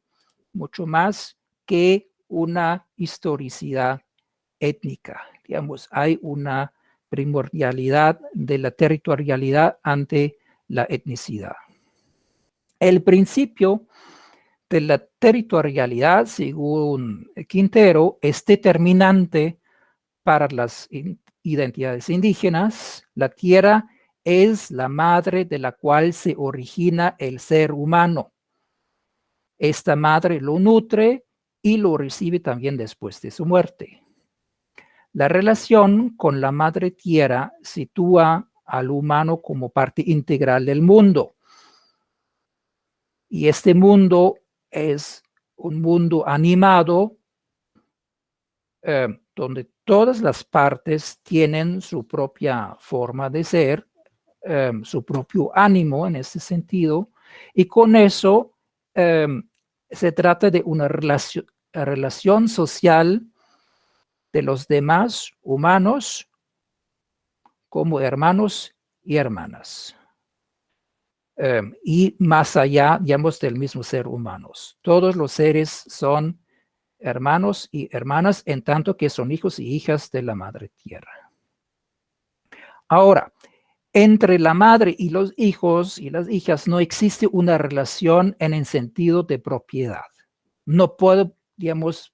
mucho más que una historicidad étnica. Digamos, hay una primordialidad de la territorialidad ante la etnicidad. El principio de la territorialidad, según Quintero, es determinante para las identidades indígenas. La tierra es la madre de la cual se origina el ser humano. Esta madre lo nutre y lo recibe también después de su muerte. La relación con la madre tierra sitúa al humano como parte integral del mundo. Y este mundo es un mundo animado, donde todas las partes tienen su propia forma de ser, su propio ánimo en este sentido, y con eso se trata de una relación social de los demás humanos como hermanos y hermanas. Y más allá, digamos, del mismo ser humanos. Todos los seres son hermanos y hermanas, en tanto que son hijos y hijas de la madre tierra. Ahora, entre la madre y los hijos y las hijas no existe una relación en el sentido de propiedad. No puedo, digamos,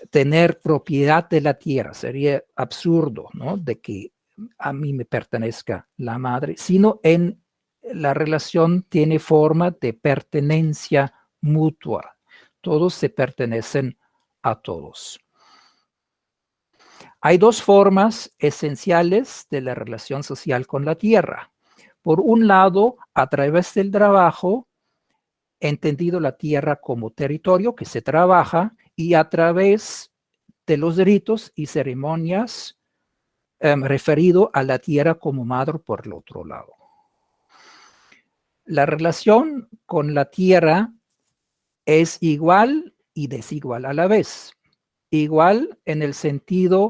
tener propiedad de la tierra. Sería absurdo, ¿no? De que a mí me pertenezca la madre, sino en la relación tiene forma de pertenencia mutua. Todos se pertenecen a todos. Hay dos formas esenciales de la relación social con la tierra. Por un lado, a través del trabajo, entendido la tierra como territorio que se trabaja, y a través de los ritos y ceremonias referido a la tierra como madre por el otro lado. La relación con la tierra es igual y desigual a la vez. Igual en el sentido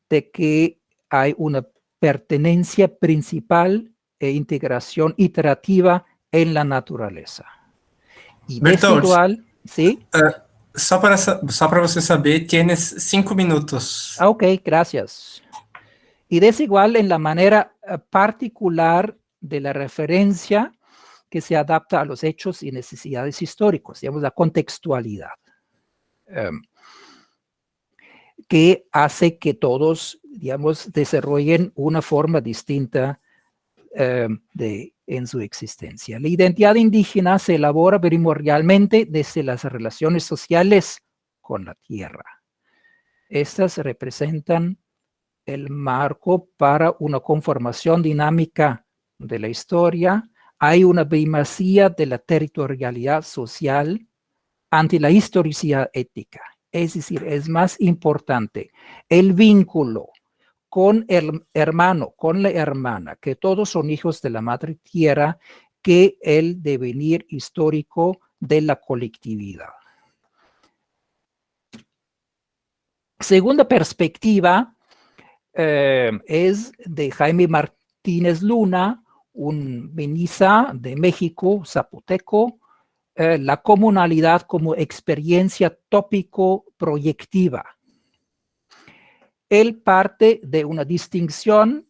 de que hay una pertenencia principal e integración iterativa en la naturaleza. Y desigual, ¿sí? Só para você saber, tienes 5 minutos. Ok, gracias. Y desigual en la manera particular de la referencia que se adapta a los hechos y necesidades históricos, digamos, la contextualidad, que hace que todos, digamos, desarrollen una forma distinta en su existencia. La identidad indígena se elabora primordialmente desde las relaciones sociales con la tierra. Estas representan el marco para una conformación dinámica de la historia. Hay una primacía de la territorialidad social ante la historicidad ética. Es decir, es más importante el vínculo con el hermano, con la hermana, que todos son hijos de la madre tierra, que el devenir histórico de la colectividad. Segunda perspectiva es de Jaime Martínez Luna, un mestizo de México, zapoteco, la comunalidad como experiencia tópico-proyectiva. Él parte de una distinción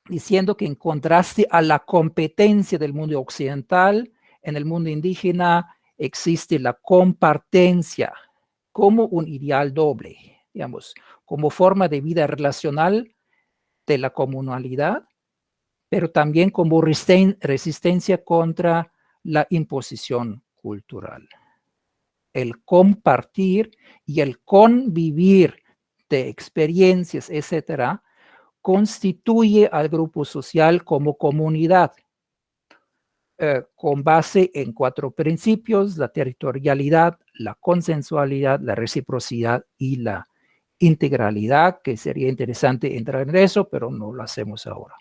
diciendo que en contraste a la competencia del mundo occidental, en el mundo indígena existe la compartencia como un ideal doble, digamos, como forma de vida relacional de la comunalidad, pero también como resistencia contra la imposición cultural. El compartir y el convivir de experiencias, etcétera, constituye al grupo social como comunidad, con base en 4 principios: la territorialidad, la consensualidad, la reciprocidad y la integralidad, que sería interesante entrar en eso, pero no lo hacemos ahora.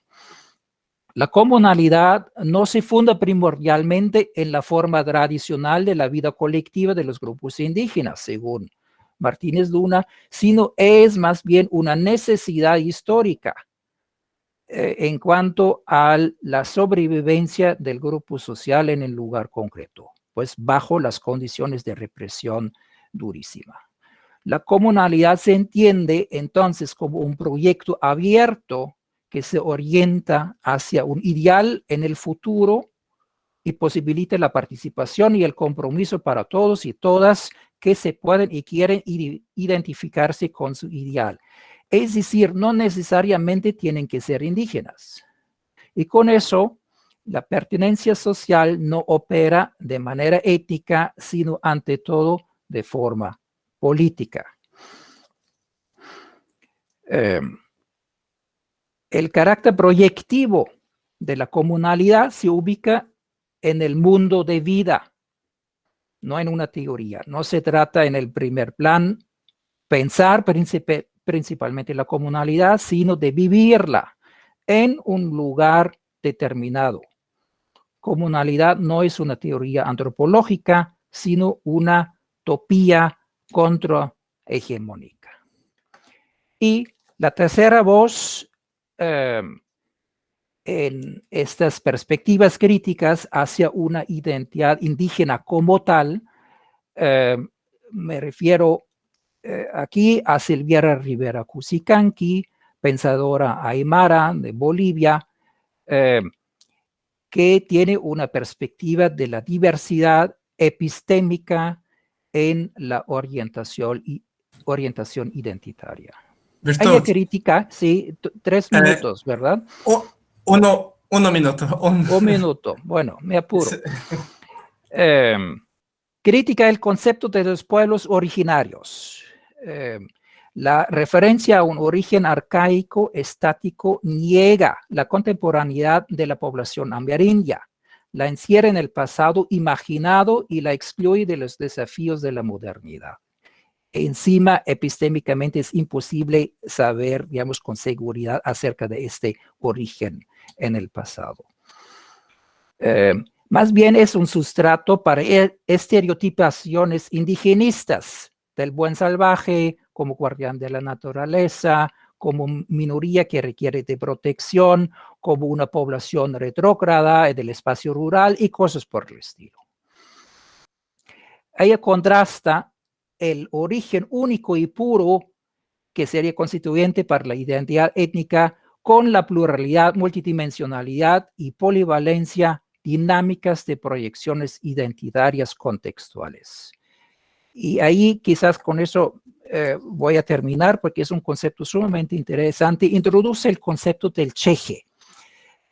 La comunalidad no se funda primordialmente en la forma tradicional de la vida colectiva de los grupos indígenas, según Martínez Luna, sino es más bien una necesidad histórica en cuanto a la sobrevivencia del grupo social en el lugar concreto, pues bajo las condiciones de represión durísima. La comunalidad se entiende entonces como un proyecto abierto que se orienta hacia un ideal en el futuro y posibilita la participación y el compromiso para todos y todas que se pueden y quieren identificarse con su ideal. Es decir, no necesariamente tienen que ser indígenas. Y con eso, la pertenencia social no opera de manera ética, sino ante todo de forma política. El carácter proyectivo de la comunalidad se ubica en el mundo de vida, no en una teoría. No se trata en el primer plan pensar principalmente la comunalidad, sino de vivirla en un lugar determinado. Comunalidad no es una teoría antropológica, sino una utopía contrahegemónica. Y la tercera voz en estas perspectivas críticas hacia una identidad indígena como tal, me refiero aquí a Silviera Rivera Cusicanqui, pensadora aymara de Bolivia, que tiene una perspectiva de la diversidad epistémica en la orientación orientación identitaria. Bertold, Hay crítica, sí, 3 minutos, ¿verdad? Uno minuto. Un minuto, bueno, me apuro. Crítica del concepto de los pueblos originarios. La referencia a un origen arcaico, estático, niega la contemporaneidad de la población amerindia, la encierra en el pasado imaginado y la excluye de los desafíos de la modernidad. Encima, epistémicamente es imposible saber, digamos, con seguridad acerca de este origen en el pasado. Más bien es un sustrato para estereotipaciones indigenistas del buen salvaje como guardián de la naturaleza, como minoría que requiere de protección, como una población retrógrada del espacio rural y cosas por el estilo. Ella contrasta el origen único y puro que sería constituyente para la identidad étnica con la pluralidad, multidimensionalidad y polivalencia dinámicas de proyecciones identitarias contextuales. Y ahí quizás con eso voy a terminar porque es un concepto sumamente interesante. Introduce el concepto del cheje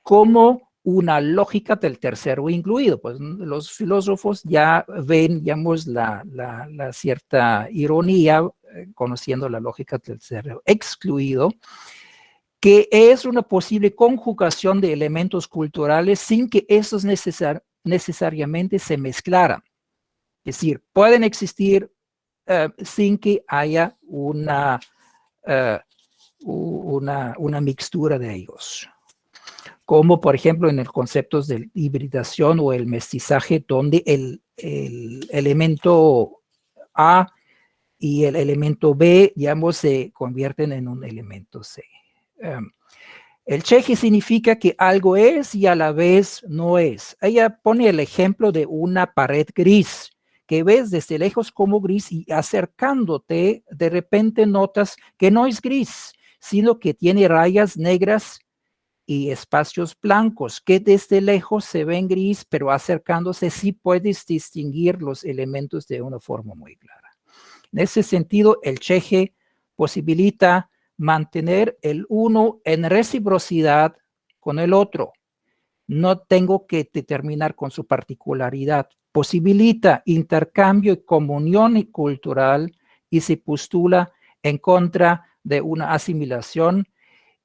como una lógica del tercero incluido. Pues los filósofos ya ven, digamos, la cierta ironía, conociendo la lógica del tercero excluido, que es una posible conjugación de elementos culturales sin que estos necesariamente se mezclaran. Es decir, pueden existir sin que haya una mixtura de ellos. Como por ejemplo en el concepto de hibridación o el mestizaje, donde el elemento A y el elemento B, digamos, se convierten en un elemento C. El cheje significa que algo es y a la vez no es. Ella pone el ejemplo de una pared gris, que ves desde lejos como gris y acercándote, de repente notas que no es gris, sino que tiene rayas negras y espacios blancos, que desde lejos se ven gris, pero acercándose sí puedes distinguir los elementos de una forma muy clara. En ese sentido, el cheje posibilita mantener el uno en reciprocidad con el otro. No tengo que determinar con su particularidad. Posibilita intercambio y comunión cultural y se postula en contra de una asimilación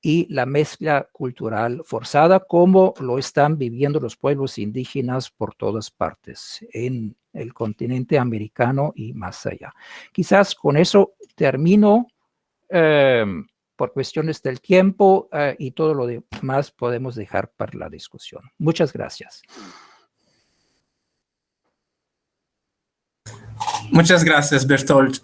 y la mezcla cultural forzada, como lo están viviendo los pueblos indígenas por todas partes en el continente americano y más allá. Quizás con eso termino. Por cuestiones del tiempo y todo lo demás podemos dejar para la discusión. Muchas gracias. Muitas graças, Bertold.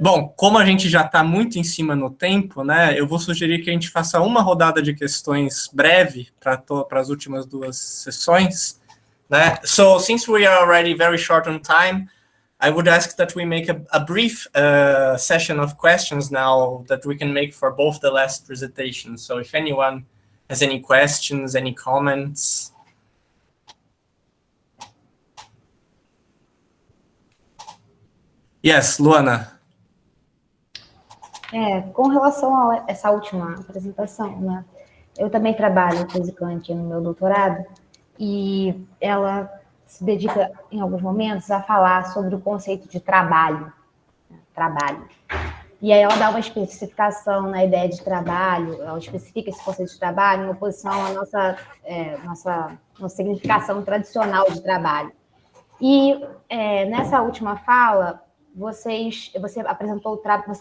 Bom, como a gente já está muito em cima no tempo, né, eu vou sugerir que a gente faça uma rodada de questões breve para as últimas 2 sessões, né? So, since we are already very short on time, I would ask that we make a brief session of questions now that we can make for both the last presentations. So if anyone has any questions, any comments. Yes, Luana. Com relação a essa última apresentação, né? Eu também trabalho com Kant no meu doutorado e ela se dedica, em alguns momentos, a falar sobre o conceito de trabalho. E aí ela dá uma especificação na ideia de trabalho, ela especifica esse conceito de trabalho em oposição à nossa significação tradicional de trabalho. E nessa última fala, você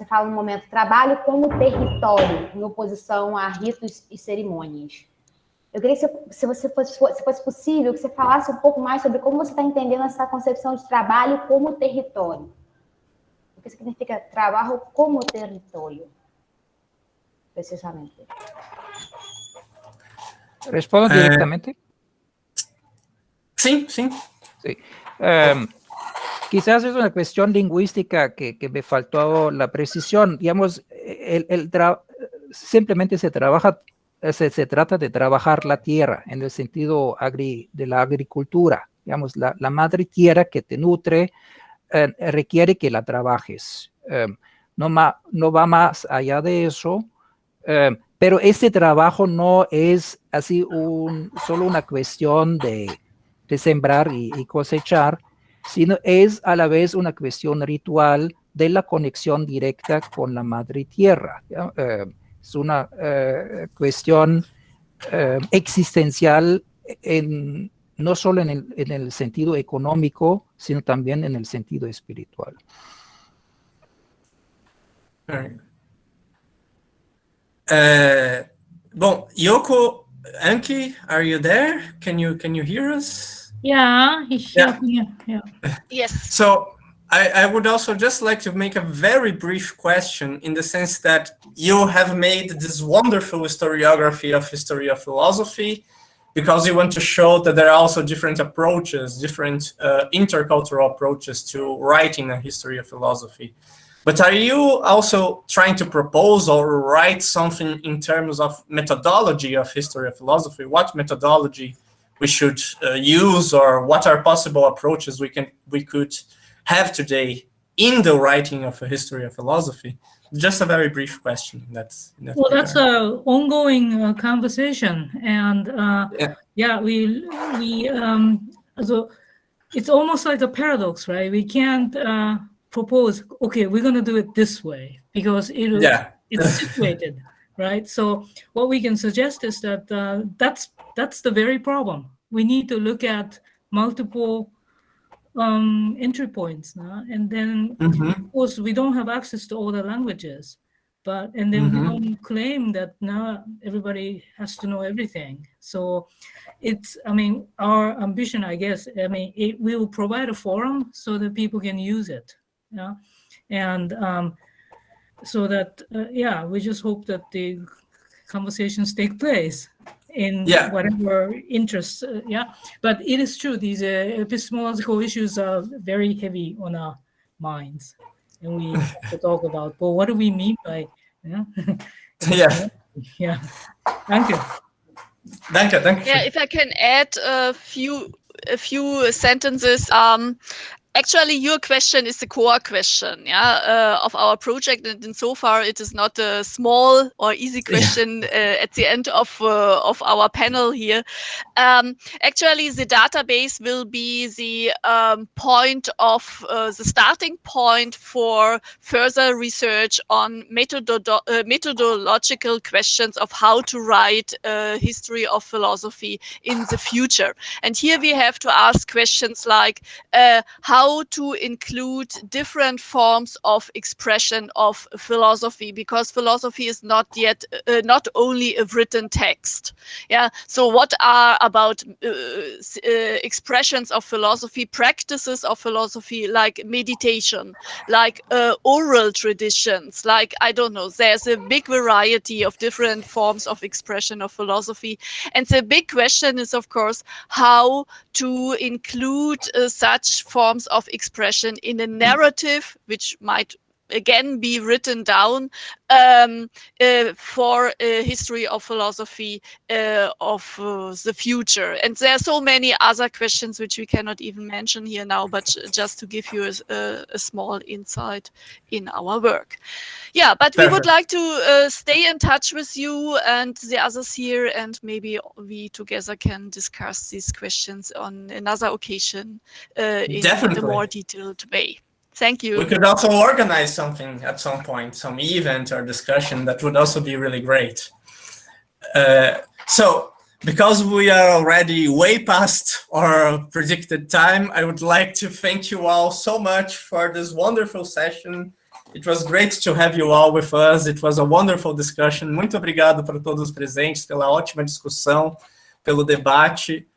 fala no momento trabalho como território, em oposição a ritos e cerimônias. Eu queria que, se fosse possível, que você falasse um pouco mais sobre como você está entendendo essa concepção de trabalho como território. O que significa trabalho como território, precisamente? ¿Respondo directamente? Sí. Sí. Quizás es una cuestión lingüística que me faltó la precisión. Digamos, simplemente se trata de trabajar la tierra en el sentido de la agricultura. Digamos, la madre tierra que te nutre requiere que la trabajes. no va más allá de eso, pero este trabajo no es así solo una cuestión de sembrar y cosechar, sino es a la vez una cuestión ritual de la conexión directa con la madre tierra. Es una cuestión existencial no solo en el sentido económico, sino también en el sentido espiritual. Bom, Yoko, Anke, are you there? Can you hear us? Yeah. Yes. So I would also just like to make a very brief question, in the sense that you have made this wonderful historiography of history of philosophy, because you want to show that there are also different approaches, different intercultural approaches to writing a history of philosophy. But are you also trying to propose or write something in terms of methodology of history of philosophy? What methodology we should use, or what are possible approaches we could have today in the writing of a history of philosophy? Just a very brief question. That's an ongoing conversation, and so it's almost like a paradox, right? We can't propose, okay, we're going to do it this way, because it's situated, right? So what we can suggest is that that's the very problem. We need to look at multiple entry points now, and then of course we don't have access to all the languages, and then we don't claim that now everybody has to know everything. So it's, our ambition, I guess, we will provide a forum so that people can use it, and so that we just hope that the conversations take place in whatever interests, But it is true, these epistemological issues are very heavy on our minds, and we have to talk about, but what do we mean by, Thank you. Yeah, if I can add a few sentences. Actually, your question is the core question, of our project, and so far it is not a small or easy question at the end of our panel here. Actually, the database will be the point of the starting point for further research on methodological questions of how to write a history of philosophy in the future. And here we have to ask questions like how to include different forms of expression of philosophy, because philosophy is not only a written text. So what are about expressions of philosophy, practices of philosophy, like meditation, like oral traditions, like, I don't know, there's a big variety of different forms of expression of philosophy. And the big question is, of course, how to include such forms of expression in a narrative, which might again be written down for a history of philosophy of the future. And there are so many other questions which we cannot even mention here now, but just to give you a small insight in our work. But we would like to stay in touch with you and the others here, and maybe we together can discuss these questions on another occasion in a more detailed way. Thank you. We could also organize something at some point, some event or discussion. That would also be really great. So, because we are already way past our predicted time, I would like to thank you all so much for this wonderful session. It was great to have you all with us. It was a wonderful discussion. Muito obrigado para todos os presentes, pela ótima discussão, pelo debate.